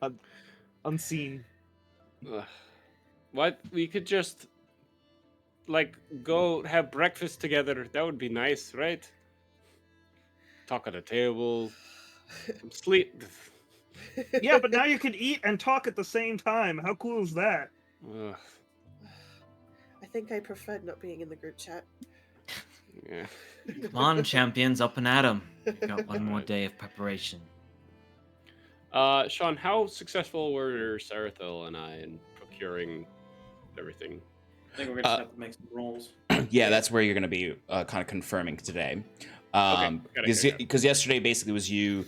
god. Unseen. What? We could just go have breakfast together. That would be nice, right? Talk at a table. Sleep. Yeah, but now you can eat and talk at the same time. How cool is that? Ugh, I think I preferred not being in the group chat. yeah. Come on, champions, up and at 'em. Got one more day of preparation. Sean, how successful were Sarathil and I in procuring everything? I think we're gonna have to make some rolls. Yeah, that's where you're going to be kind of confirming today. Got it. Because yesterday basically was you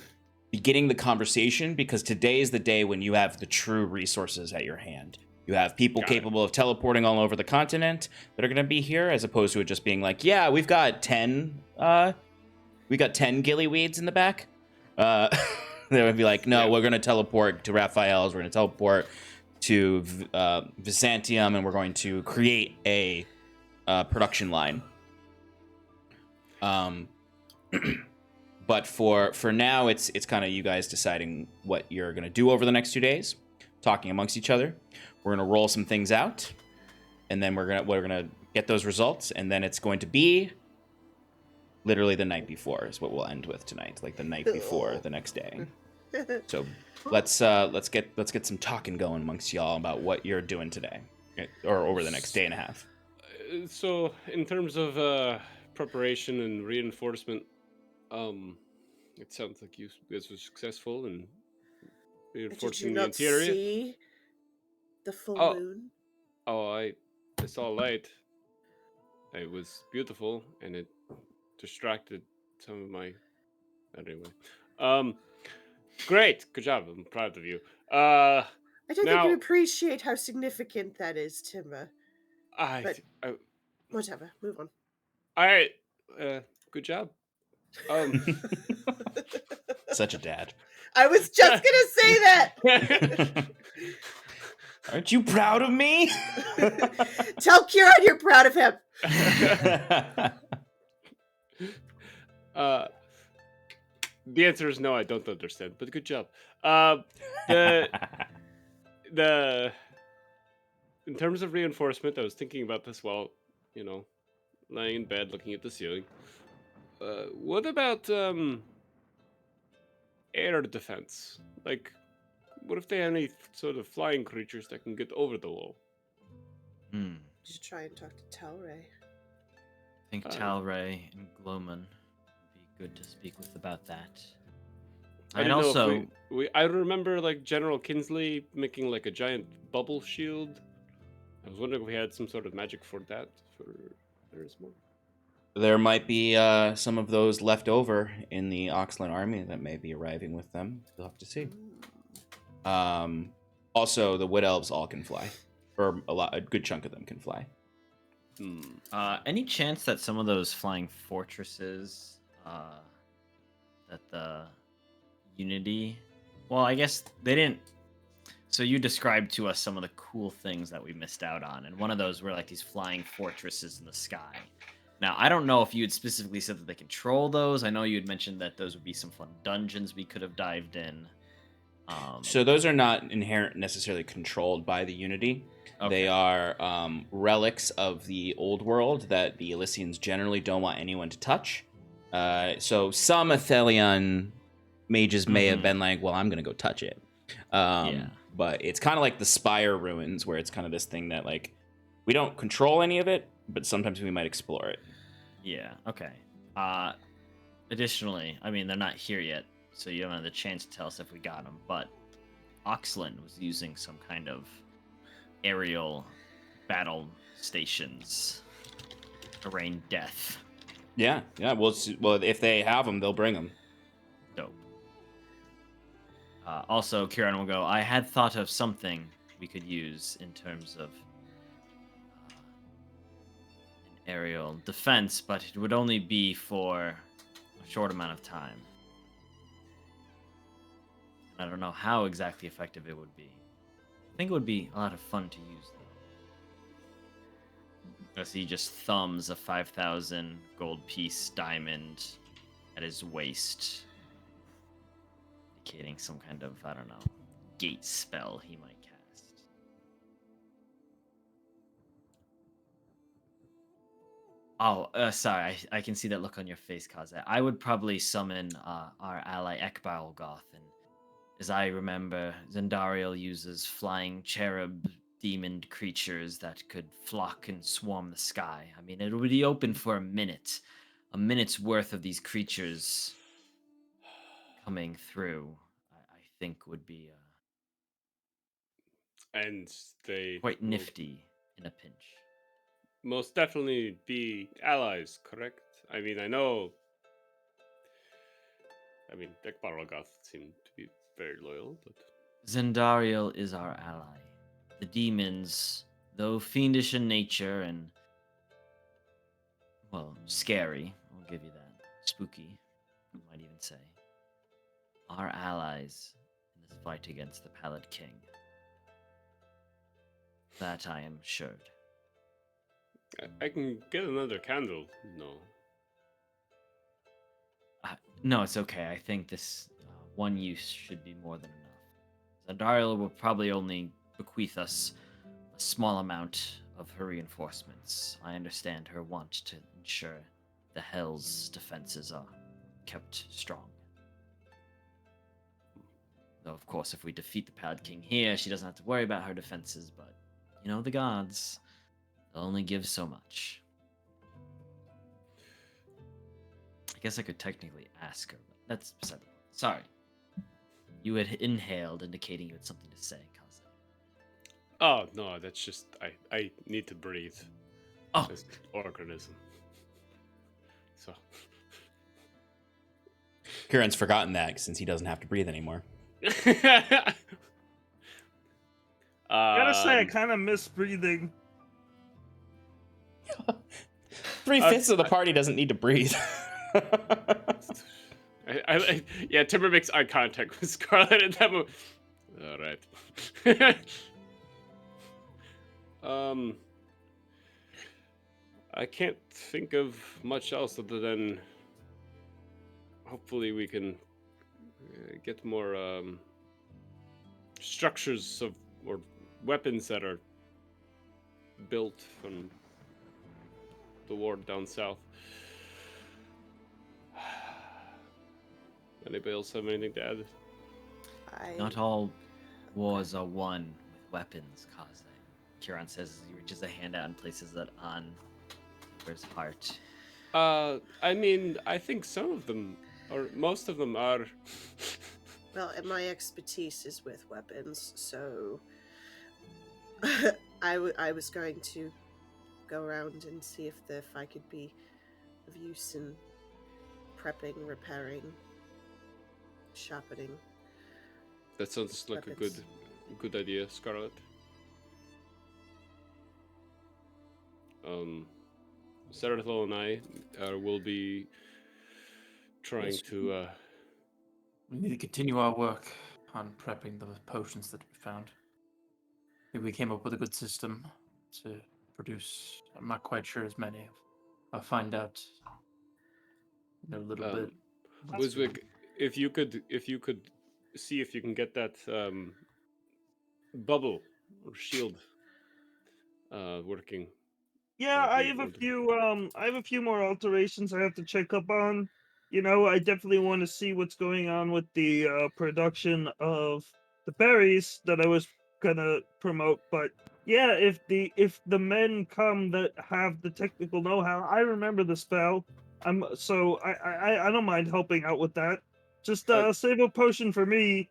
beginning the conversation, because today is the day when you have the true resources at your hand. You have people Got it. capable of teleporting all over the continent that are going to be here, as opposed to it just being like, yeah, we've got 10 gillyweeds in the back. They would be like, no, Yeah. we're going to teleport to Raphael's, we're going to teleport to Byzantium, and we're going to create a production line. But for now, it's kind of you guys deciding what you're gonna do over the next 2 days, talking amongst each other. We're gonna roll some things out, and then we're gonna get those results, and then it's going to be literally the night before is what we'll end with tonight, like the night before the next day. So let's get some talking going amongst y'all about what you're doing today, or over the next day and a half. So, in terms of preparation and reinforcement, it sounds like you guys were successful in Did you reinforcing the not interior. see the full Oh. moon? Oh, I saw light. It was beautiful, and it distracted some of my. Anyway, great, good job. I'm proud of you. I don't think you Now, appreciate how significant that is, Timber. I, But I, whatever, move on. I good job. Such a dad. I was just gonna say that. Aren't you proud of me? Tell Kieran you're proud of him. The answer is no. I don't understand, but good job. The in terms of reinforcement, I was thinking about this while, lying in bed looking at the ceiling. What about air defense? Like, what if they have any sort of flying creatures that can get over the wall? Hmm. Just try and talk to Talray. I think Talray and Gloman would be good to speak with about that. I And didn't know also, if I remember like General Kinsley making like a giant bubble shield. I was wondering if we had some sort of magic for that for Thaeres-Mor. There might be some of those left over in the Oxland army that may be arriving with them. We'll have to see. Also, the Wood Elves all can fly, or a good chunk of them can fly. any chance that some of those flying fortresses that the Unity, well, I guess they didn't. So you described to us some of the cool things that we missed out on, and one of those were like these flying fortresses in the sky. Now, I don't know if you had specifically said that they control those. I know you had mentioned that those would be some fun dungeons we could have dived in. So those are not inherent necessarily controlled by the Unity. Okay. They are relics of the old world that the Elysians generally don't want anyone to touch. So some Athelion mages may have been like, well, I'm going to go touch it. Yeah. But it's kind of like the Spire ruins, where it's kind of this thing that, like, we don't control any of it, but sometimes we might explore it. Yeah, okay. Additionally, I mean, they're not here yet, so you don't have the chance to tell us if we got them, but Oxland was using some kind of aerial battle stations to rain death. Yeah. Well, if they have them, they'll bring them. Dope. Also, Kieran will go, I had thought of something we could use in terms of an aerial defense, but it would only be for a short amount of time. I don't know how exactly effective it would be. I think it would be a lot of fun to use, though. As he just thumbs a 5,000 gold piece diamond at his waist, indicating some kind of, I don't know, gate spell he might cast. Oh, sorry, I can see that look on your face, Kaze. I would probably summon our ally Ekbalgoth, and as I remember, Zendariel uses flying cherub demoned creatures that could flock and swarm the sky. I mean, it would be open for a minute. A minute's worth of these creatures coming through, I think would be And they quite will nifty in a pinch. most definitely be allies, correct? I mean, Ekbarogoth seemed to be very loyal, but Zendariel is our ally. The demons, though fiendish in nature and, well, scary, I'll give you that. Spooky, I might even say. Are allies in this fight against the Pallid King. That I am assured. I can get another candle. No. No, it's okay. I think this one use should be more than enough. Zendariel will probably only bequeath us a small amount of her reinforcements. I understand her want to ensure the Hell's defenses are kept strong. Though, of course, if we defeat the Pallid King here, she doesn't have to worry about her defenses, but, you know, the gods, they'll only give so much. I guess I could technically ask her, but that's beside the point. Sorry. You had inhaled, indicating you had something to say, Kaze. Oh no, that's just I need to breathe. Oh. Just organism. So. Kieran's forgotten that since he doesn't have to breathe anymore. I gotta say, I kind of miss breathing. 3/5 of the party doesn't need to breathe. Yeah, Timber makes eye contact with Scarlet at that moment. All right. I can't think of much else other than hopefully we can get more structures of or weapons that are built from the war down south. Anybody else have anything to add? Not all wars are won with weapons, Kaze. Kieran says he reaches a hand out and places it on his heart. I mean, I think some of them, or most of them are. Well, and my expertise is with weapons, so I was going to go around and see if I could be of use in prepping, repairing, sharpening. That sounds like weapons. a good idea, Scarlet. Sarathil and I will be trying to. We need to continue our work on prepping the potions that we found. I think we came up with a good system to produce. I'm not quite sure as many. I'll find out in a little bit. Wiswick, if you could see if you can get that bubble or shield working. Yeah, I be have a wonderful. few. I have a few more alterations I have to check up on. You know, I definitely want to see what's going on with the production of the berries that I was gonna promote. But yeah, if the men come that have the technical know-how, I remember the spell. I don't mind helping out with that. Just save a potion for me.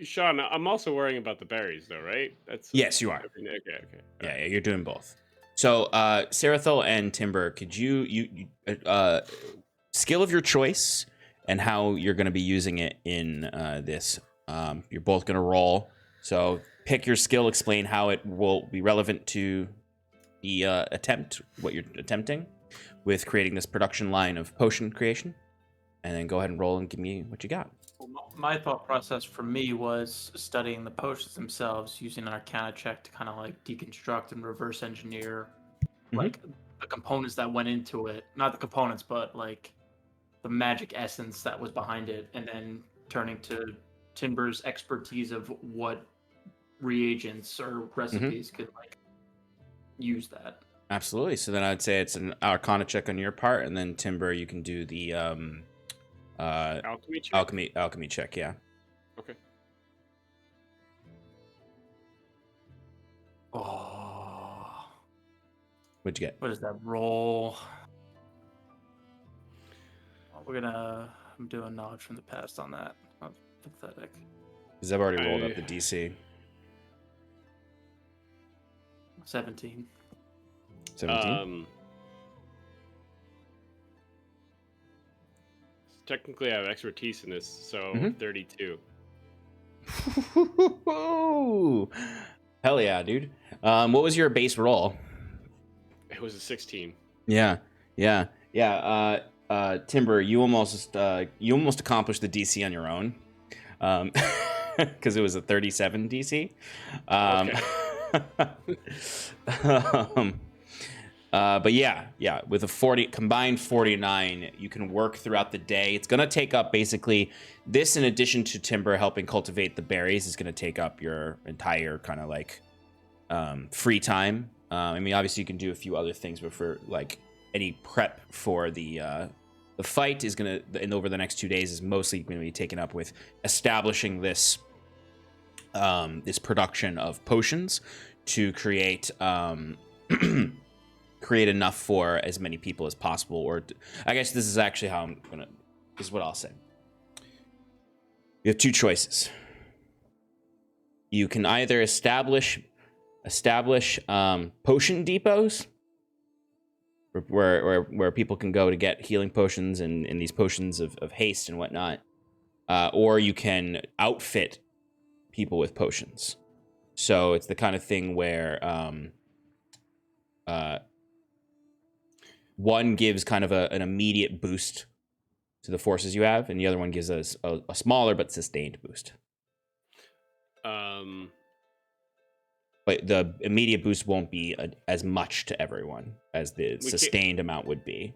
Sean, I'm also worrying about the berries, though, right? That's Yes, you are. Okay. Yeah, you're doing both. So, Sarathil and Timber, could you skill of your choice and how you're going to be using it in this? You're both going to roll. So, pick your skill. Explain how it will be relevant to the attempt, what you're attempting with creating this production line of potion creation, and then go ahead and roll and give me what you got. My thought process for me was studying the potions themselves, using an Arcana check to kind of like deconstruct and reverse engineer like the components that went into it. Not the components, but like the magic essence that was behind it, and then turning to Timber's expertise of what reagents or recipes could like use that. Absolutely. So then I'd say it's an Arcana check on your part, and then Timber, you can do the alchemy check. Alchemy check. Yeah. Okay. Oh, What'd you get? what is that roll? I'm doing knowledge from the past on that. Oh, pathetic. Because I've already rolled up the DC. 17. 17. Technically, I have expertise in this, so 32. Hell yeah, dude. What was your base roll? It was a 16. Yeah. Timber, you almost accomplished the DC on your own, because it was a 37 DC. But yeah, with a combined 49, you can work throughout the day. It's gonna take up basically this, in addition to Timber helping cultivate the berries, is gonna take up your entire kind of like free time. I mean, obviously you can do a few other things, but for like any prep for the fight is gonna, and over the next 2 days, is mostly going to be taken up with establishing this this production of potions to create create enough for as many people as possible. Or I guess this is actually how this is what I'll say. You have two choices. You can either establish establish potion depots where people can go to get healing potions and these potions of haste and whatnot. Or you can outfit people with potions. So it's the kind of thing where one gives kind of an immediate boost to the forces you have, and the other one gives us a smaller but sustained boost. But the immediate boost won't be as much to everyone as the sustained amount would be.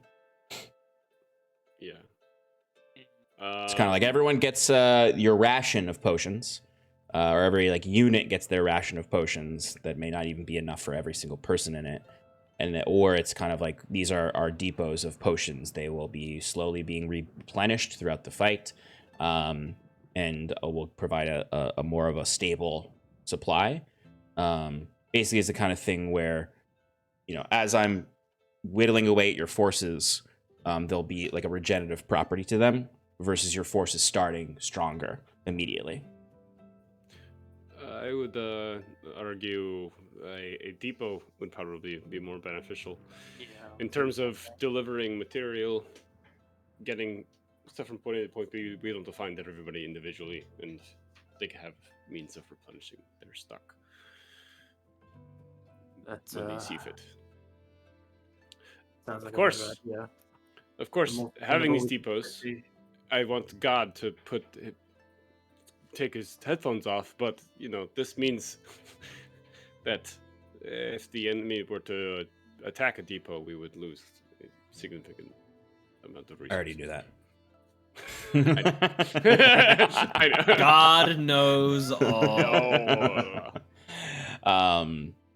Yeah. It's kind of like everyone gets your ration of potions, or every unit gets their ration of potions that may not even be enough for every single person in it. Or it's kind of like these are our depots of potions. They will be slowly being replenished throughout the fight, and will provide a more of a stable supply. Basically, it's the kind of thing where, as I'm whittling away at your forces, there'll be like a regenerative property to them versus your forces starting stronger immediately. I would argue a depot would probably be more beneficial in terms of delivering material, getting stuff from point A to point B. We don't find that everybody individually, and they can have means of replenishing their stock. That's when they see fit. Sounds like of course, a good idea. Of course, having these depots, I want God to take his headphones off, but this means that if the enemy were to attack a depot, we would lose a significant amount of resources. I already knew that. I know. God knows all.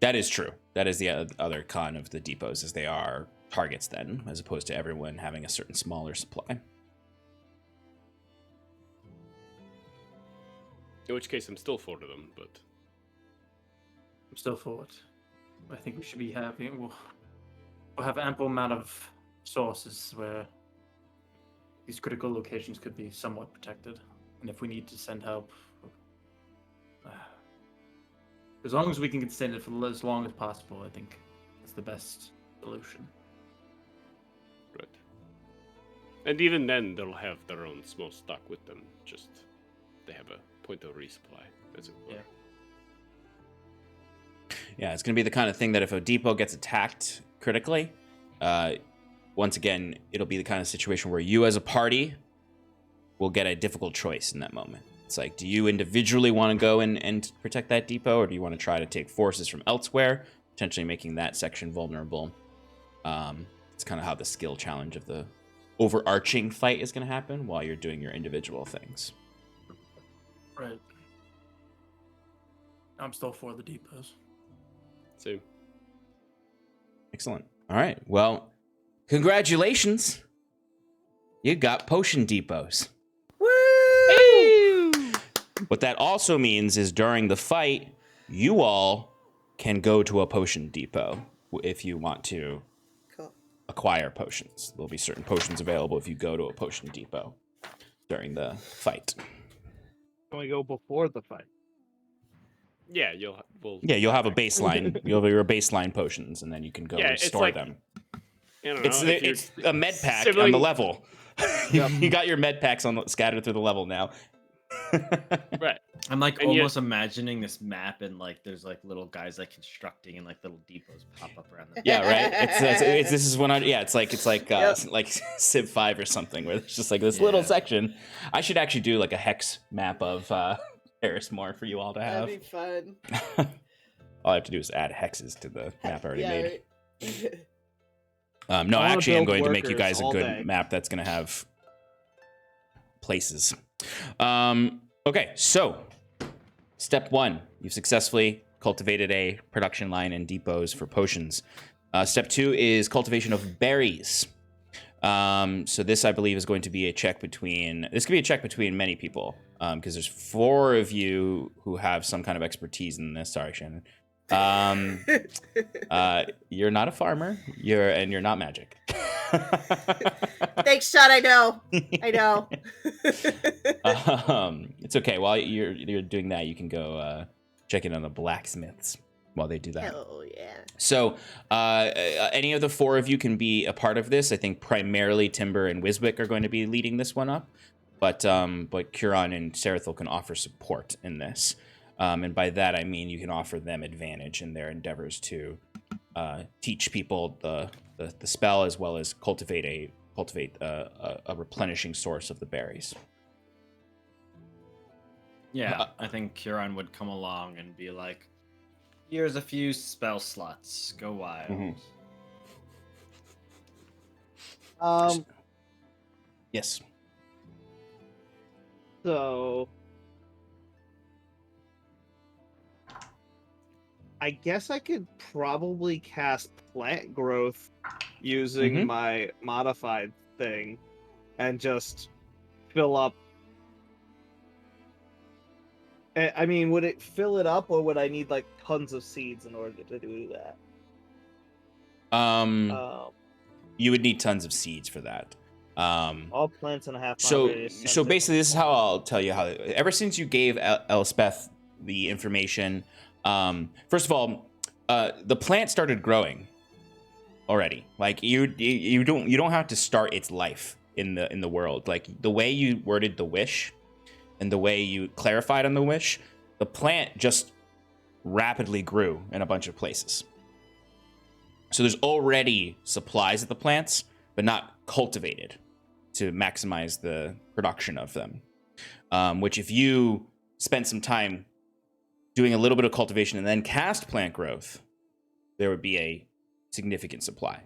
That is true. That is the other con of the depots, is they are targets then, as opposed to everyone having a certain smaller supply. In which case, I'm still for them, but I'm still for it. I think we should be having. We'll have ample amount of sources where these critical locations could be somewhat protected, and if we need to send help, as long as we can extend it for as long as possible, I think that's the best solution. Right. And even then, they'll have their own small stock with them. Just they have a point of resupply, as it were. Yeah, it's going to be the kind of thing that if a depot gets attacked critically, once again, it'll be the kind of situation where you as a party will get a difficult choice in that moment. It's like, do you individually want to go and protect that depot, or do you want to try to take forces from elsewhere, potentially making that section vulnerable? It's kind of how the skill challenge of the overarching fight is going to happen while you're doing your individual things. Right. I'm still for the depots. Same. Excellent. All right. Well, congratulations. You got potion depots. Woo! What that also means is during the fight, you all can go to a potion depot if you want to acquire potions. There'll be certain potions available if you go to a potion depot during the fight. Can we go before the fight? Yeah, you'll have a baseline. You'll have your baseline potions, and then you can go and store them. I don't know, it's a med pack on the level. You got your med packs scattered through the level now. Right. I'm almost imagining this map, and there's little guys constructing, and little depots pop up around the. Yeah, right. This is when it's like Civ 5 or something, where there's just this little section. I should actually do a hex map of Thaeres-Mor for you all to have. That'd be fun. All I have to do is add hexes to the map I already made. Right. No, actually, I'm going to make you guys a good map that's going to have places. Okay, so step 1, you've successfully cultivated a production line and depots for potions. Step 2 is cultivation of berries. So this, I believe, is going to be a check between. This could be a check between many people, because there's 4 of you who have some kind of expertise in this. Sorry, Shannon. You're not a farmer. You're not magic. Thanks, Sean. I know. It's okay. While you're doing that, you can go check in on the blacksmiths. while they do that. Hell yeah. So any of the four of you can be a part of this. I think primarily Timber and Wiswick are going to be leading this one up, but Curon and Sarathil can offer support in this. And by that, I mean you can offer them advantage in their endeavors to teach people the spell, as well as cultivate a replenishing source of the berries. Yeah, I think Curon would come along and be like, here's a few spell slots. Go wild. Yes. So I guess I could probably cast plant growth using my modified thing and just fill up. I mean, would it fill it up, or would I need like tons of seeds in order to do that? You would need tons of seeds for that. All plants and a half. So basically, this is how I'll tell you how. Ever since you gave Elspeth the information, first of all, the plant started growing already. Like you don't have to start its life in the world. Like the way you worded the wish, and the way you clarified on the wish, the plant just rapidly grew in a bunch of places. So there's already supplies of the plants, but not cultivated to maximize the production of them. Which if you spent some time doing a little bit of cultivation and then cast plant growth, there would be a significant supply.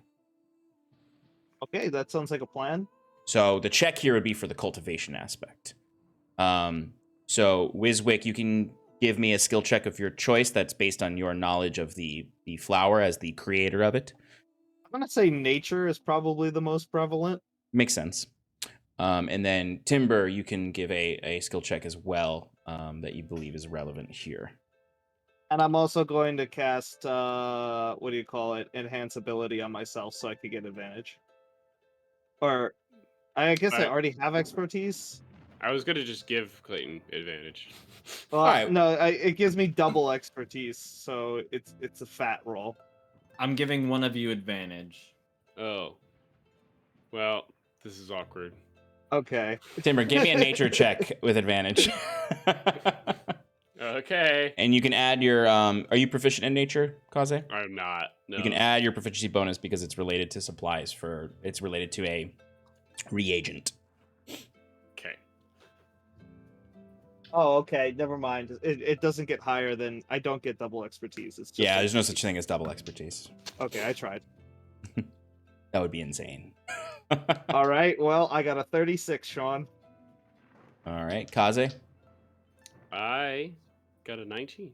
Okay, that sounds like a plan. So the check here would be for the cultivation aspect. So Wiswick, you can give me a skill check of your choice that's based on your knowledge of the flower as the creator of it. I'm gonna say nature is probably the most prevalent. Makes sense. And then Timber, you can give a skill check as well that you believe is relevant here. And I'm also going to cast what do you call it? Enhance ability on myself so I could get advantage. Or I guess I already have expertise. I was gonna just give Clayton advantage. Well, Alright. no, it gives me double expertise, so it's a fat roll. I'm giving one of you advantage. Oh. Well, this is awkward. Okay. Timber, give me a nature check with advantage. Okay. And you can add your are you proficient in nature, Kaze? I'm not. No. You can add your proficiency bonus because it's related to supplies it's related to a reagent. Okay. Oh, okay. Never mind. It doesn't get higher than I don't get double expertise. It's just Yeah, there's no such thing as double expertise. Okay, I tried. That would be insane. All right. Well, I got a 36, Sean. All right, Kaze. I got a 19.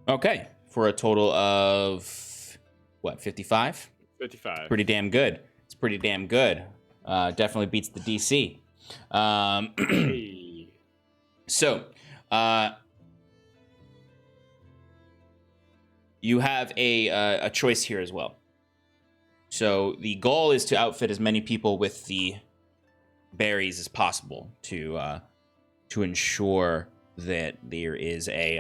Okay, for a total of what, 55? 55. Pretty damn good. It's pretty damn good. Definitely beats the DC. Hey. So, you have a choice here as well. So the goal is to outfit as many people with the berries as possible to ensure that there is a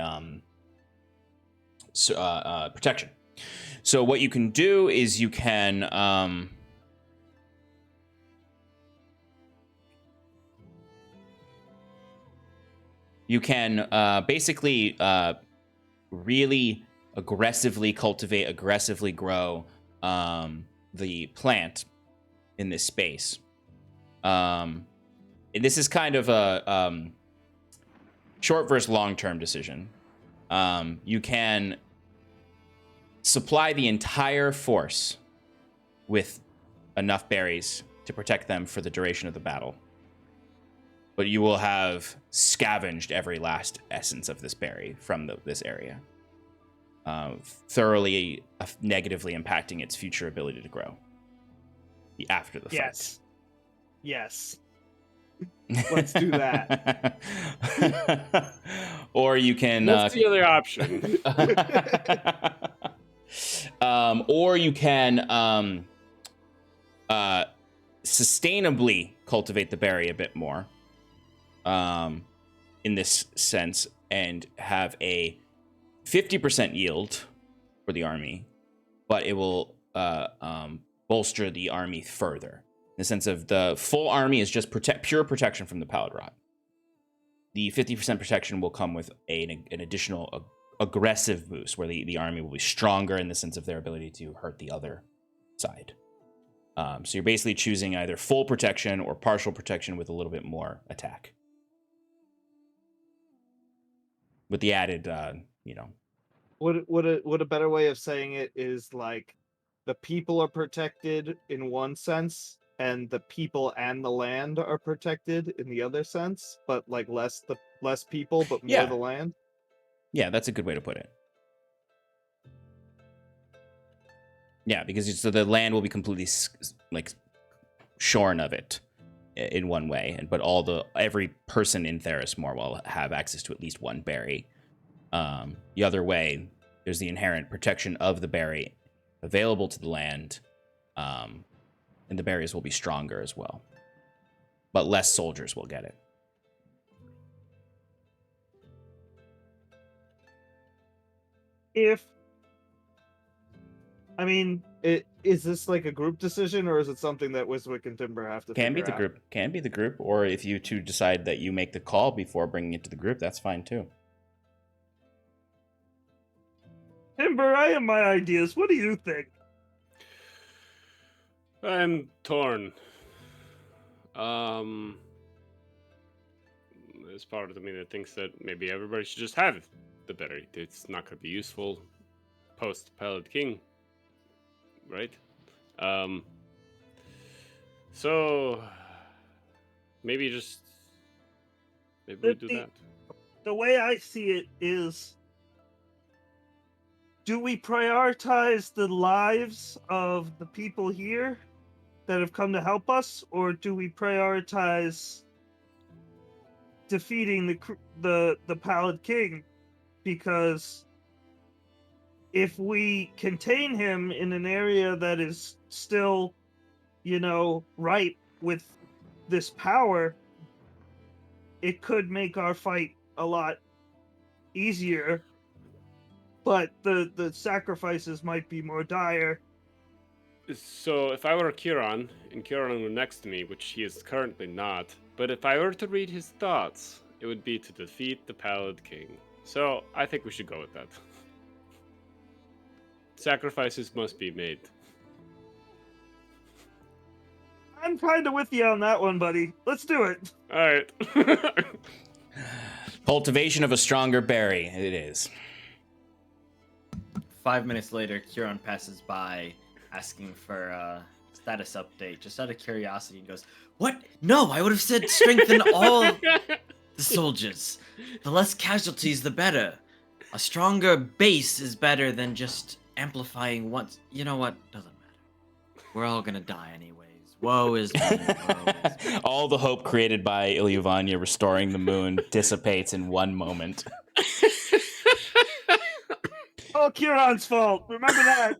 protection. So what you can do is you can basically really aggressively cultivate, aggressively grow the plant in this space. And this is kind of a short versus long-term decision. You can supply the entire force with enough berries to protect them for the duration of the battle. But you will have scavenged every last essence of this berry from this area, thoroughly negatively impacting its future ability to grow after the fight. Yes. Let's do that. Or you can... What's the other option? Or you can sustainably cultivate the berry a bit more. In this sense, and have a 50% yield for the army, but it will bolster the army further. In the sense of the full army is just pure protection from the Pallid Rot. The 50% protection will come with an additional aggressive boost, where the army will be stronger in the sense of their ability to hurt the other side. So you're basically choosing either full protection or partial protection with a little bit more attack. With the added, Would a better way of saying it is like the people are protected in one sense, and the people and the land are protected in the other sense, but like less people, but more the land. Yeah, that's a good way to put it. Yeah, because so the land will be completely shorn of it in one way, but every person in Thaeres-Mor will have access to at least one berry. The other way, there's the inherent protection of the berry available to the land, and the berries will be stronger as well, but less soldiers will get it. Is this like a group decision, or is it something that Wiswick and Timber have to Can figure out? be the group, or if you two decide that you make the call before bringing it to the group, that's fine too. Timber, I have my ideas. What do you think? I'm torn. There's part of me that thinks that maybe everybody should just have the berry. It's not going to be useful post Pallid King, right? So maybe we do that. The way I see it is, do we prioritize the lives of the people here that have come to help us, or do we prioritize defeating the Pallid King? Because if we contain him in an area that is still, ripe with this power, it could make our fight a lot easier, but the sacrifices might be more dire. So if I were Kieran, and Kieran were next to me, which he is currently not, but if I were to read his thoughts, it would be to defeat the Pallid King. So I think we should go with that. Sacrifices must be made. I'm kind of with you on that one, buddy. Let's do it. All right. Cultivation of a stronger berry, it is. 5 minutes later, Kieran passes by asking for a status update, just out of curiosity, and goes, "What? No, I would have said strengthen all the soldiers. The less casualties, the better. A stronger base is better than just amplifying once. You know what? Doesn't matter. We're all gonna die anyways. Woe is me. Woe is me." All the hope created by Ilyavanya restoring the moon dissipates in one moment. All Kieran's fault. Remember that.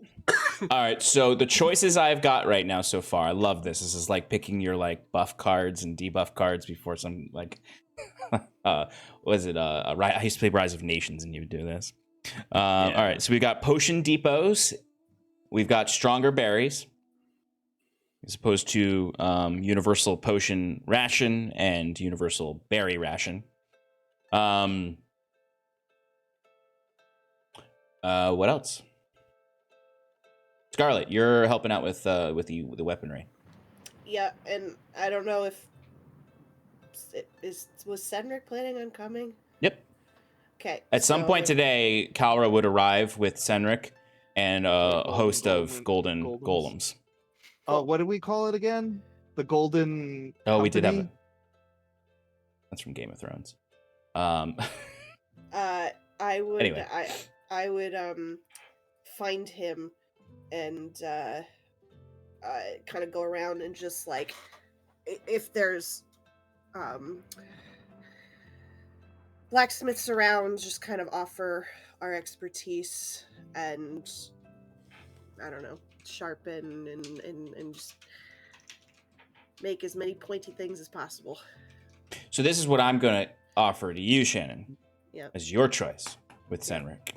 All right, so the choices I've got right now so far, I love this. This is like picking your buff cards and debuff cards before some I used to play Rise of Nations and you would do this. All right, so we got potion depots, we've got stronger berries, as opposed to universal potion ration and universal berry ration. What else? Scarlet, you're helping out with the weaponry. Yeah, and I don't know if was Cedric planning on coming? Yep. Okay. At some point today, Kalra would arrive with Senric and a host of golden golems. What do we call it again? The Golden. Oh, we did have Company? it. That's from Game of Thrones. I would. Anyway. I would find him and kind of go around and just if there's blacksmiths around, just kind of offer our expertise and I don't know, sharpen and just make as many pointy things as possible. So this is what I'm going to offer to you, Shannon, Yeah. as your choice with Senric.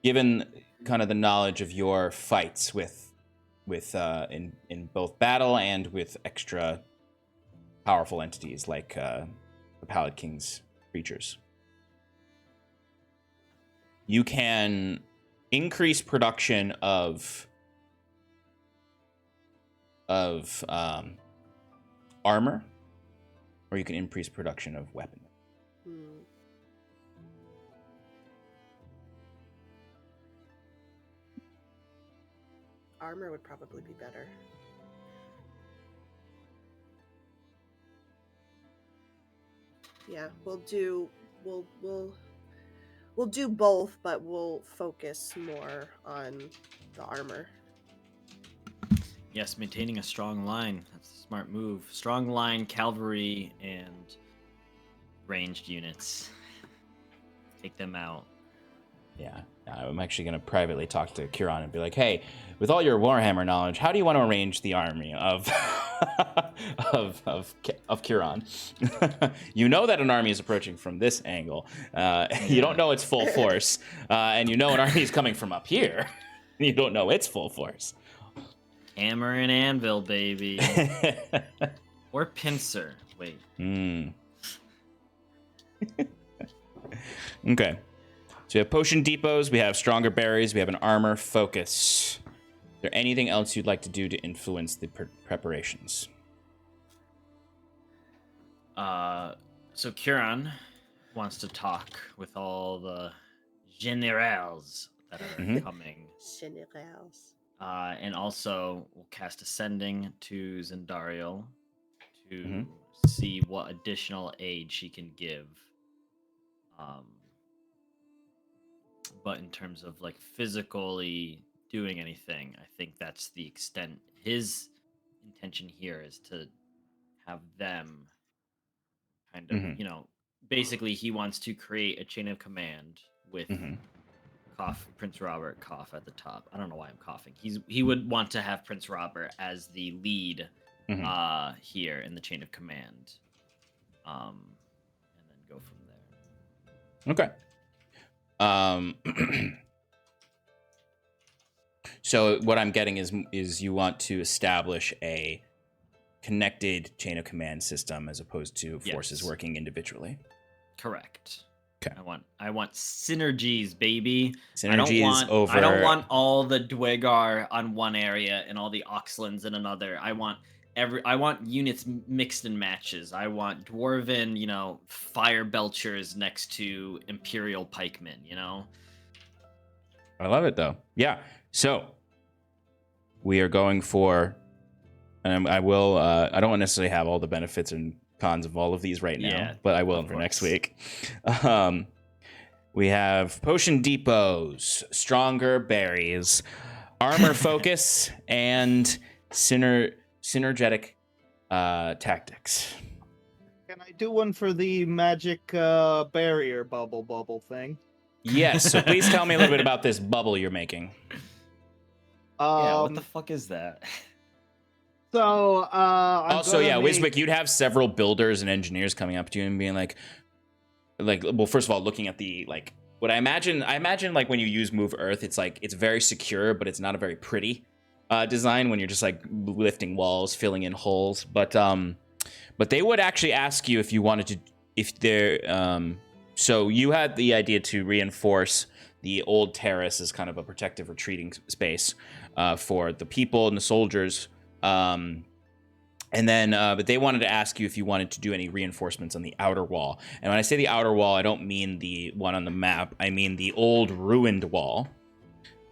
Given kind of the knowledge of your fights with in both battle and with extra powerful entities like the Pallid King's creatures, you can increase production of armor, or you can increase production of weapons. Armor would probably be better. Yeah, we'll do both, but we'll focus more on the armor. Yes, maintaining a strong line. That's a smart move. Strong line, cavalry, and ranged units. Take them out. Yeah, I'm actually going to privately talk to Kiran and be like, hey, with all your Warhammer knowledge, how do you want to arrange the army of of Kiran? You know that an army is approaching from this angle. You don't know its full force. And you know an army is coming from up here. You don't know its full force. Hammer and anvil, baby. Or pincer. Wait. Okay. So we have potion depots, we have stronger berries, we have an armor focus. Is there anything else you'd like to do to influence the preparations? So Kiran wants to talk with all the generals that are coming. Generals. And also we'll cast Ascending to Zendariel to see what additional aid she can give. But in terms of like physically doing anything, I think that's the extent. His intention here is to have them kind of, you know, basically he wants to create a chain of command with Prince Robert cough at the top. I don't know why I'm coughing. He would want to have Prince Robert as the lead here in the chain of command. And then go from there. Okay. So what I'm getting is you want to establish a connected chain of command system as opposed to forces working individually. Correct. Okay. I want synergies, baby. I don't want all the Dwegar on one area and all the Oxlands in another. I want units mixed in matches. I want dwarven, you know, fire belchers next to imperial pikemen, you know? I love it though. Yeah. So we are going for, and I will, I don't necessarily have all the benefits and cons of all of these right now, but I will for next week. We have potion depots, stronger berries, armor focus, and synergetic tactics. Can I do one for the magic barrier bubble thing? Yes, so please tell me a little bit about this bubble you're making. What the fuck is that? So, Wiswick, you'd have several builders and engineers coming up to you and being like, well, first of all, looking at the, like, what I imagine like when you use Move Earth, it's like, it's very secure, but it's not a very pretty design when you're just like lifting walls, filling in holes. But they would actually ask you if you wanted to, if they're, so you had the idea to reinforce the old terrace as kind of a protective retreating space for the people and the soldiers. And then, but they wanted to ask you if you wanted to do any reinforcements on the outer wall. And when I say the outer wall, I don't mean the one on the map. I mean the old ruined wall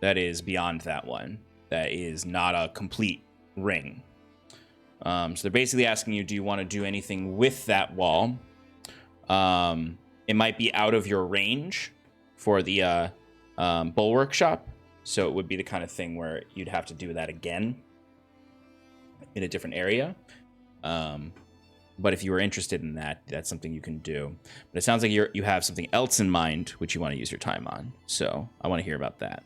that is beyond that one. That is not a complete ring. So they're basically asking you, do you want to do anything with that wall? It might be out of your range for the bulwark shop. So it would be the kind of thing where you'd have to do that again in a different area. But if you were interested in that, that's something you can do. But it sounds like you have something else in mind which you want to use your time on. So I want to hear about that.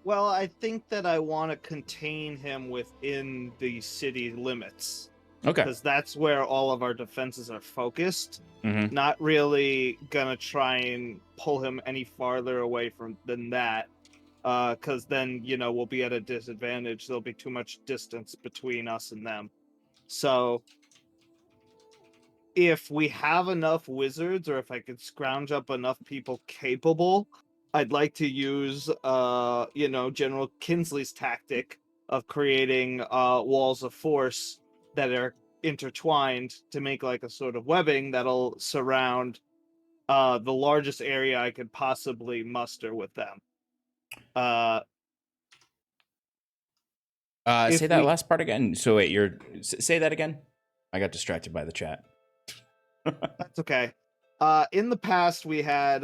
Well, I think that I want to contain him within the city limits. Okay. because that's where all of our defenses are focused. Mm-hmm. Not really gonna try and pull him any farther away than that, because then we'll be at a disadvantage. There'll be too much distance between us and them. So if we have enough wizards, or if I could scrounge up enough people capable, I'd like to use General Kinsley's tactic of creating walls of force that are intertwined to make like a sort of webbing that'll surround the largest area I could possibly muster with them. Say that last part again. So wait, say that again. I got distracted by the chat. That's okay. In the past, we had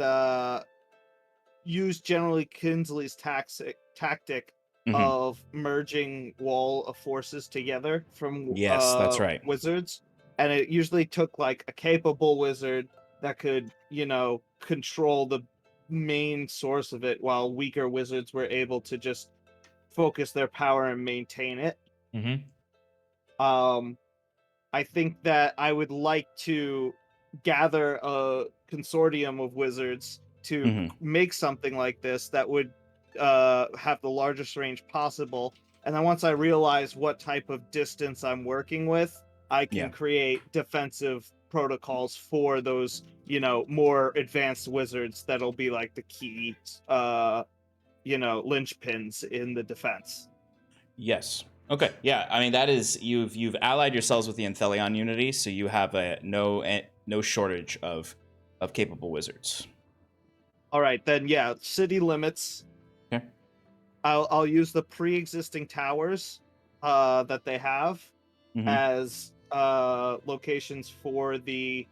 used Generally Kinsley's tactic of merging wall of forces together from Yes, that's right. wizards, and it usually took like a capable wizard that could control the main source of it, while weaker wizards were able to just focus their power and maintain it. I think that I would like to gather a consortium of wizards to make something like this that would have the largest range possible. And then once I realize what type of distance I'm working with, I can create defensive protocols for those, more advanced wizards that'll be like the key, linchpins in the defense. Yes. Okay. Yeah. I mean, that is you've allied yourselves with the Anthelion unity, so you have no shortage of capable wizards. All right, then. Yeah, city limits. Okay. I'll use the pre-existing towers that they have as locations for the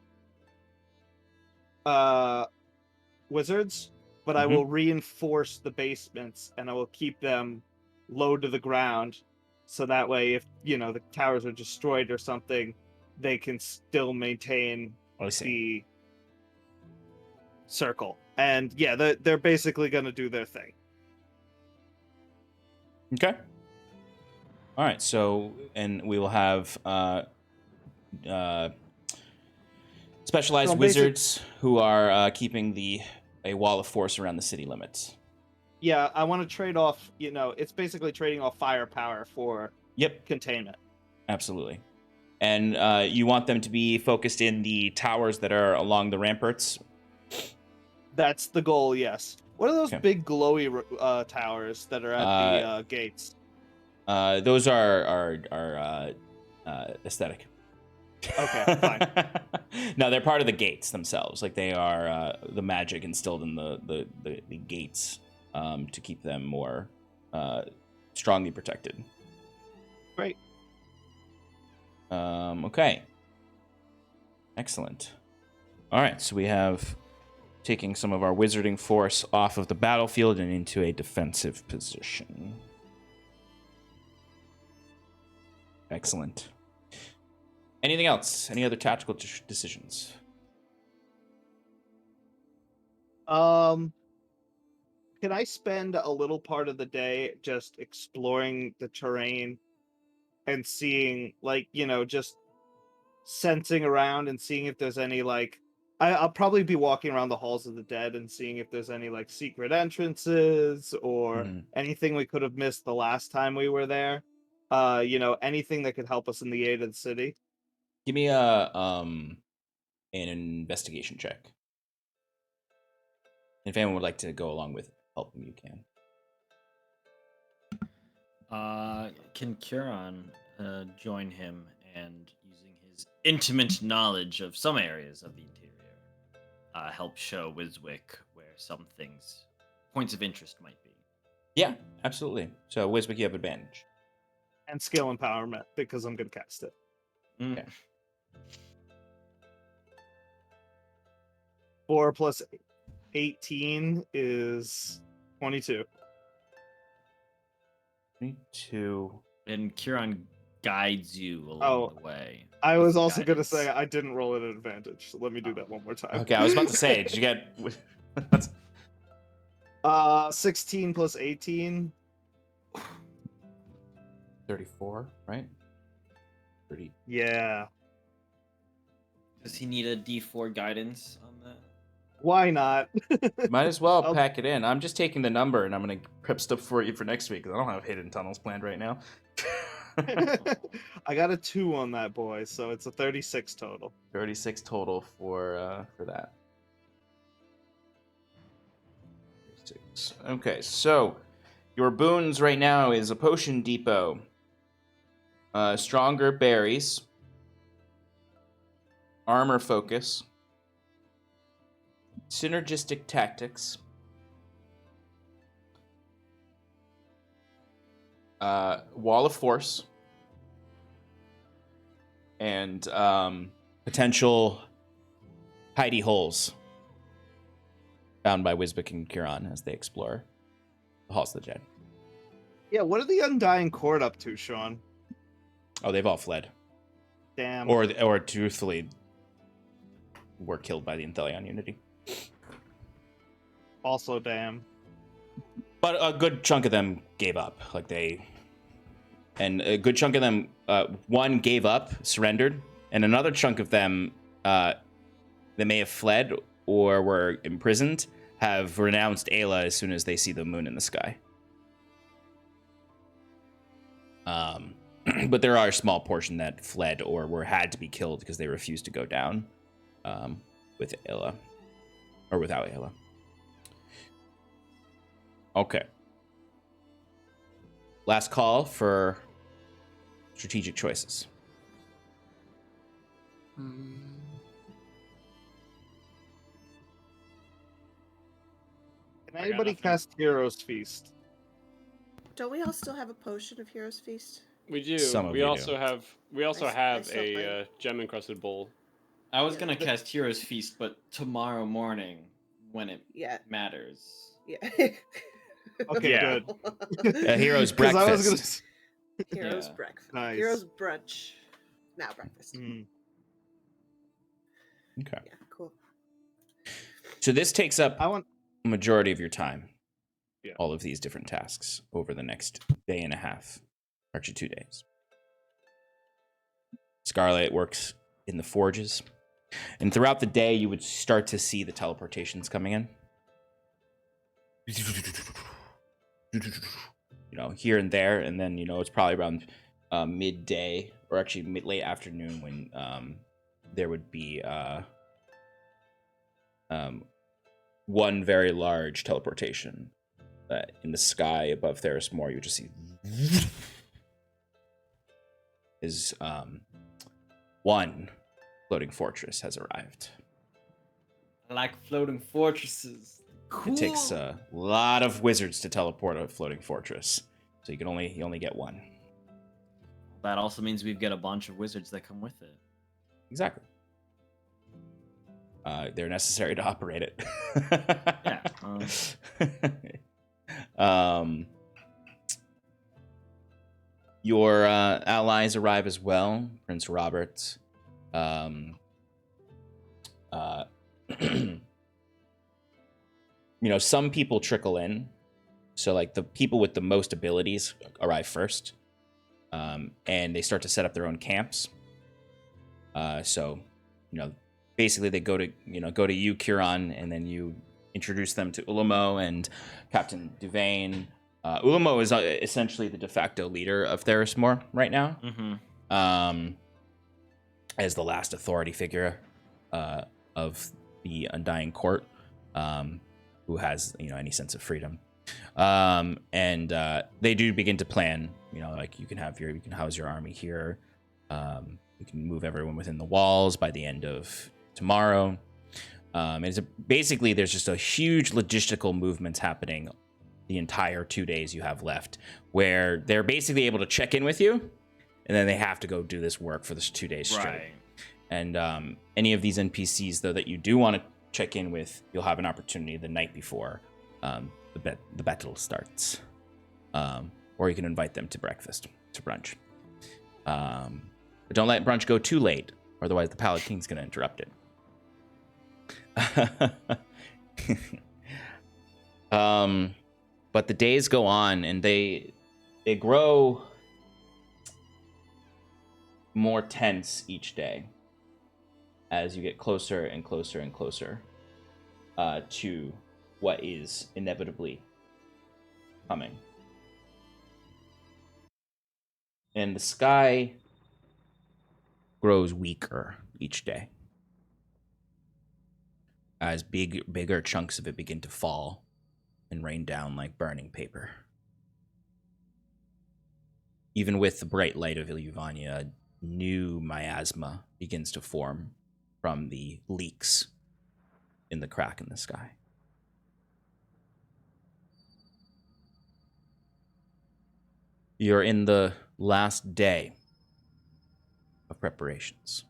wizards, but I will reinforce the basements and I will keep them low to the ground, so that way if the towers are destroyed or something, they can still maintain the circle. And yeah, they're basically going to do their thing. Okay. All right. So, and we will have specialized wizards who are keeping a wall of force around the city limits. Yeah, I want to trade off. It's basically trading off firepower for containment. Absolutely. And you want them to be focused in the towers that are along the ramparts? That's the goal, yes. What are those big glowy towers that are at the gates? Those are aesthetic. Okay, fine. No, they're part of the gates themselves. Like they are the magic instilled in the gates to keep them more strongly protected. Great. Okay. Excellent. All right, so we have taking some of our wizarding force off of the battlefield and into a defensive position. Excellent. Anything else? Any other tactical decisions? Can I spend a little part of the day just exploring the terrain and seeing, just sensing around and seeing if there's any, I'll probably be walking around the halls of the dead and seeing if there's any, secret entrances or anything we could have missed the last time we were there. Anything that could help us in the aid of the city. Give me an investigation check. If anyone would like to go along with help them, you can. Can Curon join him and, using his intimate knowledge of some areas of the interior, help show Wiswick where some points of interest might be? Yeah, absolutely. So Wiswick, you have advantage. And skill empowerment, because I'm going to cast it. Okay. 4 plus 18 is 22. 22. And Curon guides you along the way. I was also going to say I didn't roll at an advantage, so let me do that one more time. Okay, I was about to say, did you get... 16 plus 18. 34, right? 30. Yeah. Does he need a D4 guidance on that? Why not? Might as well I'll- pack it in. I'm just taking the number and I'm gonna prep stuff for you for next week because I don't have hidden tunnels planned right now. I got a 2 on that boy, so it's a 36 total. 36 total for that. 36. Okay, so your boons right now is a potion depot, stronger berries, armor focus, synergistic tactics, wall of force, and potential hidey holes found by Wisbek and Kiran as they explore the halls of the dead. Yeah, what are the Undying Court up to, Sean? Oh, they've all fled, Damn. or truthfully, were killed by the Inthelion Unity. Also, damn. But a good chunk of them gave up. And a good chunk of them, one gave up, surrendered, and another chunk of them, that may have fled or were imprisoned, have renounced Ayla as soon as they see the moon in the sky. But there are a small portion that fled or had to be killed because they refused to go down with Ayla, or without Ayla. Okay. Last call for strategic choices. Hmm. Can anybody cast Hero's Feast? Don't we all still have a potion of Hero's Feast? We do. Some of we you also do. have I still a play. gem encrusted bowl. I was gonna cast Hero's Feast, but tomorrow morning when it Yeah. matters. Yeah. Okay, Yeah. good. A hero's 'Cause I was breakfast. Hero's Yeah. breakfast. Nice. Hero's brunch. Now breakfast. Mm. Okay. Yeah, cool. So this takes up I want. a majority of your time. Yeah. All of these different tasks over the next day and a half, or actually 2 days. Scarlet works in the forges, and throughout the day, you would start to see the teleportations coming in. You know, here and there, and then it's probably around midday or actually late afternoon when there would be one very large teleportation in the sky above Thaeres-Mor. You would just see is one floating fortress has arrived. I like floating fortresses. Cool. It takes a lot of wizards to teleport a floating fortress, so you only get one. That also means we've got a bunch of wizards that come with it. Exactly. They're necessary to operate it. Yeah. Your allies arrive as well. Prince Robert. Some people trickle in. So, like, the people with the most abilities arrive first. And they start to set up their own camps. Basically they go to you, Kiran, and then you introduce them to Ulamo and Captain Duvain. Ulamo is essentially the de facto leader of Thaeres-Mor right now. Mm-hmm. As the last authority figure of the Undying Court, who has any sense of freedom. And they do begin to plan. Like you can house your army here. You can move everyone within the walls by the end of tomorrow. Basically, there's just a huge logistical movements happening the entire 2 days you have left, where they're basically able to check in with you, and then they have to go do this work for this 2 days straight. Right. And any of these NPCs, though, that you do want to check in with, you'll have an opportunity the night before the battle starts. Or you can invite them to breakfast, to brunch. But don't let brunch go too late, or otherwise the Pallid King's going to interrupt it. But the days go on, and they grow more tense each day as you get closer and closer and closer to what is inevitably coming. And the sky grows weaker each day as bigger chunks of it begin to fall and rain down like burning paper. Even with the bright light of Ilyuvania, a new miasma begins to form from the leaks in the crack in the sky. You're in the last day of preparations,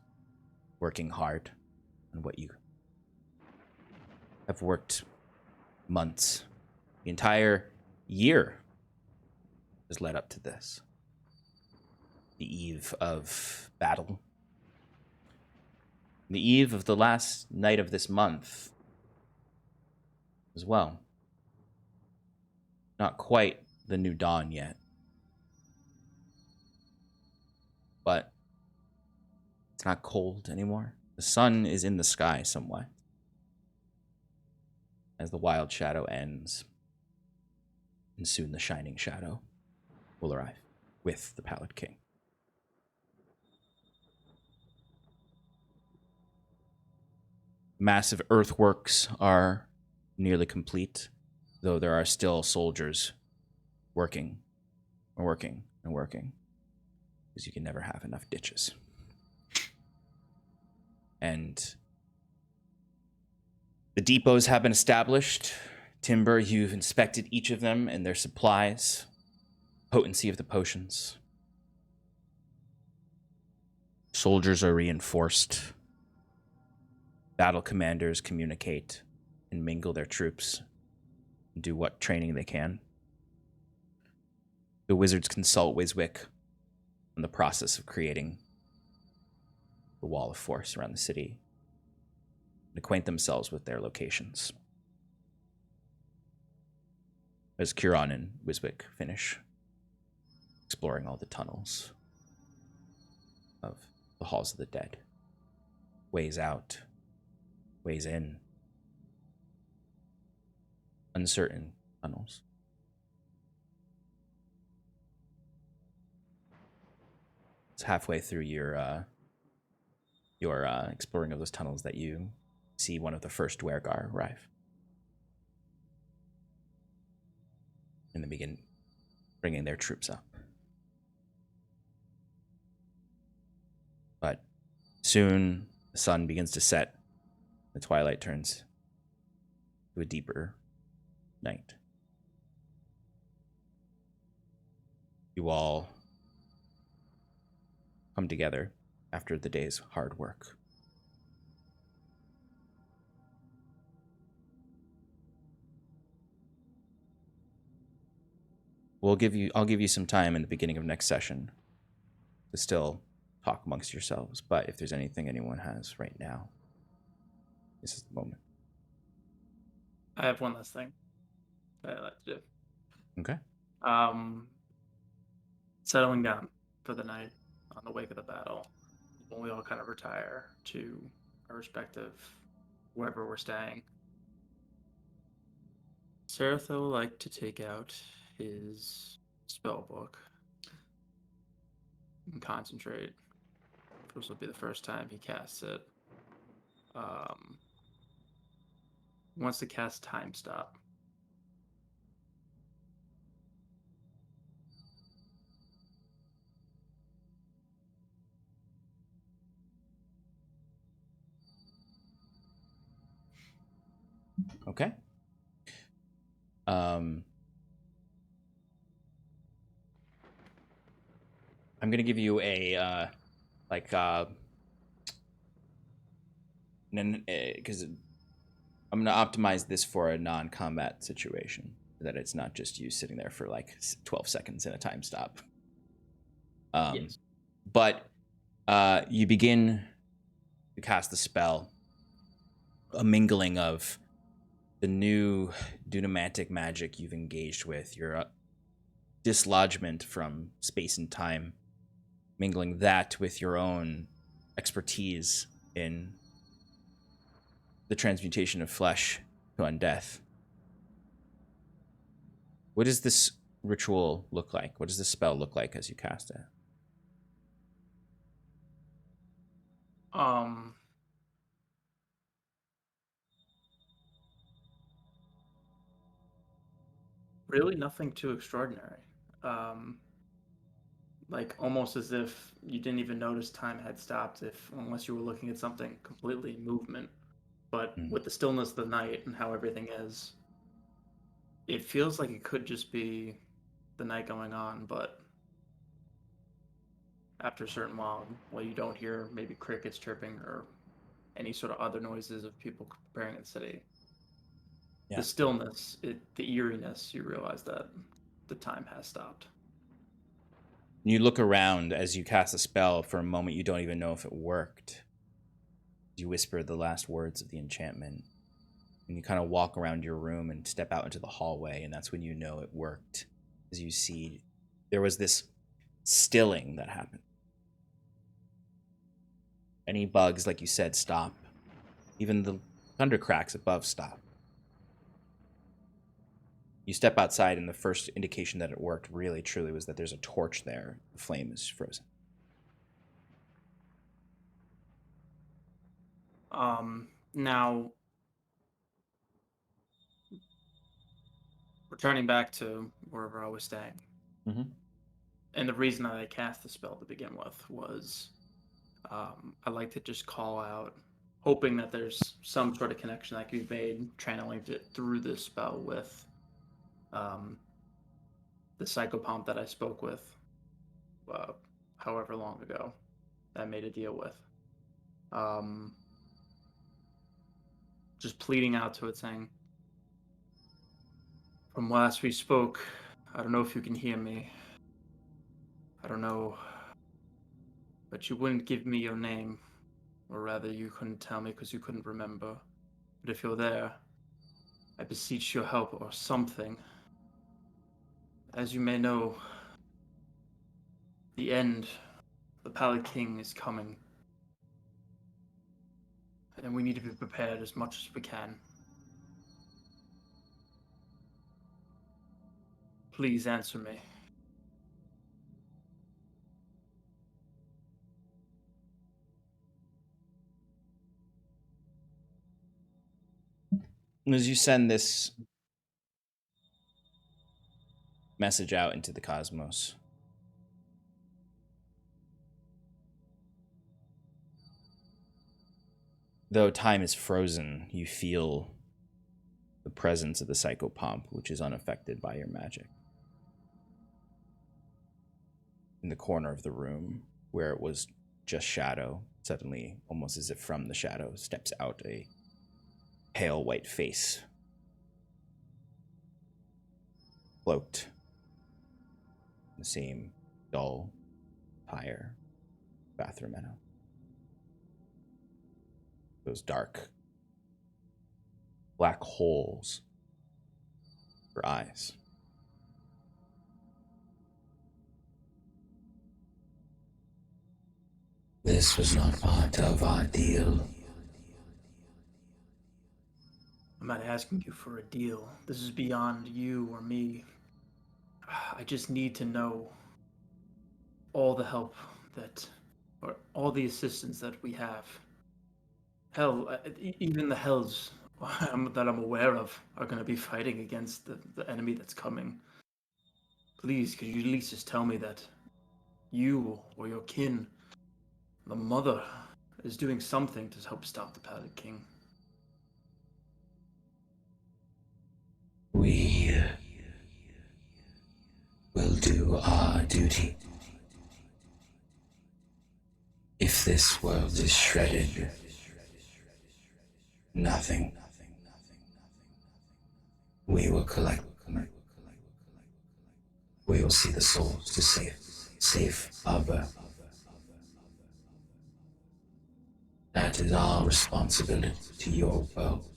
working hard on what you have worked months. The entire year has led up to this. The eve of battle. The eve of the last night of this month as well. Not quite the new dawn yet. But it's not cold anymore. The sun is in the sky somewhat. As the wild shadow ends, and soon the shining shadow will arrive with the Pallid King. Massive earthworks are nearly complete, though there are still soldiers working, because you can never have enough ditches. And the depots have been established. Timber, you've inspected each of them and their supplies, potency of the potions. Soldiers are reinforced. Battle commanders communicate and mingle their troops and do what training they can. The wizards consult Wiswick on the process of creating the wall of force around the city and acquaint themselves with their locations. As Curon and Wiswick finish exploring all the tunnels of the halls of the dead, ways out, ways in, uncertain tunnels. It's halfway through your exploring of those tunnels that you see one of the first Dwergar arrive. And they begin bringing their troops up. But soon the sun begins to set. The twilight turns to a deeper night. You all come together after the day's hard work. I'll give you some time in the beginning of next session to still talk amongst yourselves, but if there's anything anyone has right now, this is the moment. I have one last thing that I'd like to do. Okay. Settling down for the night on the wake of the battle, when we all kind of retire to our respective wherever we're staying. Sarathil would like to take out his spell book and concentrate. This will be the first time he casts it. Wants to cast Time Stop. Okay. I'm gonna give you a because I'm gonna optimize this for a non-combat situation, that it's not just you sitting there for like 12 seconds in a time stop. Yes. But you begin to cast the spell, a mingling of the new dunamantic magic you've engaged with, your dislodgement from space and time, mingling that with your own expertise in the transmutation of flesh to undeath. What does this ritual look like? What does this spell look like as you cast it? Really nothing too extraordinary. Like almost as if you didn't even notice time had stopped, unless you were looking at something completely in movement. But with the stillness of the night and how everything is, it feels like it could just be the night going on, but after a certain while, you don't hear maybe crickets chirping or any sort of other noises of people preparing in the city. Yeah. The stillness, the eeriness, you realize that the time has stopped. You look around as you cast a spell. For a moment, you don't even know if it worked. You whisper the last words of the enchantment, and you kind of walk around your room and step out into the hallway, and that's when you know it worked. As you see, there was this stilling that happened. Any bugs, like you said, stop. Even the thunder cracks above stop. You step outside, and the first indication that it worked really, truly was that there's a torch there. The flame is frozen. Now, returning back to wherever I was staying, and the reason that I cast the spell to begin with was I like to just call out, hoping that there's some sort of connection that can be made, channeling it through this spell with the psychopomp that I spoke with however long ago that I made a deal with. Just pleading out to it, saying, from last we spoke, I don't know if you can hear me. I don't know, but you wouldn't give me your name, or rather you couldn't tell me because you couldn't remember. But if you're there, I beseech your help or something. As you may know, the end, the Pallid King is coming. And we need to be prepared as much as we can. Please answer me. And as you send this message out into the cosmos, though time is frozen, you feel the presence of the psychopomp, which is unaffected by your magic. In the corner of the room, where it was just shadow, suddenly, almost as if from the shadow, steps out a pale white face, cloaked in the same dull, tire bathroom manner. Those dark black holes for eyes. This was not part of our deal. I'm not asking you for a deal. This is beyond you or me. I just need to know all the help or all the assistance that we have. Hell, even the hells that I'm aware of are going to be fighting against the enemy that's coming. Please, could you at least just tell me that you or your kin, the mother, is doing something to help stop the Pallid King? We will do our duty. If this world is shredded, nothing. We will collect them. We will see the souls to safe harbor. That is our responsibility to your world.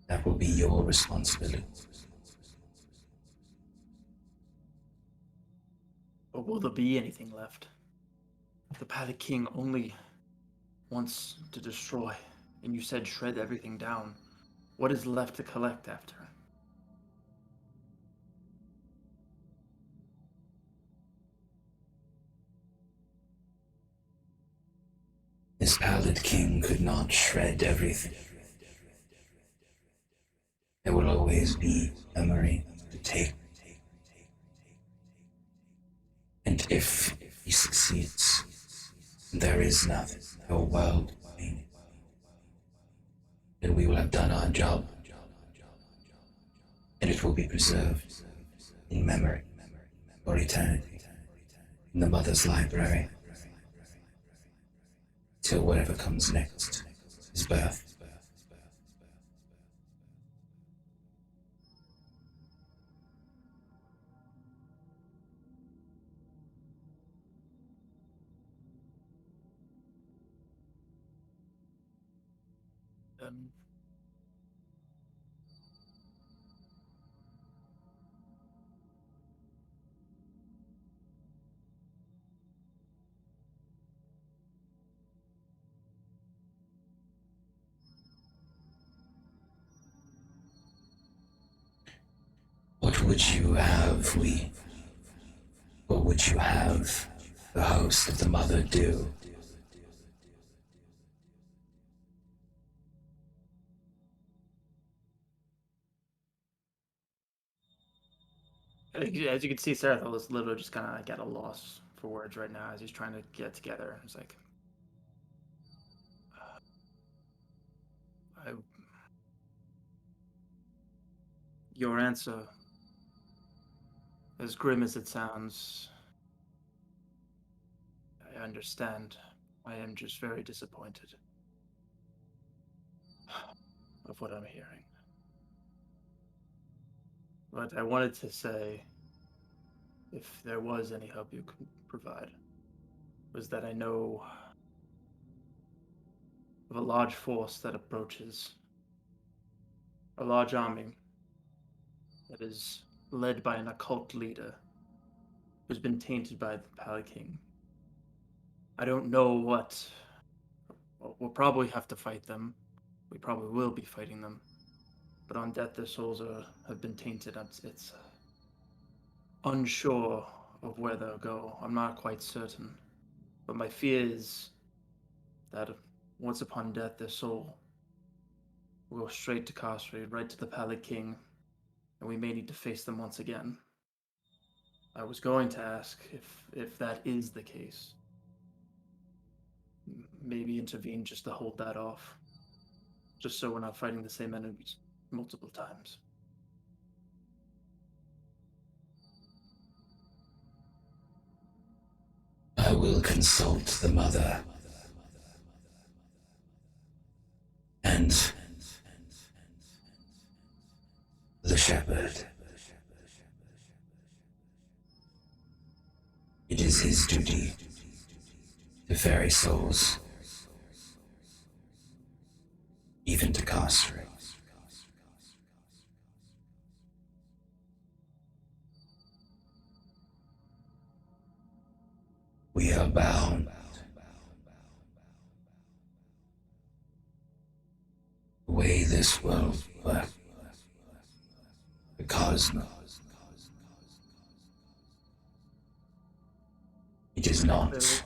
That will be your responsibility. Or will there be anything left? The Pallid King only wants to destroy, and you said shred everything down. What is left to collect after? This Pallid King could not shred everything. There will always be memory to take. And if he succeeds, there is nothing, no world, then we will have done our job. And it will be preserved in memory for eternity in the Mother's Library till whatever comes next is birth. What would you have what would you have the host of the Mother do? As you can see, Sarathil is literally just kind of at a loss for words right now as he's trying to get together. It's like, your answer, as grim as it sounds, I understand. I am just very disappointed of what I'm hearing. But I wanted to say, if there was any help you could provide, was that I know of a large force that approaches, a large army that is led by an occult leader who's been tainted by the Pallid King. I don't know what. We'll probably have to fight them. We probably will be fighting them. But on death, their souls have been tainted. It's unsure of where they'll go. I'm not quite certain. But my fear is that once upon death, their soul will go straight to Cosheirn, right to the Pallid King, and we may need to face them once again. I was going to ask if that is the case. Maybe intervene just to hold that off. Just so we're not fighting the same enemies multiple times. I will consult the Mother and the Shepherd. It is his duty to ferry souls, even to Cosheirn. We are bound. The way this world works, the cosmos. It is not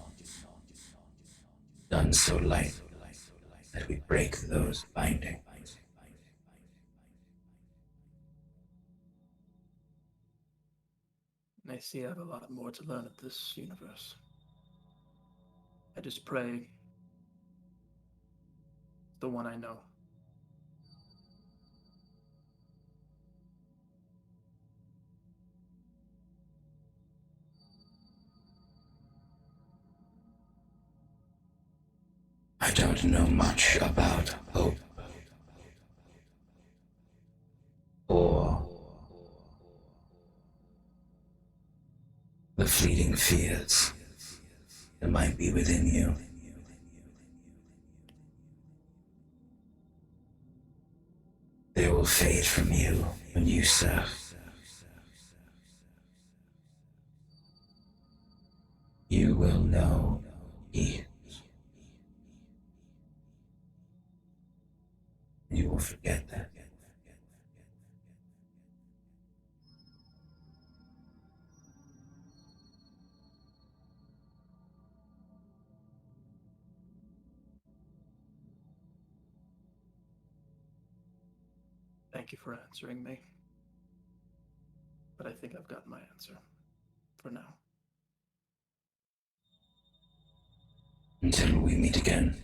done so light that we break those bindings. I see I have a lot more to learn of this universe. I just pray the one I know. I don't know much about hope or the fleeting fears that might be within you. They will fade from you when you serve. know. You will forget that. Thank you for answering me. But I think I've got my answer. For now. Until we meet again.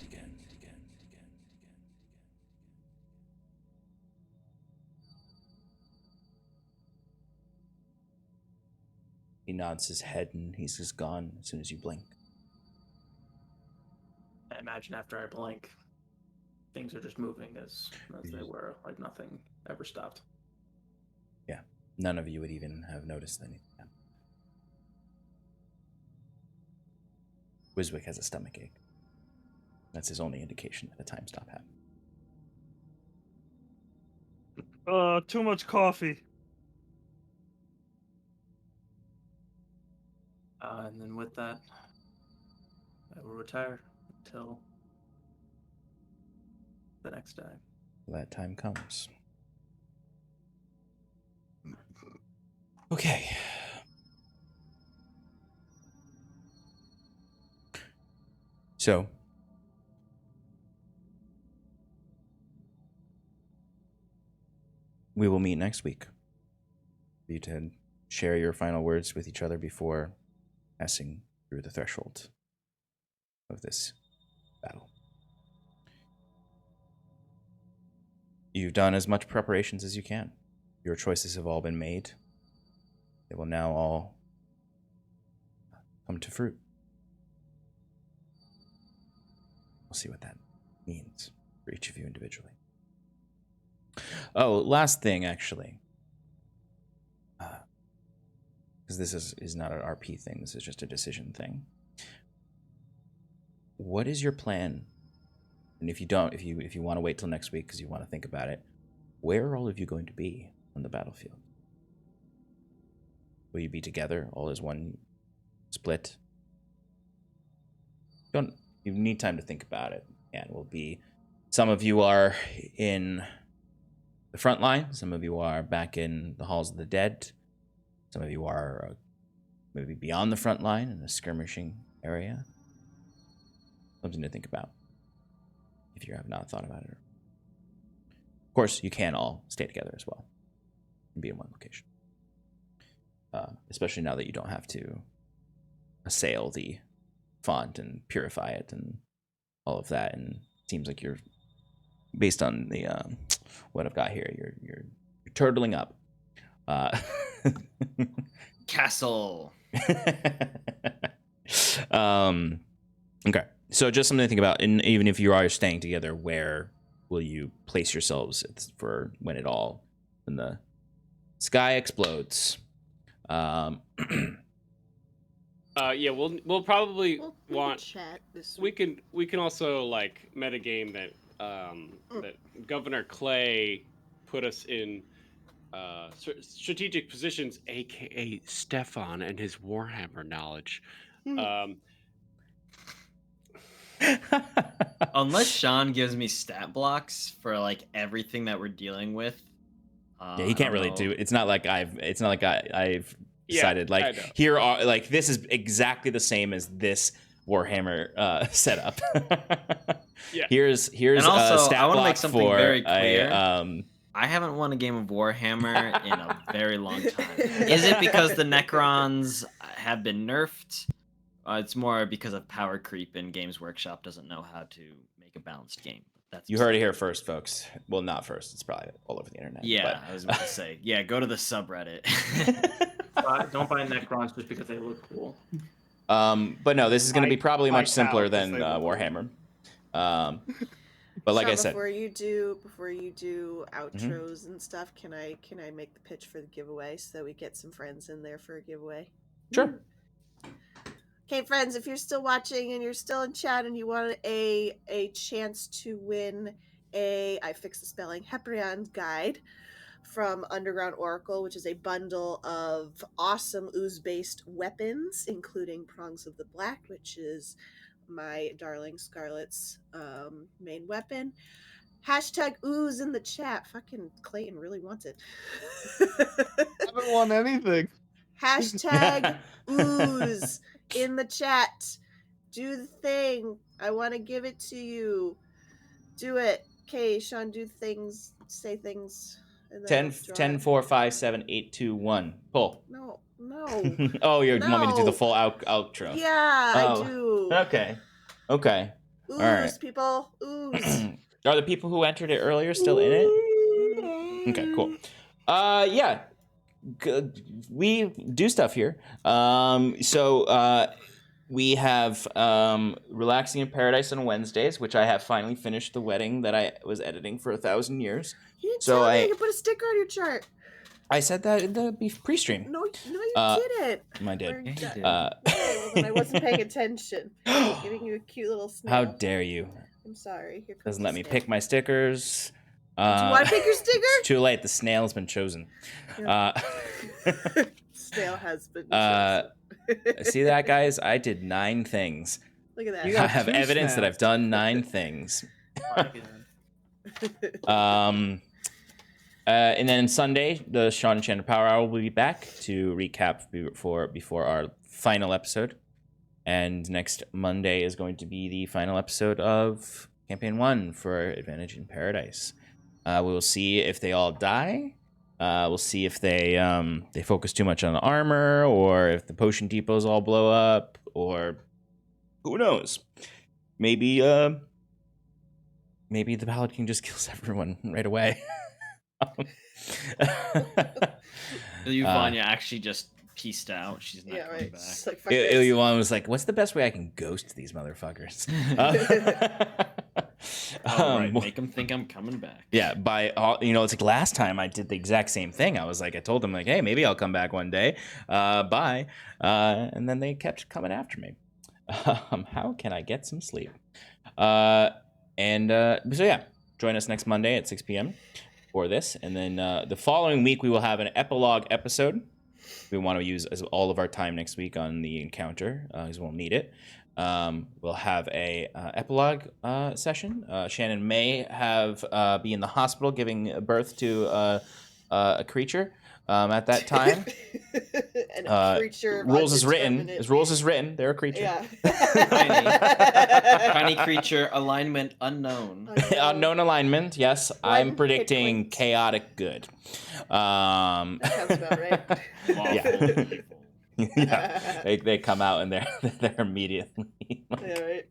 He nods his head and he's just gone as soon as you blink. I imagine after I blink, things are just moving as they were, like nothing ever stopped. Yeah, none of you would even have noticed anything. Wiswick has a stomach ache. That's his only indication that a time stop happened. Too much coffee. And then with that, I will retire until the next day. That time comes. Okay. So, we will meet next week for you to share your final words with each other before passing through the threshold of this battle. You've done as much preparations as you can. Your choices have all been made. They will now all come to fruit. We'll see what that means for each of you individually. Oh, last thing, actually. Because this is not an RP thing. This is just a decision thing. What is your plan? And if you don't, if you want to wait till next week because you want to think about it, where are all of you going to be on the battlefield? Will you be together, all as one split? You need time to think about it. And will be, some of you are in the front line. Some of you are back in the halls of the dead. Some of you are maybe beyond the front line in a skirmishing area. Something to think about if you have not thought about it. Of course, you can all stay together as well and be in one location. Especially now that you don't have to assail the font and purify it and all of that. And it seems like you're, based on the what I've got here, you're turtling up. Castle. Okay, so just something to think about. And even if you are staying together, where will you place yourselves for when the sky explodes? Yeah, we'll probably want chat this week. We can also like metagame that that Governor Clay put us in strategic positions, aka Stefan and his Warhammer knowledge. Unless Sean gives me stat blocks for like everything that we're dealing with. Yeah, he can't really do it. It's not like I've decided like here are like this is exactly the same as this Warhammer setup. Yeah. Here's and also, a stat I want to block make something for very clear. I haven't won a game of Warhammer in a very long time. Is it because the Necrons have been nerfed? It's more because of power creep and Games Workshop doesn't know how to make a balanced game. That's you heard it here first, folks. Well, not first. It's probably all over the internet. Yeah, I was about to say. Yeah, go to the subreddit. Don't buy Necrons just because they look cool. But no, this is going to be probably much simpler than cow, Warhammer. But like Sean, I said, before you do outros and stuff, can I make the pitch for the giveaway so that we get some friends in there for a giveaway? Sure. Okay, friends, if you're still watching and you're still in chat and you want a chance to win I fixed the spelling, Heprion guide from Underground Oracle, which is a bundle of awesome ooze-based weapons, including Prongs of the Black, which is my darling Scarlet's main weapon. Hashtag ooze in the chat. Fucking Clayton really wants it. I haven't won anything. Hashtag ooze in the chat. Do the thing. I want to give it to you. Do it. Okay, Sean, do things. Say things. 10, 4, 5, 7, 8, 2, 1. Pull. No. Oh, you want me to do the full outro? Yeah, Oh, I do. Okay. Ooze, All right. people. Ooze. Are the people who entered it earlier still in it? Okay, cool. Yeah. Good. We do stuff here. So we have Relaxing in Paradise on Wednesdays, which I have finally finished the wedding that I was editing for 1,000 years. You didn't So tell me you put a sticker on your chart. I said that in the pre-stream. No, you didn't. I did. Okay, well, then I wasn't paying attention. Giving you a cute little snail. How dare you? I'm sorry. Here comes Doesn't the let me snail. pick my stickers. Do you want to pick your sticker? It's too late. The snail's been chosen. Snail has been chosen. See that, guys? I did 9 things. Look at that. You I got have 2 evidence that snails. I've done 9 things. And then Sunday, the Sean Enchanted Power Hour will be back to recap before our final episode. And next Monday is going to be the final episode of Campaign 1 for Advantage in Paradise. We will see if they all die. We'll see if they focus too much on the armor, or if the potion depots all blow up, or who knows? Maybe the Pallid King just kills everyone right away. Vanya actually just pieced out. She's not Yeah, coming right. back. Just like, fuck this. Ilyuan was like, "What's the best way I can ghost these motherfuckers?" Right, make them think I'm coming back. Yeah, it's like last time I did the exact same thing. I told them like, "Hey, maybe I'll come back one day." Bye. And then they kept coming after me. How can I get some sleep? So yeah, join us next Monday at 6 p.m. for this, and then the following week we will have an epilogue episode. We want to use all of our time next week on the encounter, because we'll need it. We'll have a epilogue session. Shannon may be in the hospital giving birth to a creature at that time. And a creature. Rules is written. As rules is written, they're a creature. Yeah. Tiny creature, alignment unknown. Unknown alignment. Yes, I'm One predicting hit point. chaotic good. That sounds about right. Yeah. Yeah, they come out and they're immediately. Yeah, right.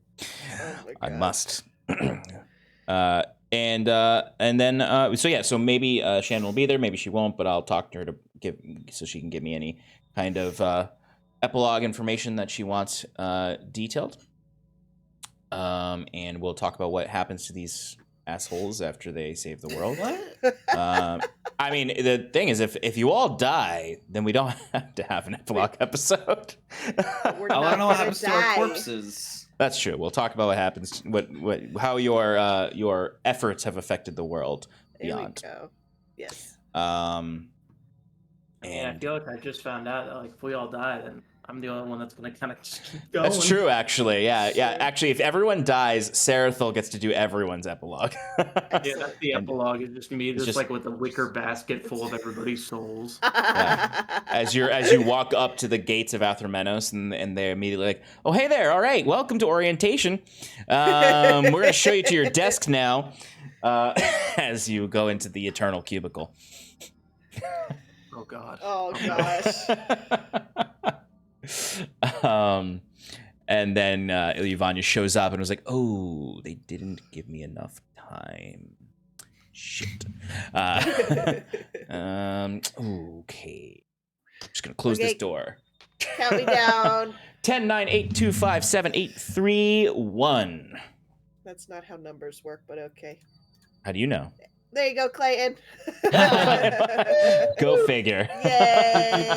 Oh my I God. must. So maybe Shannon will be there, maybe she won't, but I'll talk to her so she can give me any kind of epilogue information that she wants detailed. And we'll talk about what happens to these assholes after they save the world. I mean, the thing is, if you all die, then we don't have to have an epilogue episode. I want to know what happens to our corpses. That's true. We'll talk about what happens, how your efforts have affected the world beyond. There we go. Yes. And I feel like I just found out that if we all die, then I'm the only one that's gonna kind of just keep going. that's true, actually. Yeah. Actually, if everyone dies, Sarathil gets to do everyone's epilogue. Yeah, that's the epilogue. It's just me, just like with a wicker basket full of everybody's souls. Yeah. As you walk up to the gates of Athramenos, and they're immediately like, "Oh, hey there! All right, welcome to orientation. We're gonna show you to your desk now." As you go into the eternal cubicle. Oh God. Oh gosh. And then Ilyuan shows up and was like, "Oh, they didn't give me enough time. Shit." Okay. Just gonna close this door. Count me down. 10, 9, 8, 2, 5, 7, 8, 3, 1. That's not how numbers work, but okay. How do you know? There you go, Clayton. Go figure. Yay!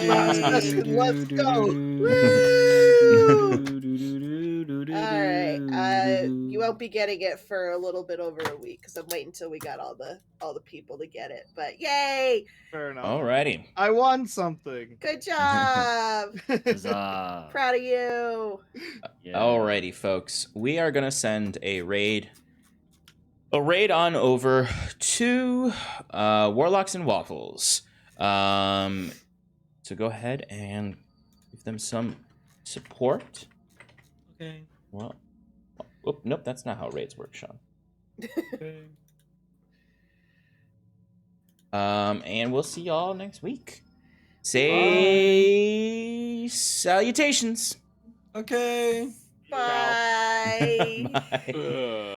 Let's go. Woo! All right. You You won't be getting it for a little bit over a week because I'm waiting until we got all the people to get it. But yay! Fair enough. Alrighty. I won something. Good job. Huzzah. Proud of you. Yeah. Alrighty, folks. We are gonna send a raid on over to Warlocks and Waffles. So go ahead and give them some support. Okay. Well, nope, that's not how raids work, Sean. Okay. And we'll see y'all next week. Say salutations. Okay. Bye. Bye. Ugh.